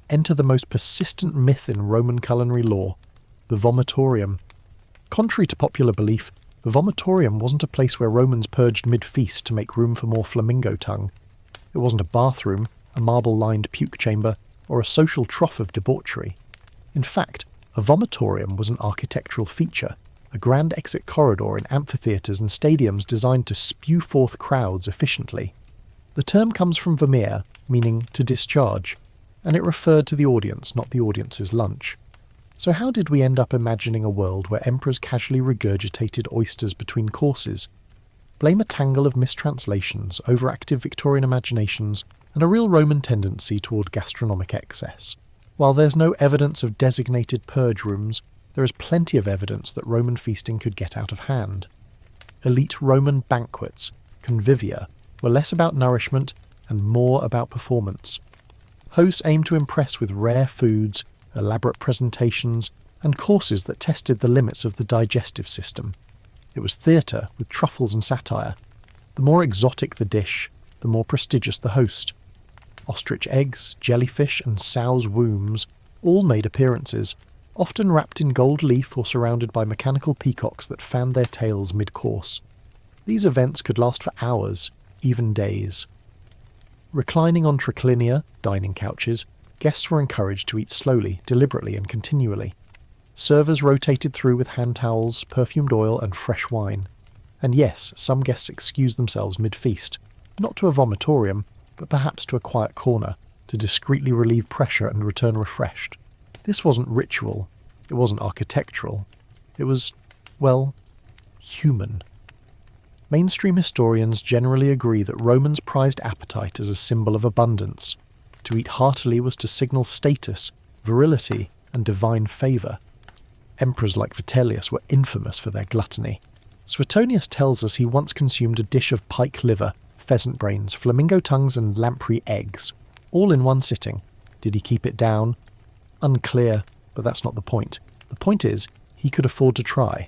Enter the most persistent myth in Roman culinary lore, the vomitorium. Contrary to popular belief, the vomitorium wasn't a place where Romans purged mid-feast to make room for more flamingo tongue. It wasn't a bathroom, a marble-lined puke chamber, or a social trough of debauchery. In fact, a vomitorium was an architectural feature, a grand exit corridor in amphitheatres and stadiums designed to spew forth crowds efficiently. The term comes from vomere, meaning to discharge, and it referred to the audience, not the audience's lunch. So how did we end up imagining a world where emperors casually regurgitated oysters between courses? Blame a tangle of mistranslations, overactive Victorian imaginations, and a real Roman tendency toward gastronomic excess. While there's no evidence of designated purge rooms, there is plenty of evidence that Roman feasting could get out of hand. Elite Roman banquets, convivia, were less about nourishment and more about performance. Hosts aimed to impress with rare foods, elaborate presentations, and courses that tested the limits of the digestive system. It was theatre with truffles and satire. The more exotic the dish, the more prestigious the host. Ostrich eggs, jellyfish, and sows' wombs all made appearances, often wrapped in gold leaf or surrounded by mechanical peacocks that fanned their tails mid-course. These events could last for hours, even days. Reclining on triclinia, dining couches, guests were encouraged to eat slowly, deliberately, and continually. Servers rotated through with hand towels, perfumed oil, and fresh wine. And yes, some guests excused themselves mid-feast, not to a vomitorium, but perhaps to a quiet corner, to discreetly relieve pressure and return refreshed. This wasn't ritual, it wasn't architectural, it was, well, human. Mainstream historians generally agree that Romans prized appetite as a symbol of abundance. To eat heartily was to signal status, virility, and divine favour. Emperors like Vitellius were infamous for their gluttony. Suetonius tells us he once consumed a dish of pike liver, pheasant brains, flamingo tongues and lamprey eggs, all in one sitting. Did he keep it down? Unclear, but that's not the point. The point is, he could afford to try.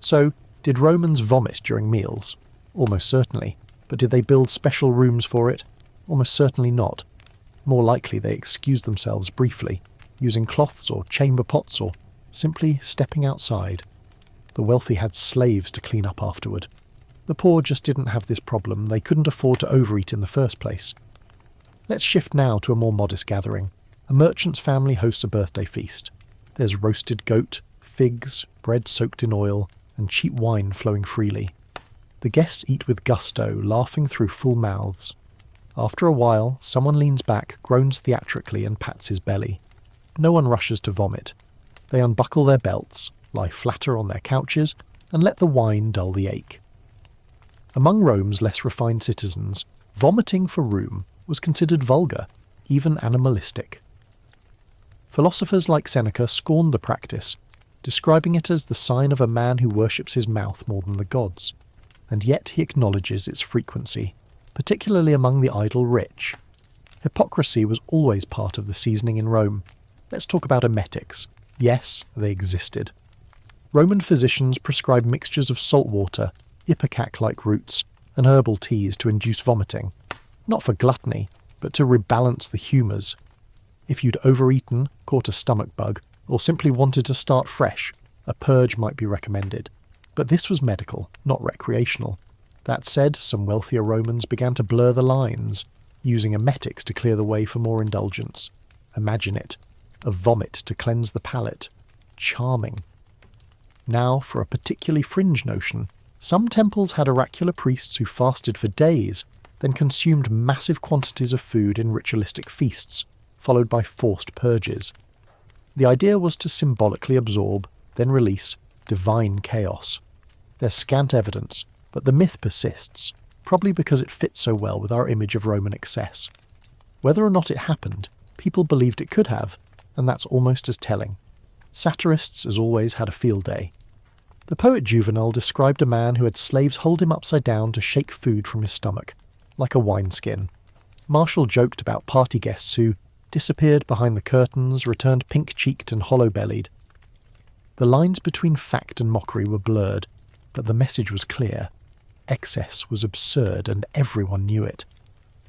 So, did Romans vomit during meals? Almost certainly. But did they build special rooms for it? Almost certainly not. More likely they excused themselves briefly, using cloths or chamber pots or simply stepping outside. The wealthy had slaves to clean up afterward. The poor just didn't have this problem. They couldn't afford to overeat in the first place. Let's shift now to a more modest gathering. A merchant's family hosts a birthday feast. There's roasted goat, figs, bread soaked in oil, and cheap wine flowing freely. The guests eat with gusto, laughing through full mouths. After a while, someone leans back, groans theatrically, and pats his belly. No one rushes to vomit. They unbuckle their belts, lie flatter on their couches, and let the wine dull the ache. Among Rome's less refined citizens, vomiting for room was considered vulgar, even animalistic. Philosophers like Seneca scorned the practice, describing it as the sign of a man who worships his mouth more than the gods, and yet he acknowledges its frequency, particularly among the idle rich. Hypocrisy was always part of the seasoning in Rome. Let's talk about emetics. Yes, they existed. Roman physicians prescribed mixtures of salt water, ipecac-like roots, and herbal teas to induce vomiting, not for gluttony, but to rebalance the humours. If you'd overeaten, caught a stomach bug, or simply wanted to start fresh, a purge might be recommended. But this was medical, not recreational. That said, some wealthier Romans began to blur the lines, using emetics to clear the way for more indulgence. Imagine it. A vomit to cleanse the palate. Charming. Now, for a particularly fringe notion, some temples had oracular priests who fasted for days, then consumed massive quantities of food in ritualistic feasts, followed by forced purges. The idea was to symbolically absorb, then release, divine chaos. There's scant evidence, but the myth persists, probably because it fits so well with our image of Roman excess. Whether or not it happened, people believed it could have, and that's almost as telling. Satirists, as always, had a field day. The poet Juvenal described a man who had slaves hold him upside down to shake food from his stomach, like a wineskin. Martial joked about party guests who disappeared behind the curtains, returned pink-cheeked and hollow-bellied. The lines between fact and mockery were blurred, but the message was clear. Excess was absurd, and everyone knew it.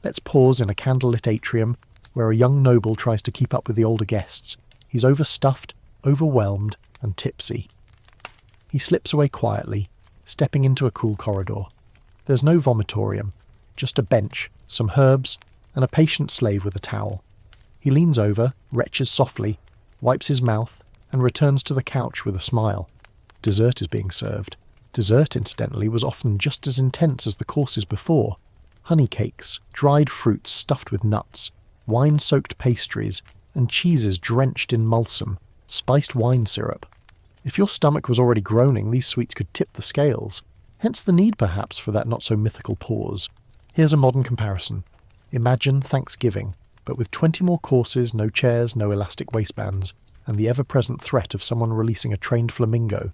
Let's pause in a candlelit atrium, where a young noble tries to keep up with the older guests. He's overstuffed, overwhelmed, and tipsy. He slips away quietly, stepping into a cool corridor. There's no vomitorium, just a bench, some herbs, and a patient slave with a towel. He leans over, retches softly, wipes his mouth, and returns to the couch with a smile. Dessert is being served. Dessert, incidentally, was often just as intense as the courses before. Honey cakes, dried fruits stuffed with nuts, wine-soaked pastries, and cheeses drenched in mulsum, spiced wine syrup. If your stomach was already groaning, these sweets could tip the scales. Hence the need, perhaps, for that not-so-mythical pause. Here's a modern comparison. Imagine Thanksgiving, but with 20 more courses, no chairs, no elastic waistbands, and the ever-present threat of someone releasing a trained flamingo.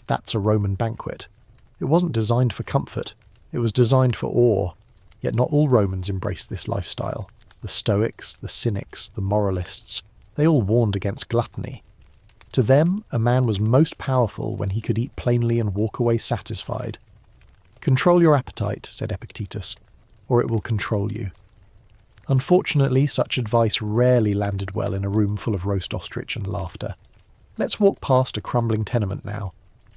That's a Roman banquet. It wasn't designed for comfort. It was designed for awe. Yet not all Romans embraced this lifestyle. The Stoics, the Cynics, the Moralists, they all warned against gluttony. To them, a man was most powerful when he could eat plainly and walk away satisfied. Control your appetite, said Epictetus, or it will control you. Unfortunately, such advice rarely landed well in a room full of roast ostrich and laughter. Let's walk past a crumbling tenement now.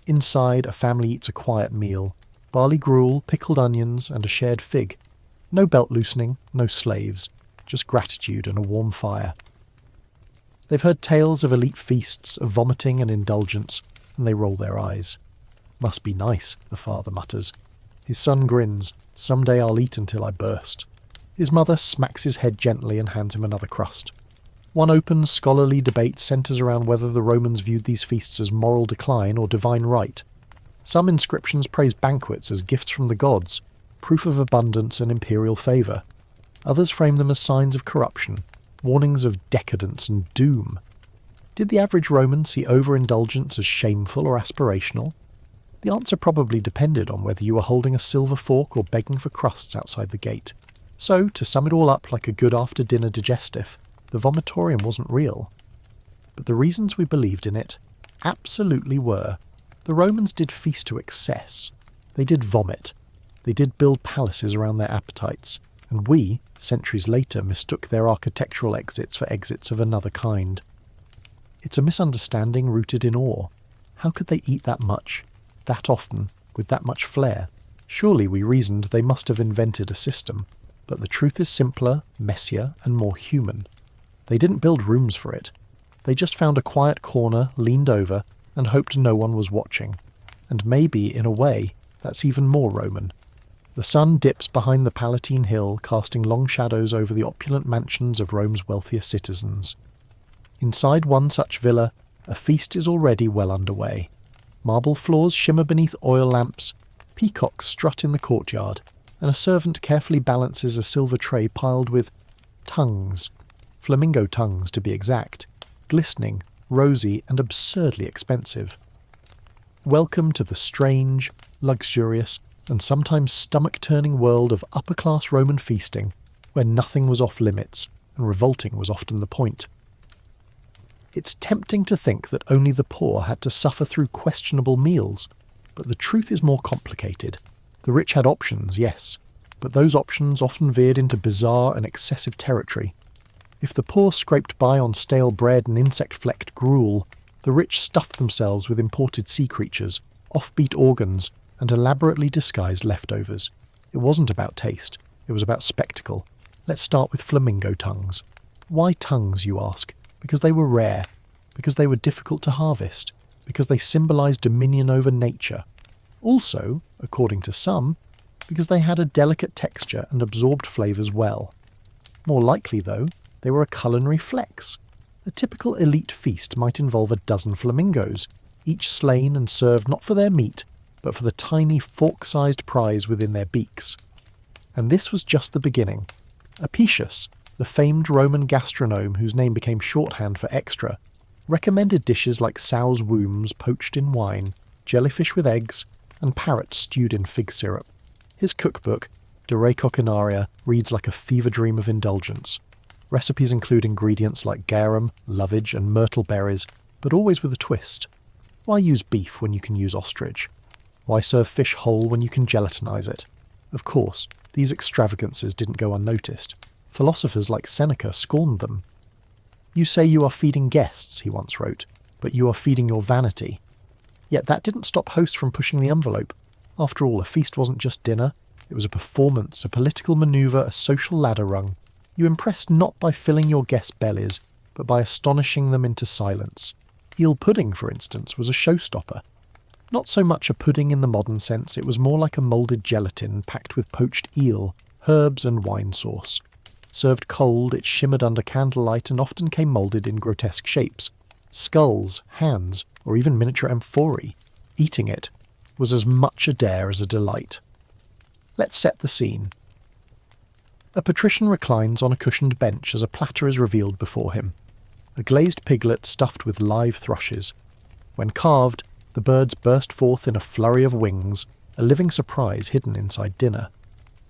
Inside, a family eats a quiet meal. Barley gruel, pickled onions, and a shared fig. No belt loosening, no slaves. Just gratitude and a warm fire. They've heard tales of elite feasts, of vomiting and indulgence, and they roll their eyes. Must be nice, the father mutters. His son grins. Someday I'll eat until I burst. His mother smacks his head gently and hands him another crust. One open, scholarly debate centres around whether the Romans viewed these feasts as moral decline or divine right. Some inscriptions praise banquets as gifts from the gods, proof of abundance and imperial favour. Others frame them as signs of corruption, warnings of decadence and doom. Did the average Roman see overindulgence as shameful or aspirational? The answer probably depended on whether you were holding a silver fork or begging for crusts outside the gate. So, to sum it all up like a good after-dinner digestive, the vomitorium wasn't real. But the reasons we believed in it absolutely were. The Romans did feast to excess. They did vomit. They did build palaces around their appetites. And we, centuries later, mistook their architectural exits for exits of another kind. It's a misunderstanding rooted in awe. How could they eat that much, that often, with that much flair? Surely, we reasoned, they must have invented a system. But the truth is simpler, messier, and more human. They didn't build rooms for it. They just found a quiet corner, leaned over, and hoped no one was watching. And maybe, in a way, that's even more Roman. The sun dips behind the Palatine Hill, casting long shadows over the opulent mansions of Rome's wealthiest citizens. Inside one such villa, a feast is already well underway. Marble floors shimmer beneath oil lamps, peacocks strut in the courtyard, and a servant carefully balances a silver tray piled with tongues, flamingo tongues to be exact, glistening, rosy, and absurdly expensive. Welcome to the strange, luxurious, and sometimes stomach-turning world of upper-class Roman feasting, where nothing was off limits, and revolting was often the point. It's tempting to think that only the poor had to suffer through questionable meals, but the truth is more complicated. The rich had options, yes, but those options often veered into bizarre and excessive territory. If the poor scraped by on stale bread and insect-flecked gruel, the rich stuffed themselves with imported sea creatures, offbeat organs, and elaborately disguised leftovers. It wasn't about taste, it was about spectacle. Let's start with flamingo tongues. Why tongues, you ask? Because they were rare, because they were difficult to harvest, because they symbolised dominion over nature. Also, according to some, because they had a delicate texture and absorbed flavours well. More likely, though, they were a culinary flex. A typical elite feast might involve a dozen flamingos, each slain and served not for their meat, but for the tiny fork-sized prize within their beaks. And this was just the beginning. Apicius, the famed Roman gastronome whose name became shorthand for extra, recommended dishes like sow's wombs poached in wine, jellyfish with eggs, and parrots stewed in fig syrup. His cookbook, De Re Coquinaria, reads like a fever dream of indulgence. Recipes include ingredients like garum, lovage, and myrtle berries, but always with a twist. Why use beef when you can use ostrich? Why serve fish whole when you can gelatinize it? Of course, these extravagances didn't go unnoticed. Philosophers like Seneca scorned them. You say you are feeding guests, he once wrote, but you are feeding your vanity. Yet that didn't stop hosts from pushing the envelope. After all, a feast wasn't just dinner. It was a performance, a political manoeuvre, a social ladder rung. You impressed not by filling your guests' bellies, but by astonishing them into silence. Eel pudding, for instance, was a showstopper. Not so much a pudding in the modern sense, it was more like a moulded gelatin packed with poached eel, herbs and wine sauce. Served cold, it shimmered under candlelight and often came moulded in grotesque shapes. Skulls, hands, or even miniature amphorae. Eating it was as much a dare as a delight. Let's set the scene. A patrician reclines on a cushioned bench as a platter is revealed before him. A glazed piglet stuffed with live thrushes. When carved, the birds burst forth in a flurry of wings, a living surprise hidden inside dinner.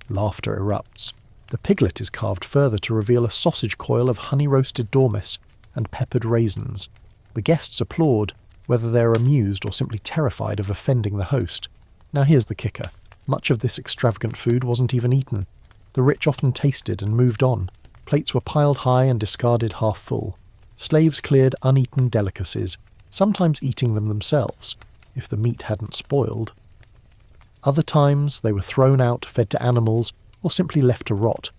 Laughter erupts. The piglet is carved further to reveal a sausage coil of honey-roasted dormice and peppered raisins. The guests applaud, whether they're amused or simply terrified of offending the host. Now here's the kicker. Much of this extravagant food wasn't even eaten. The rich often tasted and moved on. Plates were piled high and discarded half full. Slaves cleared uneaten delicacies, sometimes eating them themselves, if the meat hadn't spoiled. Other times they were thrown out, fed to animals, or simply left to rot.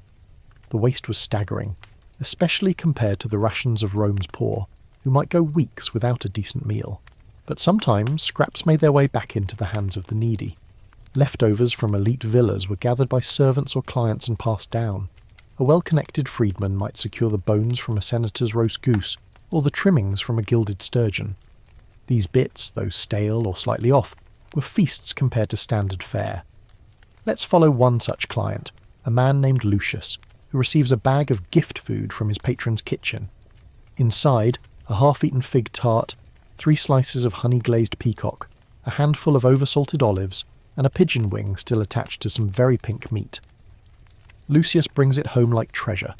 The waste was staggering, especially compared to the rations of Rome's poor, who might go weeks without a decent meal. But sometimes scraps made their way back into the hands of the needy. Leftovers from elite villas were gathered by servants or clients and passed down. A well-connected freedman might secure the bones from a senator's roast goose, or the trimmings from a gilded sturgeon. These bits, though stale or slightly off, were feasts compared to standard fare. Let's follow one such client, a man named Lucius, who who receives a bag of gift food from his patron's kitchen. Inside, a half-eaten fig tart, 3 slices of honey-glazed peacock, a handful of oversalted olives, and a pigeon wing still attached to some very pink meat. Lucius brings it home like treasure.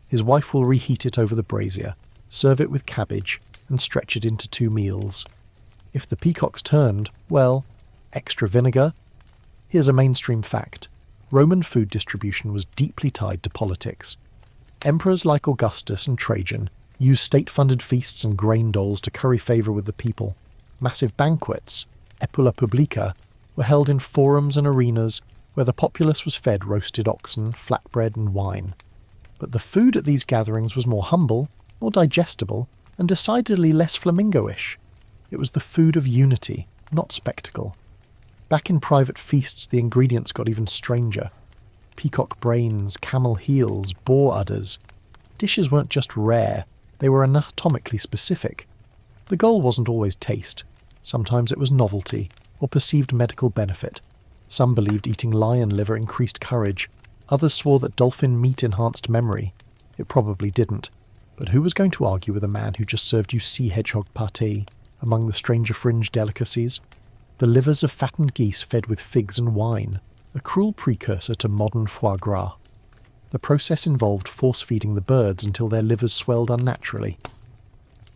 His wife will reheat it over the brazier, serve it with cabbage, and stretch it into 2 meals. If the peacock's turned, well, extra vinegar? Here's a mainstream fact. Roman food distribution was deeply tied to politics. Emperors like Augustus and Trajan used state-funded feasts and grain doles to curry favour with the people. Massive banquets, epula publica, were held in forums and arenas where the populace was fed roasted oxen, flatbread and wine. But the food at these gatherings was more humble, more digestible, and decidedly less flamingo-ish. It was the food of unity, not spectacle. Back in private feasts, the ingredients got even stranger. Peacock brains, camel heels, boar udders. Dishes weren't just rare, they were anatomically specific. The goal wasn't always taste. Sometimes it was novelty, or perceived medical benefit. Some believed eating lion liver increased courage. Others swore that dolphin meat enhanced memory. It probably didn't. But who was going to argue with a man who just served you sea hedgehog pâté among the stranger fringe delicacies? The livers of fattened geese fed with figs and wine, a cruel precursor to modern foie gras. The process involved force-feeding the birds until their livers swelled unnaturally.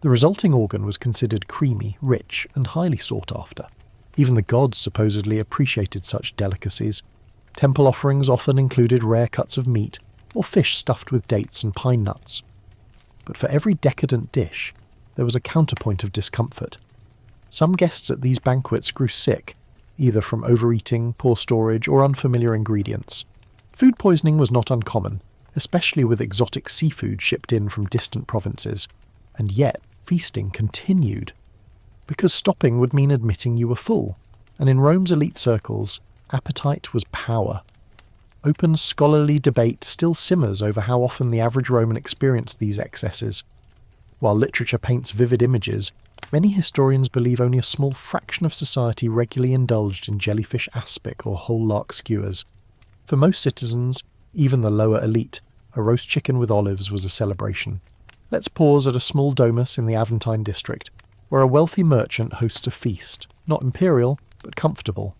The resulting organ was considered creamy, rich, and highly sought after. Even the gods supposedly appreciated such delicacies. Temple offerings often included rare cuts of meat, or fish stuffed with dates and pine nuts. But for every decadent dish, there was a counterpoint of discomfort. Some guests at these banquets grew sick, either from overeating, poor storage, or unfamiliar ingredients. Food poisoning was not uncommon, especially with exotic seafood shipped in from distant provinces. And yet, feasting continued. Because stopping would mean admitting you were full, and in Rome's elite circles, appetite was power. Open scholarly debate still simmers over how often the average Roman experienced these excesses. While literature paints vivid images, many historians believe only a small fraction of society regularly indulged in jellyfish aspic or whole lark skewers. For most citizens, even the lower elite, a roast chicken with olives was a celebration. Let's pause at a small domus in the Aventine district, where a wealthy merchant hosts a feast, not imperial, but comfortable.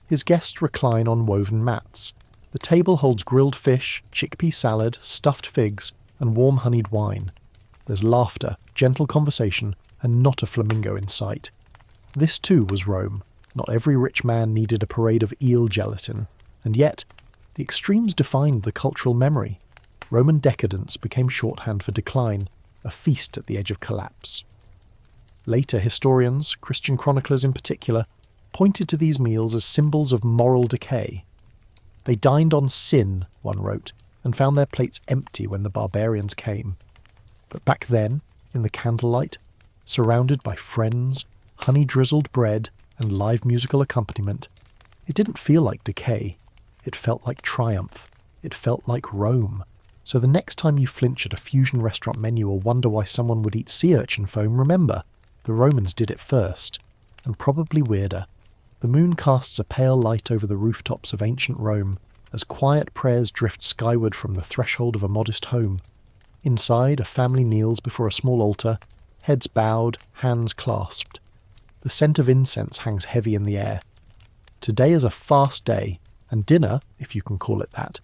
His guests recline on woven mats. The table holds grilled fish, chickpea salad, stuffed figs, and warm honeyed wine. There's laughter, gentle conversation, and not a flamingo in sight. This too was Rome. Not every rich man needed a parade of eel gelatin. And yet, the extremes defined the cultural memory. Roman decadence became shorthand for decline, a feast at the edge of collapse. Later historians, Christian chroniclers in particular, pointed to these meals as symbols of moral decay. They dined on sin, one wrote, and found their plates empty when the barbarians came. But back then, in the candlelight, surrounded by friends, honey-drizzled bread, and live musical accompaniment, it didn't feel like decay. It felt like triumph. It felt like Rome. So the next time you flinch at a fusion restaurant menu or wonder why someone would eat sea urchin foam, remember, the Romans did it first. And probably weirder, the moon casts a pale light over the rooftops of ancient Rome as quiet prayers drift skyward from the threshold of a modest home. Inside, a family kneels before a small altar, heads bowed, hands clasped. The scent of incense hangs heavy in the air. Today is a fast day, and dinner, if you can call it that,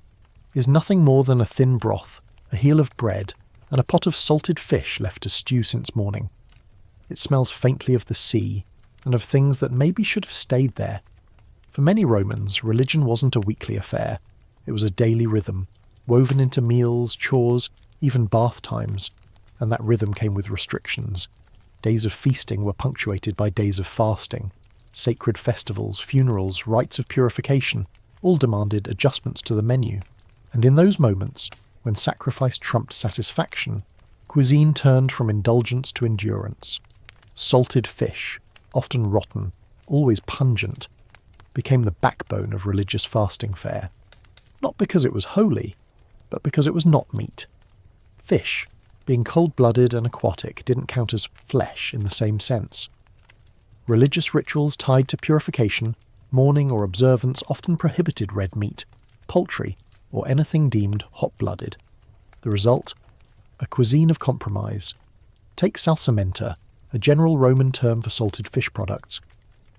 is nothing more than a thin broth, a heel of bread, and a pot of salted fish left to stew since morning. It smells faintly of the sea, and of things that maybe should have stayed there. For many Romans, religion wasn't a weekly affair. It was a daily rhythm, woven into meals, chores, even bath times, and that rhythm came with restrictions. Days of feasting were punctuated by days of fasting. Sacred festivals, funerals, rites of purification, all demanded adjustments to the menu. And in those moments, when sacrifice trumped satisfaction, cuisine turned from indulgence to endurance. Salted fish, often rotten, always pungent, became the backbone of religious fasting fare. Not because it was holy, but because it was not meat. Fish, being cold-blooded and aquatic, didn't count as flesh in the same sense. Religious rituals tied to purification, mourning or observance often prohibited red meat, poultry, or anything deemed hot-blooded. The result? A cuisine of compromise. Take salsamenta, a general Roman term for salted fish products.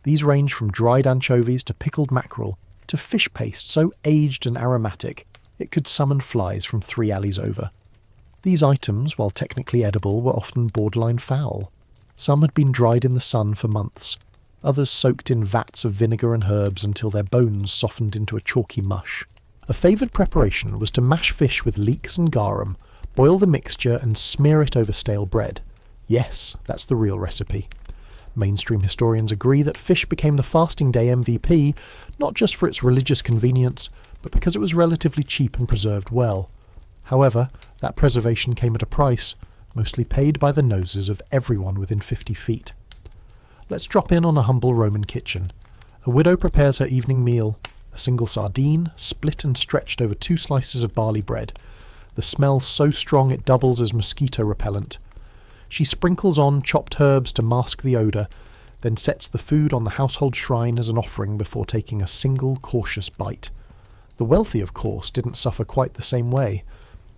These range from dried anchovies to pickled mackerel to fish paste so aged and aromatic it could summon flies from 3 alleys over. These items, while technically edible, were often borderline foul. Some had been dried in the sun for months, others soaked in vats of vinegar and herbs until their bones softened into a chalky mush. A favoured preparation was to mash fish with leeks and garum, boil the mixture and smear it over stale bread. Yes, that's the real recipe. Mainstream historians agree that fish became the fasting day MVP, not just for its religious convenience, but because it was relatively cheap and preserved well. However, that preservation came at a price, mostly paid by the noses of everyone within 50 feet. Let's drop in on a humble Roman kitchen. A widow prepares her evening meal, a single sardine, split and stretched over 2 slices of barley bread. The smell so strong it doubles as mosquito repellent. She sprinkles on chopped herbs to mask the odour, then sets the food on the household shrine as an offering before taking a single cautious bite. The wealthy, of course, didn't suffer quite the same way.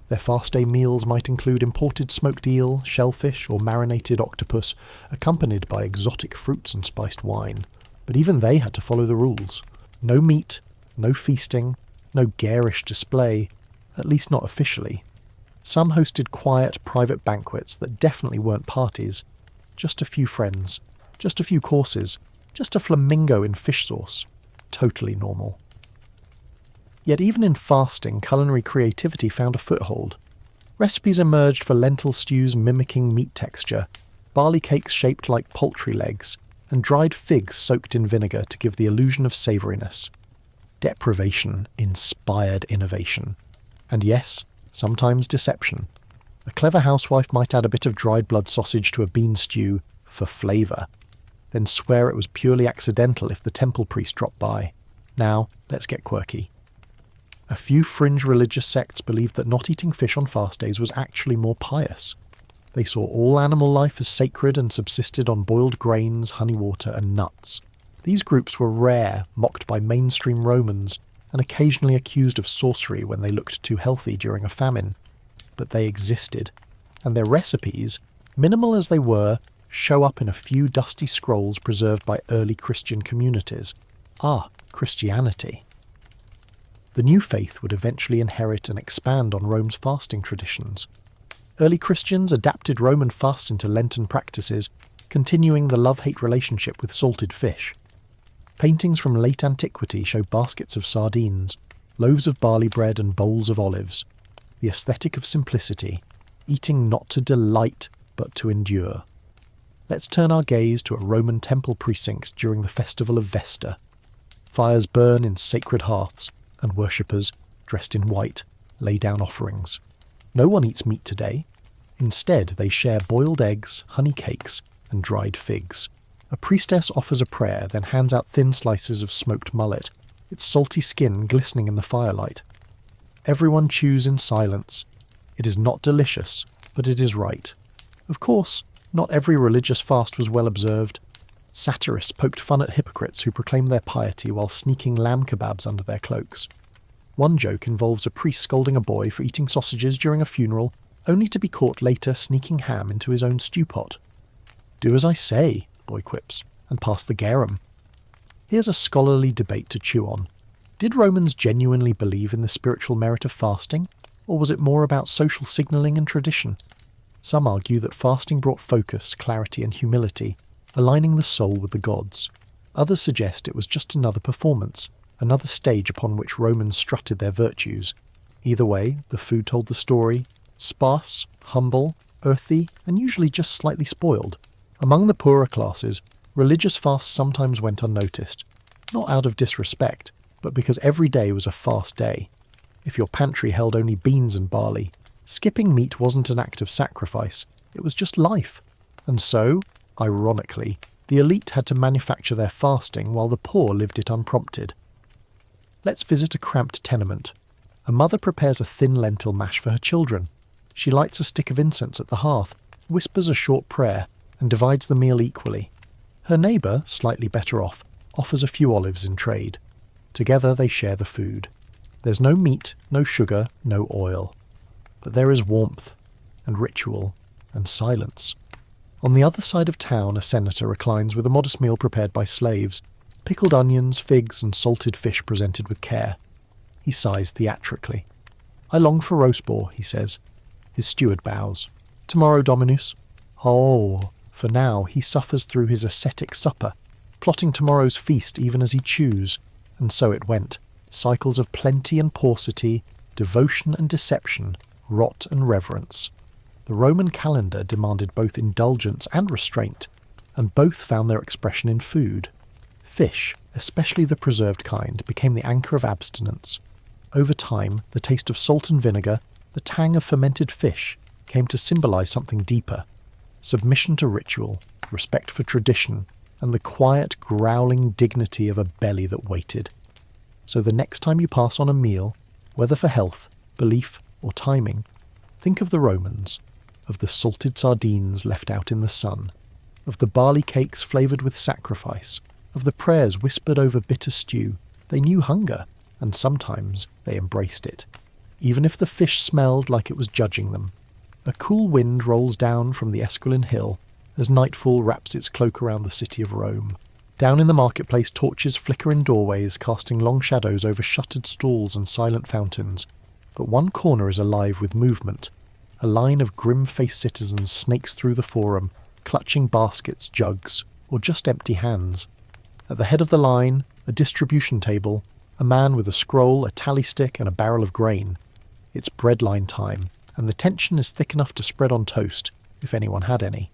Their fast day meals might include imported smoked eel, shellfish, or marinated octopus, accompanied by exotic fruits and spiced wine. But even they had to follow the rules. No meat, no feasting, no garish display, at least not officially. Some hosted quiet, private banquets that definitely weren't parties. Just a few friends, just a few courses, just a flamingo in fish sauce. Totally normal. Yet even in fasting, culinary creativity found a foothold. Recipes emerged for lentil stews mimicking meat texture, barley cakes shaped like poultry legs, and dried figs soaked in vinegar to give the illusion of savouriness. Deprivation inspired innovation. And yes, sometimes deception. A clever housewife might add a bit of dried blood sausage to a bean stew for flavour, then swear it was purely accidental if the temple priest dropped by. Now, let's get quirky. A few fringe religious sects believed that not eating fish on fast days was actually more pious. They saw all animal life as sacred and subsisted on boiled grains, honey water, and nuts. These groups were rare, mocked by mainstream Romans, and occasionally accused of sorcery when they looked too healthy during a famine. But they existed, and their recipes, minimal as they were, show up in a few dusty scrolls preserved by early Christian communities. Christianity. The new faith would eventually inherit and expand on Rome's fasting traditions. Early Christians adapted Roman fasts into Lenten practices, continuing the love-hate relationship with salted fish. Paintings from late antiquity show baskets of sardines, loaves of barley bread and bowls of olives. The aesthetic of simplicity, eating not to delight, but to endure. Let's turn our gaze to a Roman temple precinct during the festival of Vesta. Fires burn in sacred hearths, and worshippers, dressed in white, lay down offerings. No one eats meat today. Instead, they share boiled eggs, honey cakes, and dried figs. A priestess offers a prayer, then hands out thin slices of smoked mullet, its salty skin glistening in the firelight. Everyone chews in silence. It is not delicious, but it is right. Of course, not every religious fast was well observed. Satirists poked fun at hypocrites who proclaimed their piety while sneaking lamb kebabs under their cloaks. One joke involves a priest scolding a boy for eating sausages during a funeral, only to be caught later sneaking ham into his own stew pot. "Do as I say," the boy quips, "and pass the garum." Here's a scholarly debate to chew on. Did Romans genuinely believe in the spiritual merit of fasting, or was it more about social signalling and tradition? Some argue that fasting brought focus, clarity, and humility, aligning the soul with the gods. Others suggest it was just another performance, another stage upon which Romans strutted their virtues. Either way, the food told the story: sparse, humble, earthy, and usually just slightly spoiled. Among the poorer classes, religious fasts sometimes went unnoticed, not out of disrespect, but because every day was a fast day. If your pantry held only beans and barley, skipping meat wasn't an act of sacrifice, it was just life. And so, ironically, the elite had to manufacture their fasting while the poor lived it unprompted. Let's visit a cramped tenement. A mother prepares a thin lentil mash for her children. She lights a stick of incense at the hearth, whispers a short prayer, and divides the meal equally. Her neighbour, slightly better off, offers a few olives in trade. Together they share the food. There's no meat, no sugar, no oil. but there is warmth, and ritual, and silence. On the other side of town, a senator reclines with a modest meal prepared by slaves, pickled onions, figs, and salted fish presented with care. He sighs theatrically. "I long for roast boar," he says. His steward bows. "Tomorrow, Dominus?" Oh, for now he suffers through his ascetic supper, plotting tomorrow's feast even as he chews. And so it went. Cycles of plenty and paucity, devotion and deception, rot and reverence. The Roman calendar demanded both indulgence and restraint, and both found their expression in food. Fish, especially the preserved kind, became the anchor of abstinence. Over time, the taste of salt and vinegar, the tang of fermented fish, came to symbolize something deeper: submission to ritual, respect for tradition, and the quiet, growling dignity of a belly that waited. So the next time you pass on a meal, whether for health, belief, or timing, think of the Romans, of the salted sardines left out in the sun, of the barley cakes flavoured with sacrifice, of the prayers whispered over bitter stew. They knew hunger, and sometimes they embraced it, even if the fish smelled like it was judging them. A cool wind rolls down from the Esquiline hill as nightfall wraps its cloak around the city of Rome. Down in the marketplace, torches flicker in doorways, casting long shadows over shuttered stalls and silent fountains. But one corner is alive with movement. A line of grim-faced citizens snakes through the forum, clutching baskets, jugs, or just empty hands. At the head of the line, a distribution table, a man with a scroll, a tally stick, and a barrel of grain. It's breadline time, and the tension is thick enough to spread on toast, if anyone had any.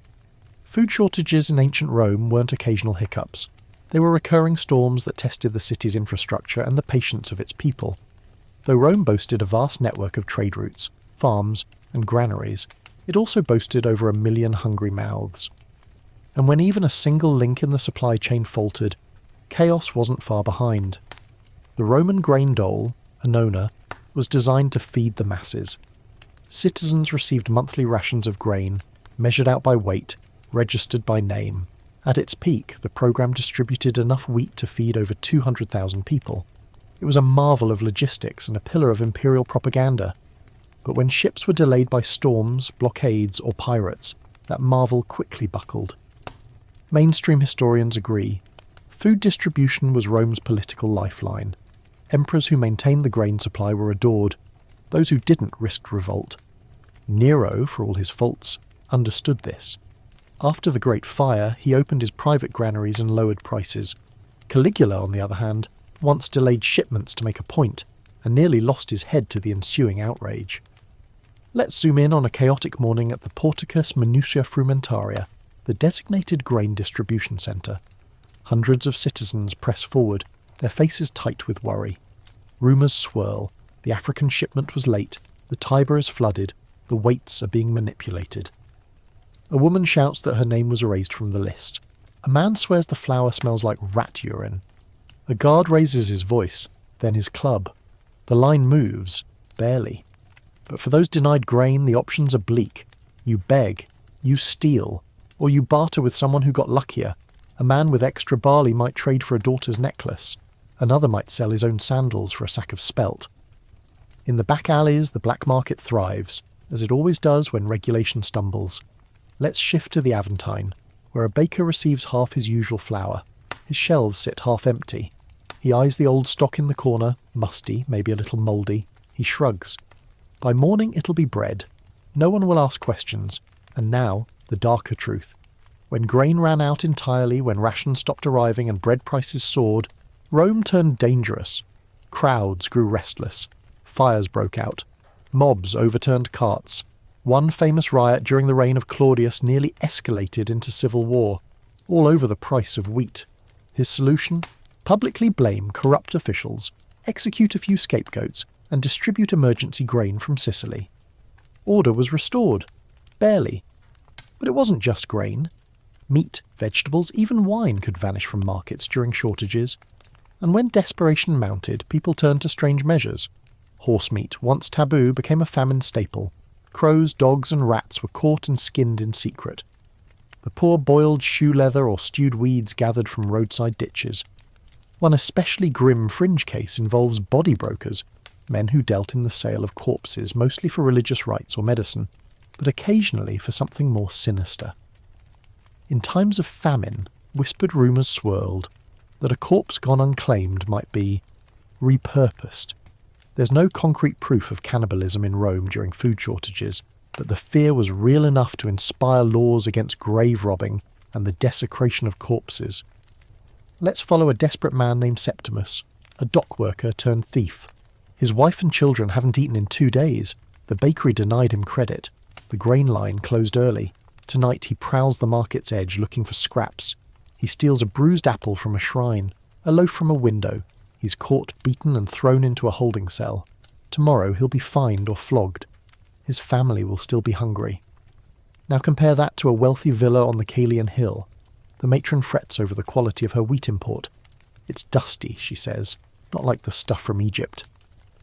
Food shortages in ancient Rome weren't occasional hiccups. They were recurring storms that tested the city's infrastructure and the patience of its people. Though Rome boasted a vast network of trade routes, farms, and granaries, it also boasted over 1 million hungry mouths. And when even a single link in the supply chain faltered, chaos wasn't far behind. The Roman grain dole, Annona, was designed to feed the masses. Citizens received monthly rations of grain, measured out by weight, registered by name. At its peak, the program distributed enough wheat to feed over 200,000 people. It was a marvel of logistics and a pillar of imperial propaganda. But when ships were delayed by storms, blockades, or pirates, that marvel quickly buckled. Mainstream historians agree. Food distribution was Rome's political lifeline. Emperors who maintained the grain supply were adored. Those who didn't risked revolt. Nero, for all his faults, understood this. After the Great Fire, he opened his private granaries and lowered prices. Caligula, on the other hand, once delayed shipments to make a point, and nearly lost his head to the ensuing outrage. Let's zoom in on a chaotic morning at the Porticus Minutia Frumentaria, the designated grain distribution centre. Hundreds of citizens press forward, their faces tight with worry. Rumours swirl. The African shipment was late. The Tiber is flooded. The weights are being manipulated. A woman shouts that her name was erased from the list. A man swears the flour smells like rat urine. A guard raises his voice, then his club. The line moves, barely. But for those denied grain, the options are bleak. You beg, you steal, or you barter with someone who got luckier. A man with extra barley might trade for a daughter's necklace. Another might sell his own sandals for a sack of spelt. In the back alleys, the black market thrives, as it always does when regulation stumbles. Let's shift to the Aventine, where a baker receives half his usual flour. His shelves sit half empty. He eyes the old stock in the corner, musty, maybe a little mouldy. He shrugs. By morning it'll be bread. No one will ask questions. And now, the darker truth. When grain ran out entirely, when rations stopped arriving and bread prices soared, Rome turned dangerous. Crowds grew restless. Fires broke out. Mobs overturned carts. One famous riot during the reign of Claudius nearly escalated into civil war, all over the price of wheat. His solution? Publicly blame corrupt officials, execute a few scapegoats, and distribute emergency grain from Sicily. Order was restored. Barely. But it wasn't just grain. Meat, vegetables, even wine could vanish from markets during shortages. And when desperation mounted, people turned to strange measures. Horse meat, once taboo, became a famine staple. Crows, dogs, and rats were caught and skinned in secret. The poor boiled shoe leather or stewed weeds gathered from roadside ditches. One especially grim fringe case involves body brokers, men who dealt in the sale of corpses, mostly for religious rites or medicine, but occasionally for something more sinister. In times of famine, whispered rumours swirled that a corpse gone unclaimed might be repurposed. There's no concrete proof of cannibalism in Rome during food shortages, but the fear was real enough to inspire laws against grave robbing and the desecration of corpses. Let's follow a desperate man named Septimus, a dock worker turned thief. His wife and children haven't eaten in 2 days. The bakery denied him credit. The grain line closed early. Tonight he prowls the market's edge looking for scraps. He steals a bruised apple from a shrine, a loaf from a window. He's caught, beaten and thrown into a holding cell. Tomorrow he'll be fined or flogged. His family will still be hungry. Now compare that to a wealthy villa on the Caelian Hill. The matron frets over the quality of her wheat import. It's dusty, she says, not like the stuff from Egypt.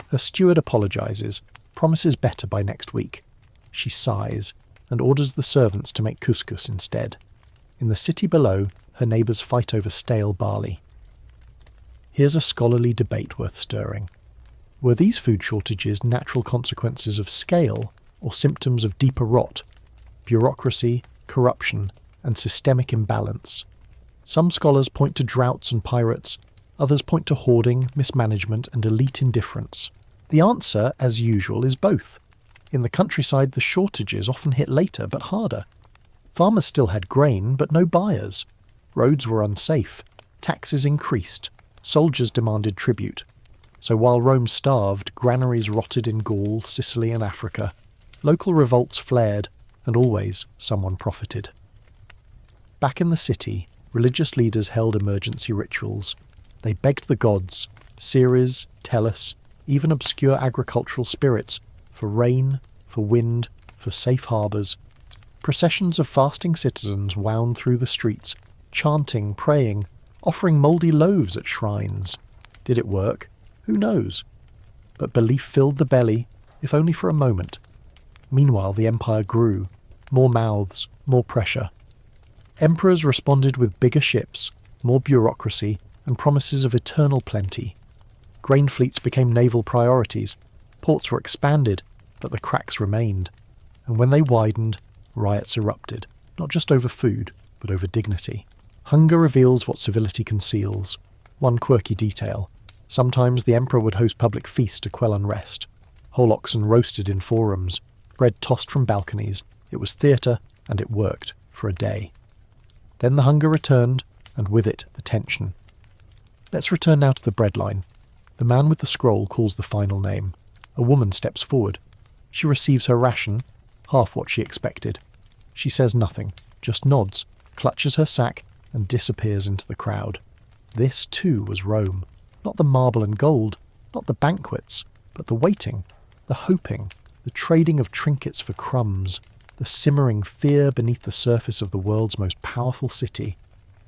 Her steward apologises, promises better by next week. She sighs and orders the servants to make couscous instead. In the city below, her neighbours fight over stale barley. Here's a scholarly debate worth stirring. Were these food shortages natural consequences of scale or symptoms of deeper rot, bureaucracy, corruption, and systemic imbalance? Some scholars point to droughts and pirates, others point to hoarding, mismanagement, and elite indifference. The answer, as usual, is both. In the countryside, the shortages often hit later but harder. Farmers still had grain, but no buyers. Roads were unsafe. Taxes increased. Soldiers demanded tribute. So while Rome starved, granaries rotted in Gaul, Sicily, and Africa. Local revolts flared, and always someone profited. Back in the city, religious leaders held emergency rituals. They begged the gods, Ceres, Tellus, even obscure agricultural spirits, for rain, for wind, for safe harbours. Processions of fasting citizens wound through the streets, chanting, praying, offering mouldy loaves at shrines. Did it work? Who knows? But belief filled the belly, if only for a moment. Meanwhile, the empire grew. More mouths, more pressure. Emperors responded with bigger ships, more bureaucracy, and promises of eternal plenty. Grain fleets became naval priorities. Ports were expanded, but the cracks remained. And when they widened, riots erupted, not just over food, but over dignity. Hunger reveals what civility conceals. One quirky detail. Sometimes the emperor would host public feasts to quell unrest. Whole oxen roasted in forums, bread tossed from balconies. It was theatre, and it worked, for a day. Then the hunger returned, and with it the tension. Let's return now to the breadline. The man with the scroll calls the final name. A woman steps forward. She receives her ration, half what she expected. She says nothing, just nods, clutches her sack, and disappears into the crowd. This, too, was Rome. Not the marble and gold, not the banquets, but the waiting, the hoping, the trading of trinkets for crumbs, the simmering fear beneath the surface of the world's most powerful city.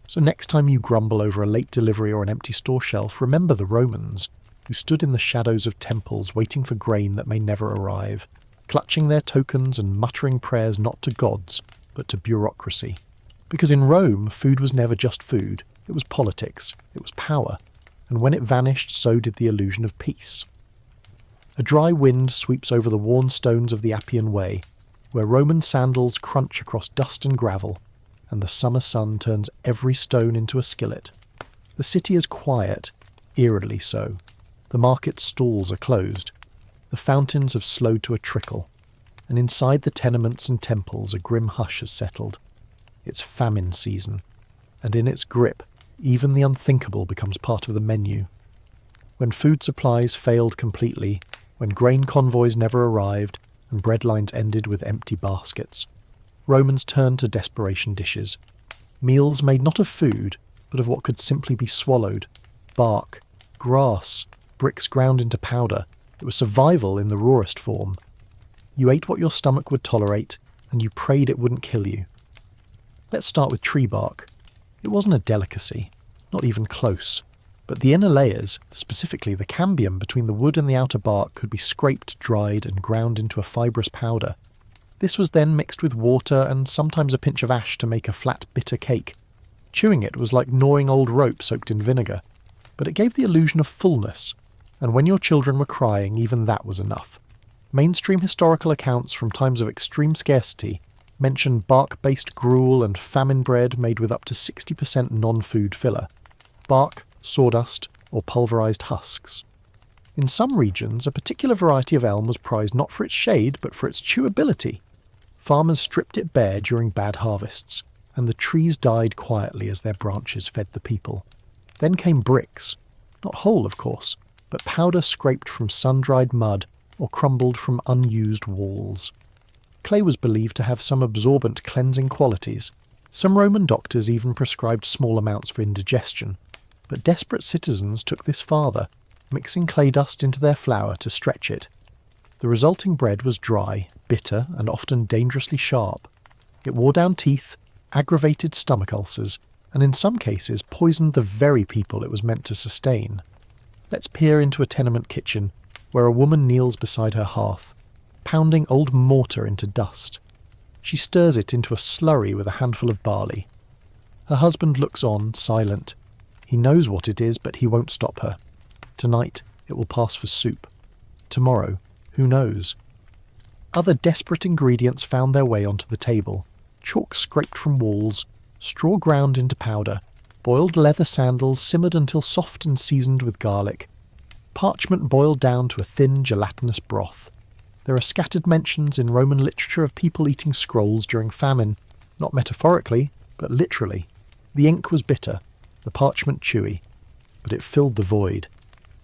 So next time you grumble over a late delivery or an empty store shelf, remember the Romans, who stood in the shadows of temples waiting for grain that may never arrive, clutching their tokens and muttering prayers not to gods, but to bureaucracy. Because in Rome, food was never just food. It was politics. It was power. And when it vanished, so did the illusion of peace. A dry wind sweeps over the worn stones of the Appian Way, where Roman sandals crunch across dust and gravel, and the summer sun turns every stone into a skillet. The city is quiet, eerily so. The market stalls are closed. The fountains have slowed to a trickle, and inside the tenements and temples a grim hush has settled. It's famine season, and in its grip, even the unthinkable becomes part of the menu. When food supplies failed completely, when grain convoys never arrived, and bread lines ended with empty baskets, Romans turned to desperation dishes. Meals made not of food, but of what could simply be swallowed. Bark, grass, bricks ground into powder. It was survival in the rawest form. You ate what your stomach would tolerate, and you prayed it wouldn't kill you. Let's start with tree bark. It wasn't a delicacy, not even close. But the inner layers, specifically the cambium between the wood and the outer bark, could be scraped, dried, and ground into a fibrous powder. This was then mixed with water and sometimes a pinch of ash to make a flat, bitter cake. Chewing it was like gnawing old rope soaked in vinegar, but it gave the illusion of fullness, and when your children were crying, even that was enough. Mainstream historical accounts from times of extreme scarcity mention bark-based gruel and famine bread made with up to 60% non-food filler. Bark, sawdust, or pulverised husks. In some regions, a particular variety of elm was prized not for its shade, but for its chewability. Farmers stripped it bare during bad harvests, and the trees died quietly as their branches fed the people. Then came bricks. Not whole, of course, but powder scraped from sun-dried mud or crumbled from unused walls. Clay was believed to have some absorbent cleansing qualities. Some Roman doctors even prescribed small amounts for indigestion, but desperate citizens took this farther, mixing clay dust into their flour to stretch it. The resulting bread was dry, bitter, and often dangerously sharp. It wore down teeth, aggravated stomach ulcers, and in some cases poisoned the very people it was meant to sustain. Let's peer into a tenement kitchen, where a woman kneels beside her hearth, pounding old mortar into dust. She stirs it into a slurry with a handful of barley. Her husband looks on, silent. He knows what it is, but he won't stop her. Tonight, it will pass for soup. Tomorrow, who knows? Other desperate ingredients found their way onto the table. Chalk scraped from walls, straw ground into powder, boiled leather sandals simmered until soft and seasoned with garlic, parchment boiled down to a thin, gelatinous broth. There are scattered mentions in Roman literature of people eating scrolls during famine, not metaphorically, but literally. The ink was bitter, the parchment chewy, but it filled the void.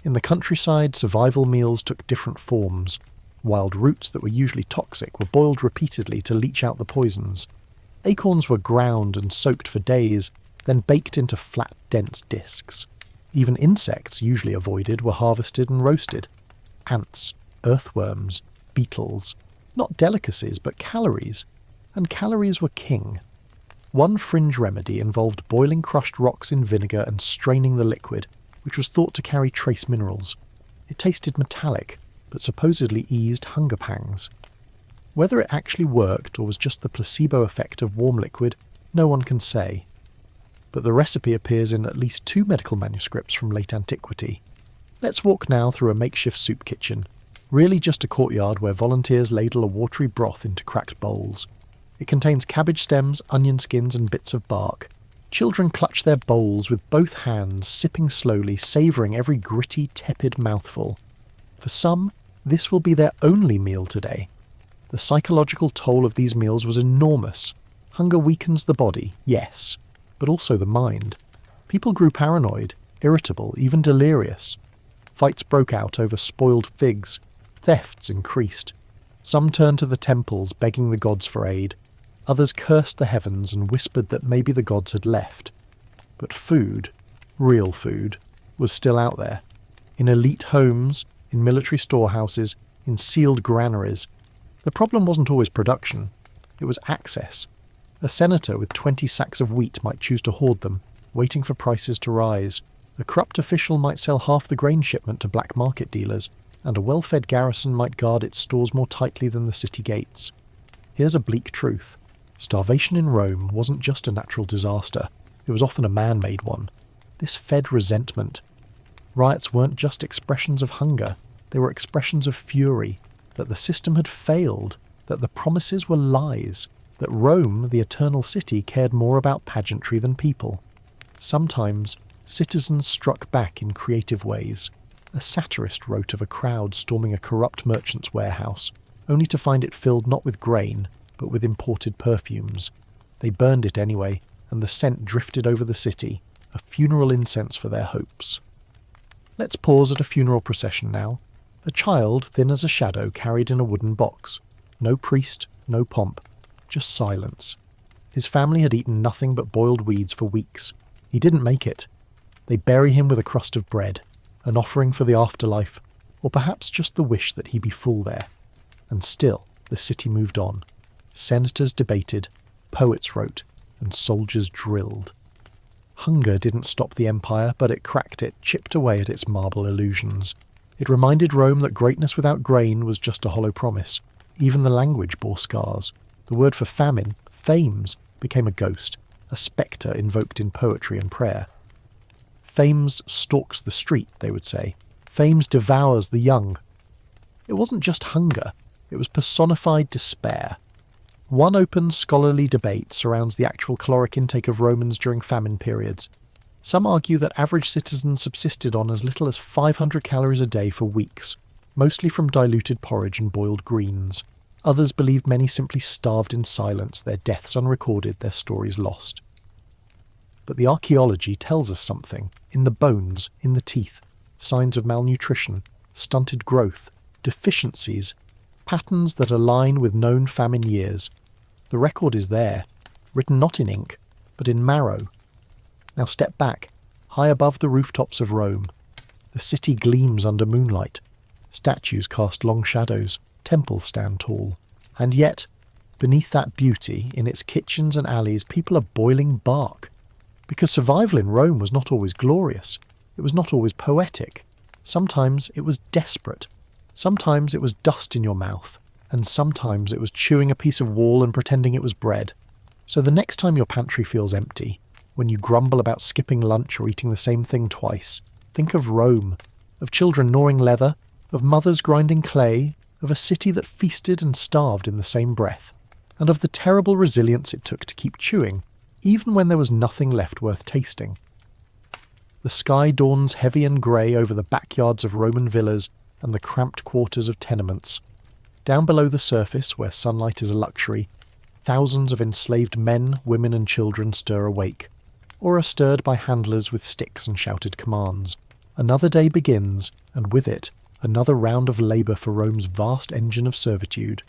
In the countryside, survival meals took different forms. Wild roots that were usually toxic were boiled repeatedly to leach out the poisons. Acorns were ground and soaked for days, then baked into flat, dense discs. Even insects, usually avoided, were harvested and roasted. Ants, earthworms, beetles. Not delicacies, but calories. And calories were king. One fringe remedy involved boiling crushed rocks in vinegar and straining the liquid, which was thought to carry trace minerals. It tasted metallic, but supposedly eased hunger pangs. Whether it actually worked or was just the placebo effect of warm liquid, no one can say. But the recipe appears in at least 2 medical manuscripts from late antiquity. Let's walk now through a makeshift soup kitchen, really just a courtyard where volunteers ladle a watery broth into cracked bowls. It contains cabbage stems, onion skins, and bits of bark. Children clutch their bowls with both hands, sipping slowly, savouring every gritty, tepid mouthful. For some, this will be their only meal today. The psychological toll of these meals was enormous. Hunger weakens the body, yes, but also the mind. People grew paranoid, irritable, even delirious. Fights broke out over spoiled figs. Thefts increased. Some turned to the temples, begging the gods for aid. Others cursed the heavens and whispered that maybe the gods had left. But food, real food, was still out there. In elite homes, in military storehouses, in sealed granaries. The problem wasn't always production. It was access. A senator with 20 sacks of wheat might choose to hoard them, waiting for prices to rise. A corrupt official might sell half the grain shipment to black market dealers, and a well-fed garrison might guard its stores more tightly than the city gates. Here's a bleak truth. Starvation in Rome wasn't just a natural disaster. It was often a man-made one. This fed resentment. Riots weren't just expressions of hunger. They were expressions of fury, that the system had failed, that the promises were lies, that Rome, the eternal city, cared more about pageantry than people. Sometimes, citizens struck back in creative ways. A satirist wrote of a crowd storming a corrupt merchant's warehouse, only to find it filled not with grain, but with imported perfumes. They burned it anyway, and the scent drifted over the city, a funeral incense for their hopes. Let's pause at a funeral procession now. A child, thin as a shadow, carried in a wooden box. No priest, no pomp, just silence. His family had eaten nothing but boiled weeds for weeks. He didn't make it. They bury him with a crust of bread, an offering for the afterlife, or perhaps just the wish that he be full there. And still, the city moved on. Senators debated, poets wrote, and soldiers drilled. Hunger didn't stop the empire, but it cracked it, chipped away at its marble illusions. It reminded Rome that greatness without grain was just a hollow promise. Even the language bore scars. The word for famine, fames, became a ghost, a spectre invoked in poetry and prayer. Fames stalks the street, they would say. Thames devours the young. It wasn't just hunger, it was personified despair. One open scholarly debate surrounds the actual caloric intake of Romans during famine periods. Some argue that average citizens subsisted on as little as 500 calories a day for weeks, mostly from diluted porridge and boiled greens. Others believe many simply starved in silence, their deaths unrecorded, their stories lost. But the archaeology tells us something. In the bones, in the teeth, signs of malnutrition, stunted growth, deficiencies, patterns that align with known famine years. The record is there, written not in ink, but in marrow. Now step back, high above the rooftops of Rome. The city gleams under moonlight. Statues cast long shadows, temples stand tall. And yet, beneath that beauty, in its kitchens and alleys, people are boiling bark. Because survival in Rome was not always glorious. It was not always poetic. Sometimes it was desperate. Sometimes it was dust in your mouth. And sometimes it was chewing a piece of wall and pretending it was bread. So the next time your pantry feels empty, when you grumble about skipping lunch or eating the same thing twice, think of Rome, of children gnawing leather, of mothers grinding clay, of a city that feasted and starved in the same breath, and of the terrible resilience it took to keep chewing, even when there was nothing left worth tasting. The sky dawns heavy and grey over the backyards of Roman villas and the cramped quarters of tenements. Down below the surface, where sunlight is a luxury, thousands of enslaved men, women and children stir awake, or are stirred by handlers with sticks and shouted commands. Another day begins, and with it, another round of labour for Rome's vast engine of servitude.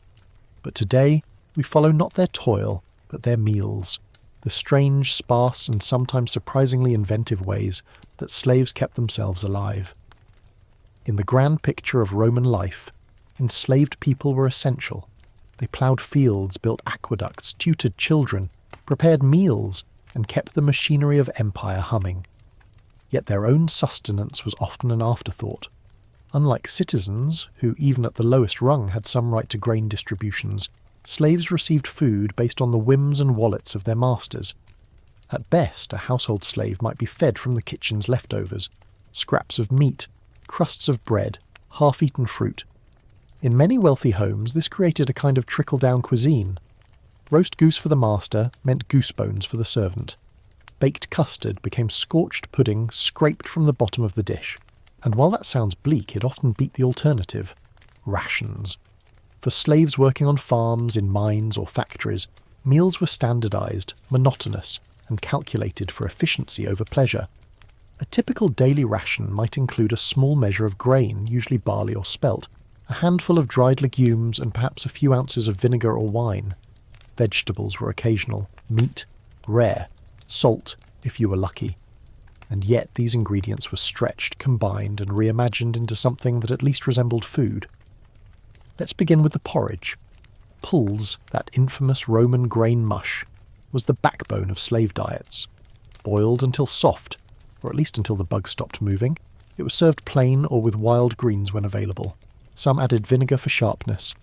But today, we follow not their toil, but their meals, the strange, sparse and sometimes surprisingly inventive ways that slaves kept themselves alive. In the grand picture of Roman life, enslaved people were essential. They ploughed fields, built aqueducts, tutored children, prepared meals, and kept the machinery of empire humming. Yet their own sustenance was often an afterthought. Unlike citizens, who even at the lowest rung had some right to grain distributions, slaves received food based on the whims and wallets of their masters. At best, a household slave might be fed from the kitchen's leftovers, scraps of meat, crusts of bread, half-eaten fruit. In many wealthy homes, this created a kind of trickle-down cuisine. Roast goose for the master meant goose bones for the servant. Baked custard became scorched pudding scraped from the bottom of the dish. And while that sounds bleak, it often beat the alternative: rations. For slaves working on farms, in mines or factories, meals were standardised, monotonous, and calculated for efficiency over pleasure. A typical daily ration might include a small measure of grain, usually barley or spelt, a handful of dried legumes, and perhaps a few ounces of vinegar or wine. Vegetables were occasional, meat rare, salt if you were lucky. And yet these ingredients were stretched, combined, and reimagined into something that at least resembled food. Let's begin with the porridge. Pulse, that infamous Roman grain mush, was the backbone of slave diets. Boiled until soft, or at least until the bugs stopped moving, it was served plain or with wild greens when available. Some added vinegar for sharpness.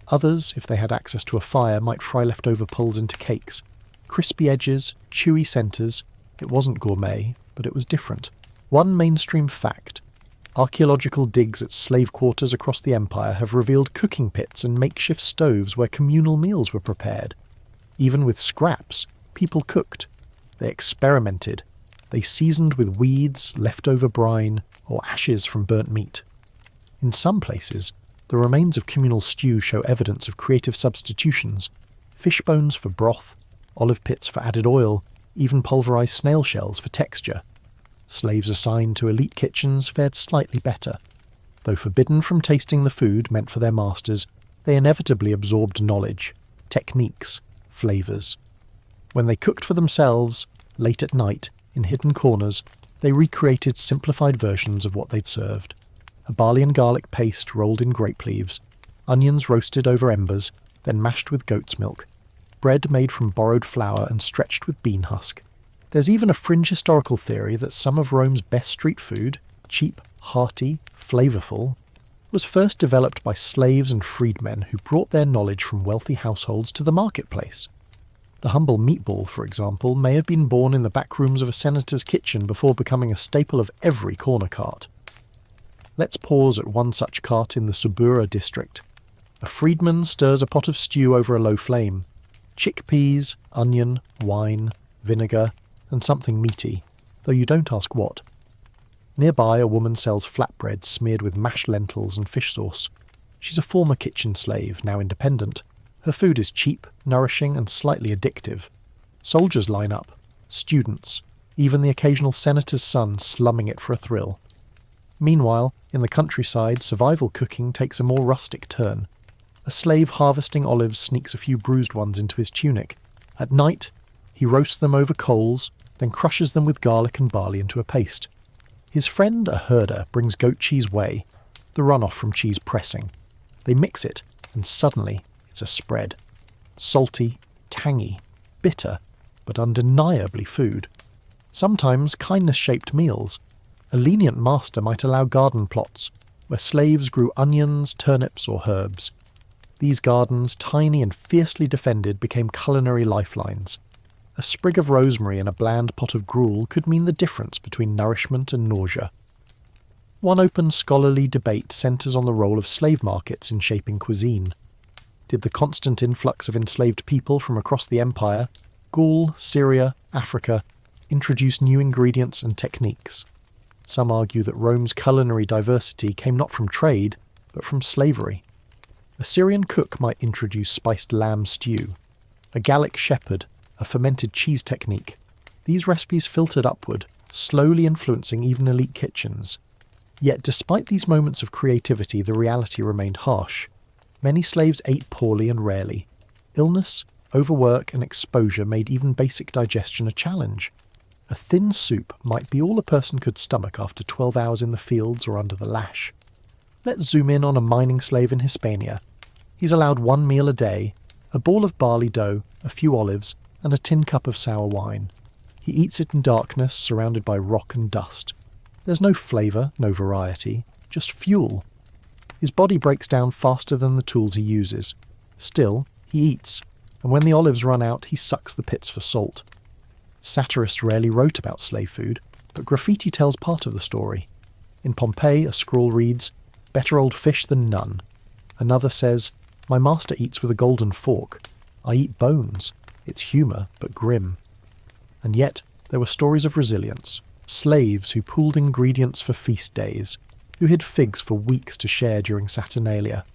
Others, if they had access to a fire, might fry leftover pulse into cakes. Crispy edges, chewy centres. It wasn't gourmet, but it was different. One mainstream fact: archaeological digs at slave quarters across the empire have revealed cooking pits and makeshift stoves where communal meals were prepared. Even with scraps, people cooked. They experimented. They seasoned with weeds, leftover brine, or ashes from burnt meat. In some places, the remains of communal stew show evidence of creative substitutions: fish bones for broth, olive pits for added oil, even pulverized snail shells for texture. Slaves assigned to elite kitchens fared slightly better. Though forbidden from tasting the food meant for their masters, they inevitably absorbed knowledge, techniques, flavours. When they cooked for themselves, late at night, in hidden corners, they recreated simplified versions of what they'd served. A barley and garlic paste rolled in grape leaves, onions roasted over embers, then mashed with goat's milk, bread made from borrowed flour and stretched with bean husk. There's even a fringe historical theory that some of Rome's best street food, cheap, hearty, flavourful, was first developed by slaves and freedmen who brought their knowledge from wealthy households to the marketplace. The humble meatball, for example, may have been born in the back rooms of a senator's kitchen before becoming a staple of every corner cart. Let's pause at one such cart in the Subura district. A freedman stirs a pot of stew over a low flame. Chickpeas, onion, wine, vinegar, and something meaty, though you don't ask what. Nearby, a woman sells flatbread smeared with mashed lentils and fish sauce. She's a former kitchen slave, now independent. Her food is cheap, nourishing, and slightly addictive. Soldiers line up, students, even the occasional senator's son slumming it for a thrill. Meanwhile, in the countryside, survival cooking takes a more rustic turn. A slave harvesting olives sneaks a few bruised ones into his tunic. At night, he roasts them over coals, then crushes them with garlic and barley into a paste. His friend, a herder, brings goat cheese whey, the runoff from cheese pressing. They mix it, and suddenly it's a spread. Salty, tangy, bitter, but undeniably food. Sometimes kindness-shaped meals. A lenient master might allow garden plots, where slaves grew onions, turnips, or herbs. These gardens, tiny and fiercely defended, became culinary lifelines. A sprig of rosemary in a bland pot of gruel could mean the difference between nourishment and nausea. One open scholarly debate centres on the role of slave markets in shaping cuisine. Did the constant influx of enslaved people from across the empire, Gaul, Syria, Africa, introduce new ingredients and techniques? Some argue that Rome's culinary diversity came not from trade, but from slavery. A Syrian cook might introduce spiced lamb stew. A Gallic shepherd, a fermented cheese technique. These recipes filtered upward, slowly influencing even elite kitchens. Yet despite these moments of creativity, the reality remained harsh. Many slaves ate poorly and rarely. Illness, overwork, and exposure made even basic digestion a challenge. A thin soup might be all a person could stomach after 12 hours in the fields or under the lash. Let's zoom in on a mining slave in Hispania. He's allowed one meal a day, a ball of barley dough, a few olives, and a tin cup of sour wine. He eats it in darkness, surrounded by rock and dust. There's no flavour, no variety, just fuel. His body breaks down faster than the tools he uses. Still, he eats, and when the olives run out, he sucks the pits for salt. Satirists rarely wrote about slave food, but graffiti tells part of the story. In Pompeii, a scrawl reads, "Better old fish than none." Another says, "My master eats with a golden fork. I eat bones. It's humour, but grim." And yet, there were stories of resilience. Slaves who pooled ingredients for feast days, who hid figs for weeks to share during Saturnalia,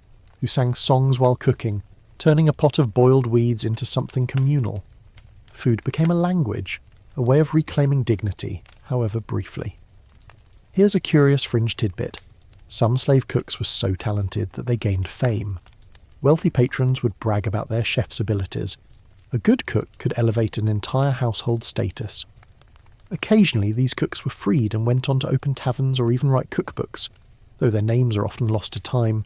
who sang songs while cooking, turning a pot of boiled weeds into something communal. Food became a language, a way of reclaiming dignity, however briefly. Here's a curious fringe tidbit. Some slave cooks were so talented that they gained fame. Wealthy patrons would brag about their chef's abilities. A good cook could elevate an entire household's status. Occasionally these cooks were freed and went on to open taverns or even write cookbooks, though their names are often lost to time,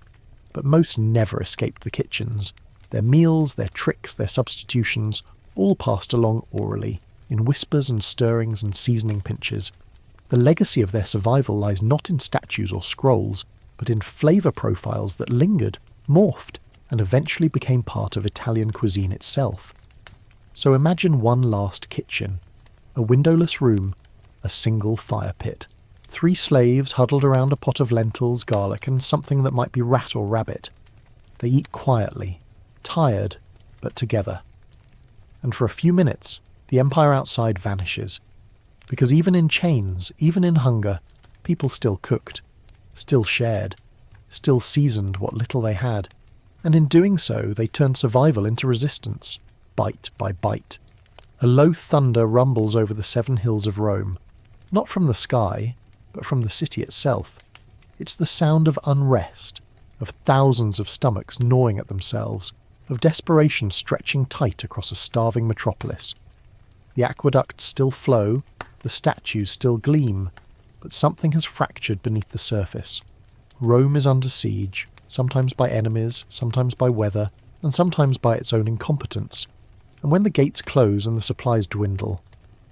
but most never escaped the kitchens. Their meals, their tricks, their substitutions, all passed along orally, in whispers and stirrings and seasoning pinches. The legacy of their survival lies not in statues or scrolls, but in flavour profiles that lingered, morphed, and eventually became part of Italian cuisine itself. So imagine one last kitchen. A windowless room, a single fire pit. 3 slaves huddled around a pot of lentils, garlic, and something that might be rat or rabbit. They eat quietly, tired, but together. And for a few minutes, the empire outside vanishes. Because even in chains, even in hunger, people still cooked, still shared, still seasoned what little they had. And in doing so, they turned survival into resistance, bite by bite. A low thunder rumbles over the 7 hills of Rome, not from the sky, but from the city itself. It's the sound of unrest, of thousands of stomachs gnawing at themselves, of desperation stretching tight across a starving metropolis. The aqueducts still flow, the statues still gleam, but something has fractured beneath the surface. Rome is under siege, sometimes by enemies, sometimes by weather, and sometimes by its own incompetence. And when the gates close and the supplies dwindle,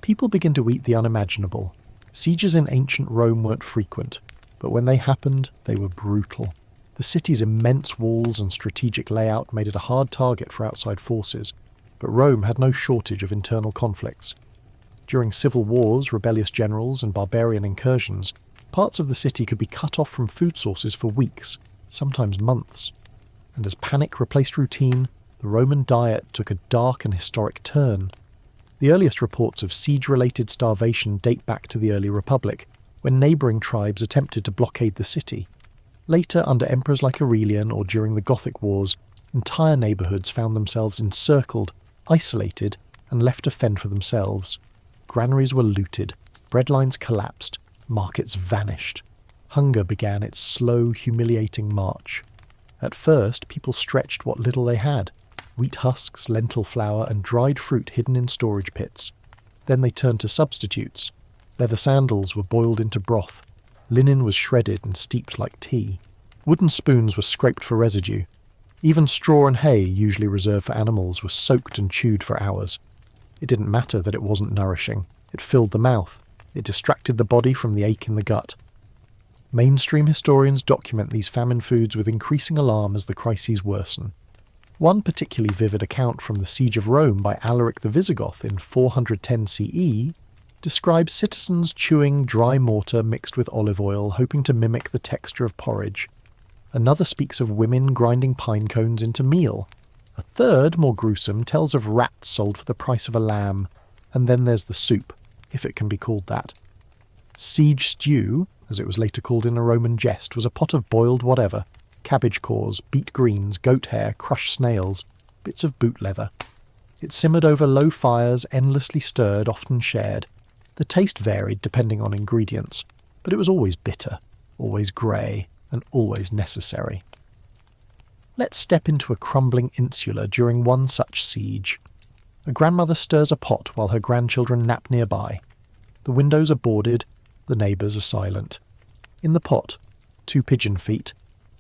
people begin to eat the unimaginable. Sieges in ancient Rome weren't frequent, but when they happened, they were brutal. The city's immense walls and strategic layout made it a hard target for outside forces, but Rome had no shortage of internal conflicts. During civil wars, rebellious generals, and barbarian incursions, Parts of the city could be cut off from food sources for weeks, sometimes months. And as panic replaced routine, the Roman diet took a dark and historic turn. The earliest reports of siege-related starvation date back to the early Republic, when neighbouring tribes attempted to blockade the city. Later, under emperors like Aurelian or during the Gothic Wars, entire neighbourhoods found themselves encircled, isolated, and left to fend for themselves. Granaries were looted, breadlines collapsed, markets vanished. Hunger began its slow, humiliating march. At first, people stretched what little they had: wheat husks, lentil flour, and dried fruit hidden in storage pits. Then they turned to substitutes. Leather sandals were boiled into broth. Linen was shredded and steeped like tea. Wooden spoons were scraped for residue. Even straw and hay, usually reserved for animals, were soaked and chewed for hours. It didn't matter that it wasn't nourishing. It filled the mouth. It distracted the body from the ache in the gut. Mainstream historians document these famine foods with increasing alarm as the crises worsen. One particularly vivid account from the Siege of Rome by Alaric the Visigoth in 410 CE describes citizens chewing dry mortar mixed with olive oil, hoping to mimic the texture of porridge. Another speaks of women grinding pine cones into meal. A third, more gruesome, tells of rats sold for the price of a lamb. And then there's the soup, if it can be called that. Siege stew, as it was later called in a Roman jest, was a pot of boiled whatever: cabbage cores, beet greens, goat hair, crushed snails, bits of boot leather. It simmered over low fires, endlessly stirred, often shared. The taste varied depending on ingredients, but it was always bitter, always grey, and always necessary. Let's step into a crumbling insula during one such siege. A grandmother stirs a pot while her grandchildren nap nearby. The windows are boarded, the neighbours are silent. In the pot, 2 pigeon feet,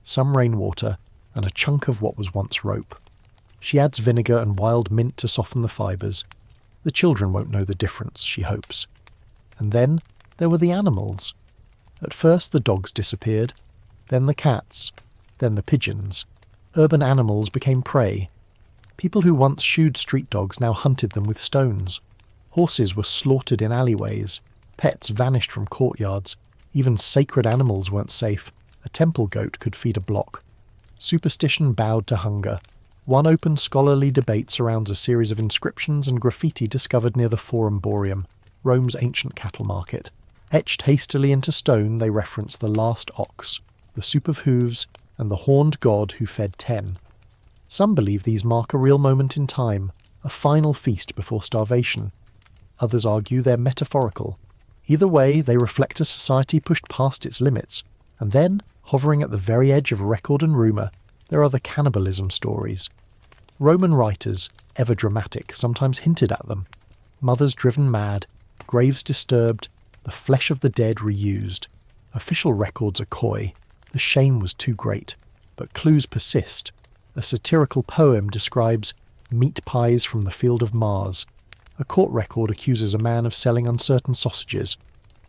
some rainwater, and a chunk of what was once rope. She adds vinegar and wild mint to soften the fibres. The children won't know the difference, she hopes. And then there were the animals. At first the dogs disappeared, then the cats, then the pigeons. Urban animals became prey. People who once shooed street dogs now hunted them with stones. Horses were slaughtered in alleyways. Pets vanished from courtyards. Even sacred animals weren't safe. A temple goat could feed a block. Superstition bowed to hunger. One open scholarly debate surrounds a series of inscriptions and graffiti discovered near the Forum Boarium, Rome's ancient cattle market. Etched hastily into stone, they reference the last ox, the soup of hooves, and the horned god who fed 10. Some believe these mark a real moment in time, a final feast before starvation. Others argue they're metaphorical. Either way, they reflect a society pushed past its limits. And then, hovering at the very edge of record and rumour, there are the cannibalism stories. Roman writers, ever dramatic, sometimes hinted at them. Mothers driven mad, graves disturbed, the flesh of the dead reused. Official records are coy. The shame was too great. But clues persist. A satirical poem describes meat pies from the field of Mars. A court record accuses a man of selling uncertain sausages.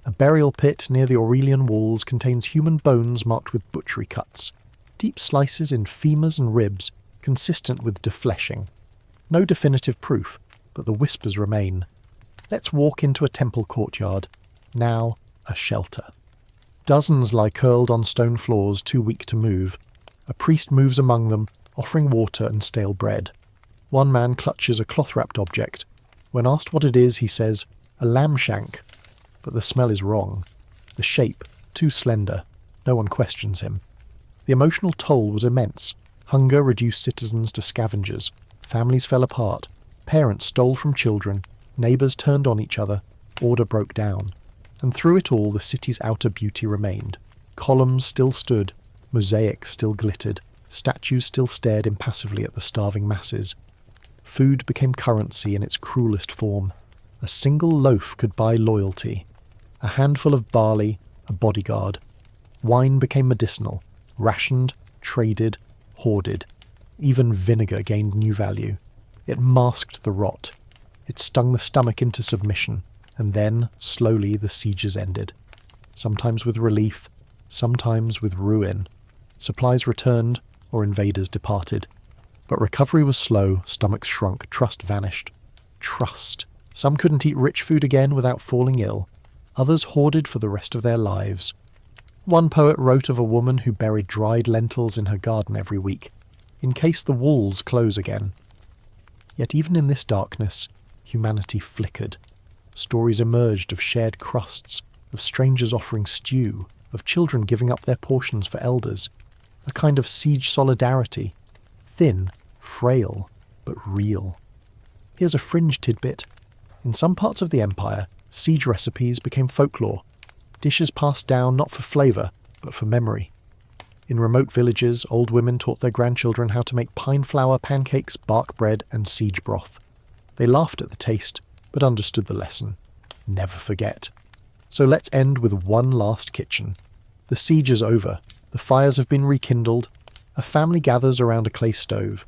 A burial pit near the Aurelian walls contains human bones marked with butchery cuts. Deep slices in femurs and ribs, consistent with defleshing. No definitive proof, but the whispers remain. Let's walk into a temple courtyard. Now, a shelter. Dozens lie curled on stone floors, too weak to move. A priest moves among them, offering water and stale bread. One man clutches a cloth-wrapped object. When asked what it is, he says, "A lamb shank." But the smell is wrong. The shape, too slender. No one questions him. The emotional toll was immense. Hunger reduced citizens to scavengers. Families fell apart. Parents stole from children. Neighbours turned on each other. Order broke down. And through it all, the city's outer beauty remained. Columns still stood. Mosaics still glittered. Statues still stared impassively at the starving masses. Food became currency in its cruelest form. A single loaf could buy loyalty. A handful of barley, a bodyguard. Wine became medicinal. Rationed, traded, hoarded. Even vinegar gained new value. It masked the rot. It stung the stomach into submission, and then, slowly, the sieges ended. Sometimes with relief, sometimes with ruin. Supplies returned, or invaders departed. But recovery was slow, stomachs shrunk, trust vanished. Trust. Some couldn't eat rich food again without falling ill. Others hoarded for the rest of their lives. One poet wrote of a woman who buried dried lentils in her garden every week, in case the walls close again. Yet even in this darkness, humanity flickered. Stories emerged of shared crusts, of strangers offering stew, of children giving up their portions for elders, a kind of siege solidarity, thin, frail, but real. Here's a fringe tidbit. In some parts of the empire, siege recipes became folklore, dishes passed down not for flavour, but for memory. In remote villages, old women taught their grandchildren how to make pine flour pancakes, bark bread, and siege broth. They laughed at the taste, but understood the lesson. Never forget. So let's end with one last kitchen. The siege is over. The fires have been rekindled. A family gathers around a clay stove.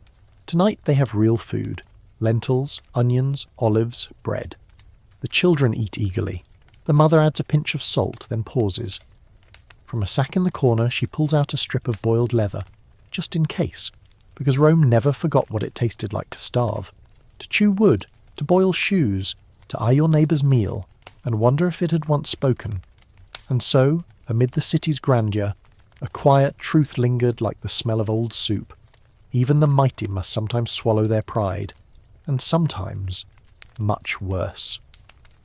Tonight they have real food. Lentils, onions, olives, bread. The children eat eagerly. The mother adds a pinch of salt, then pauses. From a sack in the corner, she pulls out a strip of boiled leather, just in case, because Rome never forgot what it tasted like to starve, to chew wood, to boil shoes, to eye your neighbour's meal, and wonder if it had once spoken. And so, amid the city's grandeur, a quiet truth lingered like the smell of old soup. Even the mighty must sometimes swallow their pride, and sometimes much worse.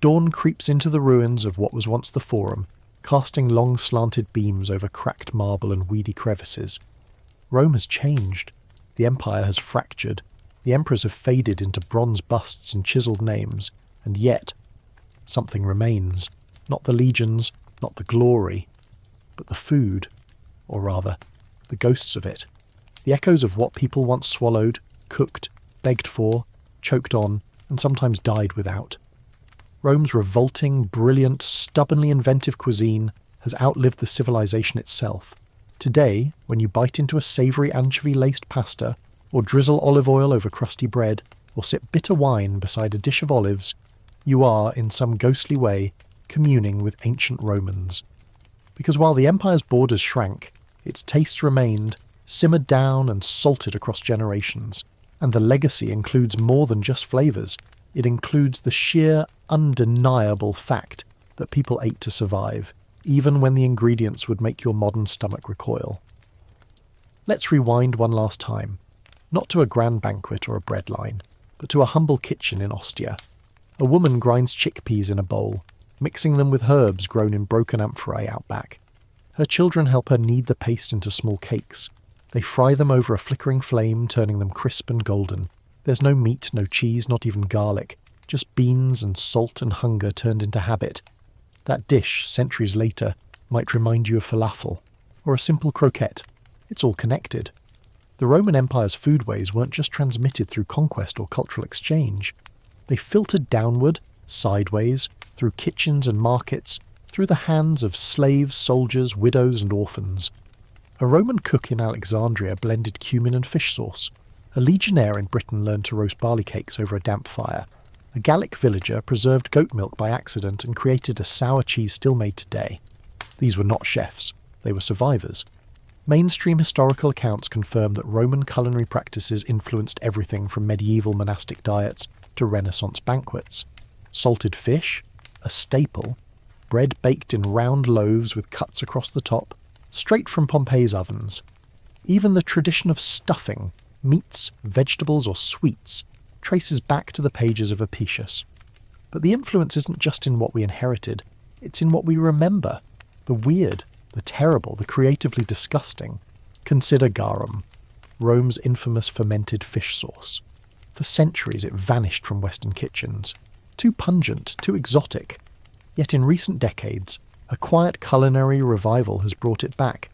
Dawn creeps into the ruins of what was once the Forum, casting long slanted beams over cracked marble and weedy crevices. Rome has changed. The empire has fractured. The emperors have faded into bronze busts and chiselled names. And yet, something remains. Not the legions, not the glory, but the food. Or rather, the ghosts of it. The echoes of what people once swallowed, cooked, begged for, choked on, and sometimes died without. Rome's revolting, brilliant, stubbornly inventive cuisine has outlived the civilization itself. Today, when you bite into a savoury anchovy-laced pasta, or drizzle olive oil over crusty bread, or sip bitter wine beside a dish of olives, you are, in some ghostly way, communing with ancient Romans. Because while the empire's borders shrank, its tastes remained, simmered down and salted across generations. And the legacy includes more than just flavours. It includes the sheer, undeniable fact that people ate to survive, even when the ingredients would make your modern stomach recoil. Let's rewind one last time, not to a grand banquet or a breadline, but to a humble kitchen in Ostia. A woman grinds chickpeas in a bowl, mixing them with herbs grown in broken amphorae out back. Her children help her knead the paste into small cakes. They fry them over a flickering flame, turning them crisp and golden. There's no meat, no cheese, not even garlic, just beans and salt and hunger turned into habit. That dish, centuries later, might remind you of falafel, or a simple croquette. It's all connected. The Roman Empire's foodways weren't just transmitted through conquest or cultural exchange. They filtered downward, sideways, through kitchens and markets, through the hands of slaves, soldiers, widows and orphans. A Roman cook in Alexandria blended cumin and fish sauce. A legionnaire in Britain learned to roast barley cakes over a damp fire. A Gallic villager preserved goat milk by accident and created a sour cheese still made today. These were not chefs. They were survivors. Mainstream historical accounts confirm that Roman culinary practices influenced everything from medieval monastic diets to Renaissance banquets. Salted fish, a staple, bread baked in round loaves with cuts across the top, straight from Pompeii's ovens. Even the tradition of stuffing, meats, vegetables or sweets, traces back to the pages of Apicius. But the influence isn't just in what we inherited, it's in what we remember. The weird, the terrible, the creatively disgusting. Consider garum, Rome's infamous fermented fish sauce. For centuries it vanished from Western kitchens. Too pungent, too exotic. Yet in recent decades, a quiet culinary revival has brought it back,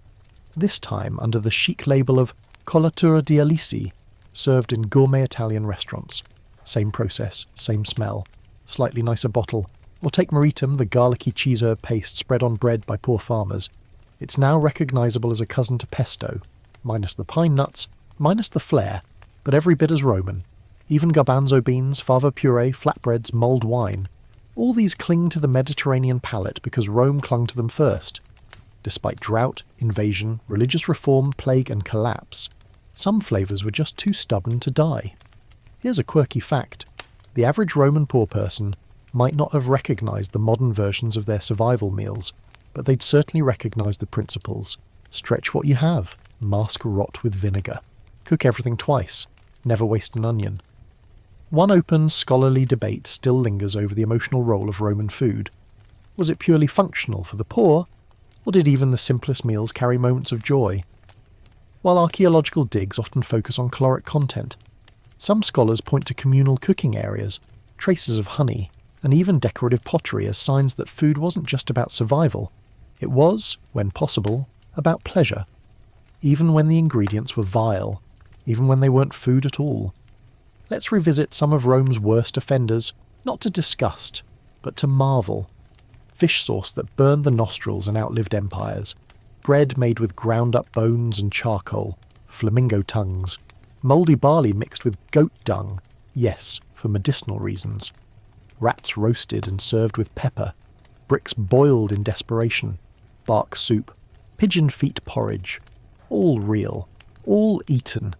this time under the chic label of Colatura di Alici, served in gourmet Italian restaurants. Same process, same smell, slightly nicer bottle. Or take Maritum, the garlicky cheese herb paste spread on bread by poor farmers. It's now recognisable as a cousin to pesto, minus the pine nuts, minus the flair, but every bit as Roman. Even garbanzo beans, fava puree, flatbreads, mulled wine. All these cling to the Mediterranean palate because Rome clung to them first. Despite drought, invasion, religious reform, plague and collapse, some flavours were just too stubborn to die. Here's a quirky fact. The average Roman poor person might not have recognised the modern versions of their survival meals. but they'd certainly recognise the principles. Stretch what you have, mask rot with vinegar. Cook everything twice, never waste an onion. One open, scholarly debate still lingers over the emotional role of Roman food. Was it purely functional for the poor, or did even the simplest meals carry moments of joy? While archaeological digs often focus on caloric content, some scholars point to communal cooking areas, traces of honey, and even decorative pottery as signs that food wasn't just about survival. It was, when possible, about pleasure. Even when the ingredients were vile, even when they weren't food at all. Let's revisit some of Rome's worst offenders, not to disgust, but to marvel. Fish sauce that burned the nostrils and outlived empires. Bread made with ground-up bones and charcoal. Flamingo tongues. Mouldy barley mixed with goat dung. Yes, for medicinal reasons. Rats roasted and served with pepper. Bricks boiled in desperation. Bark soup. Pigeon feet porridge. All real. All eaten.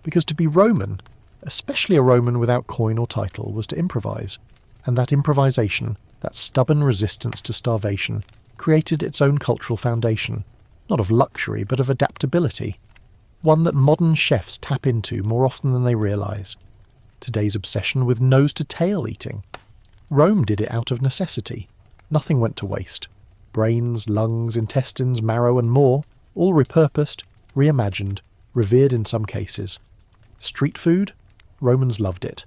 Because to be Roman, especially a Roman without coin or title, was to improvise. And that improvisation, that stubborn resistance to starvation, created its own cultural foundation, not of luxury but of adaptability, one that modern chefs tap into more often than they realise. Today's obsession with nose-to-tail eating. Rome did it out of necessity. Nothing went to waste. Brains, lungs, intestines, marrow and more, all repurposed, reimagined, revered in some cases. Street food? Romans loved it.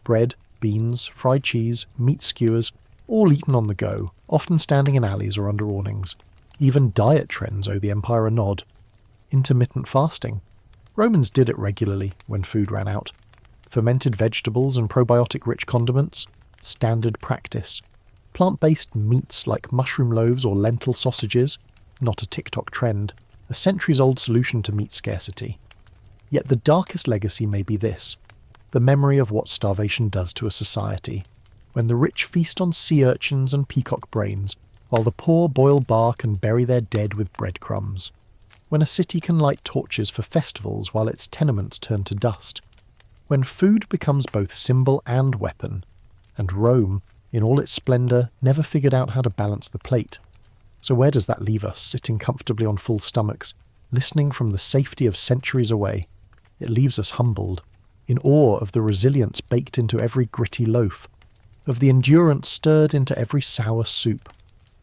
Bread, beans, fried cheese, meat skewers, all eaten on the go, often standing in alleys or under awnings. Even diet trends owe the empire a nod. Intermittent fasting. Romans did it regularly when food ran out. Fermented vegetables and probiotic-rich condiments. Standard practice. Plant-based meats like mushroom loaves or lentil sausages. Not a TikTok trend. A centuries-old solution to meat scarcity. Yet the darkest legacy may be this. The memory of what starvation does to a society. When the rich feast on sea urchins and peacock brains, while the poor boil bark and bury their dead with breadcrumbs. When a city can light torches for festivals while its tenements turn to dust. When food becomes both symbol and weapon, and Rome, in all its splendour, never figured out how to balance the plate. So where does that leave us, sitting comfortably on full stomachs, listening from the safety of centuries away? It leaves us humbled, in awe of the resilience baked into every gritty loaf, of the endurance stirred into every sour soup,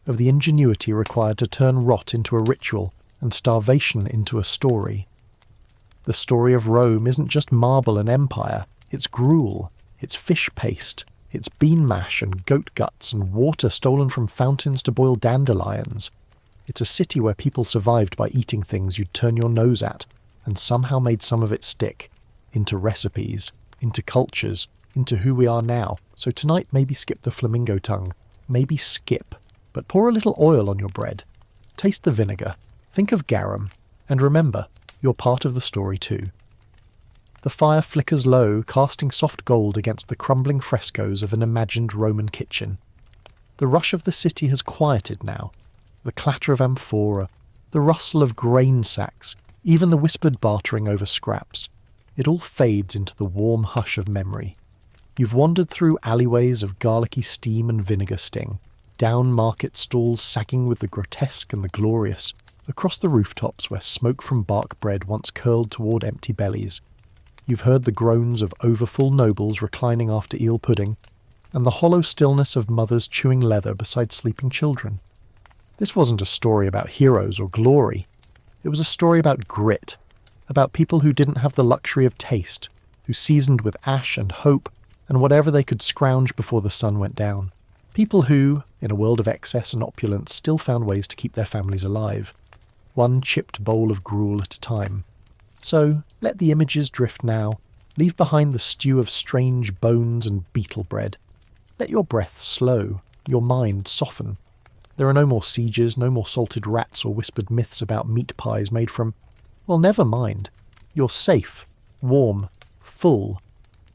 of the ingenuity required to turn rot into a ritual and starvation into a story. The story of Rome isn't just marble and empire, it's gruel, it's fish paste, it's bean mash and goat guts and water stolen from fountains to boil dandelions. It's a city where people survived by eating things you'd turn your nose at, and somehow made some of it stick, into recipes, into cultures, into who we are now. So tonight maybe skip the flamingo tongue, maybe skip, but pour a little oil on your bread. Taste the vinegar, think of garum, and remember, you're part of the story too. The fire flickers low, casting soft gold against the crumbling frescoes of an imagined Roman kitchen. The rush of the city has quieted now. The clatter of amphora, the rustle of grain sacks, even the whispered bartering over scraps. It all fades into the warm hush of memory. You've wandered through alleyways of garlicky steam and vinegar sting, down market stalls sagging with the grotesque and the glorious, across the rooftops where smoke from bark bread once curled toward empty bellies. You've heard the groans of overfull nobles reclining after eel pudding, and the hollow stillness of mothers chewing leather beside sleeping children. This wasn't a story about heroes or glory. It was a story about grit, about people who didn't have the luxury of taste, who seasoned with ash and hope and whatever they could scrounge before the sun went down. People who, in a world of excess and opulence, still found ways to keep their families alive. One chipped bowl of gruel at a time. So, let the images drift now. Leave behind the stew of strange bones and beetle bread. Let your breath slow, your mind soften. There are no more sieges, no more salted rats or whispered myths about meat pies made from... Well, never mind. You're safe, warm, full.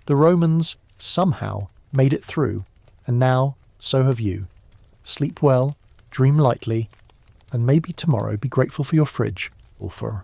The Romans, somehow, made it through, and now, so have you. Sleep well, dream lightly, and maybe tomorrow be grateful for your fridge, or for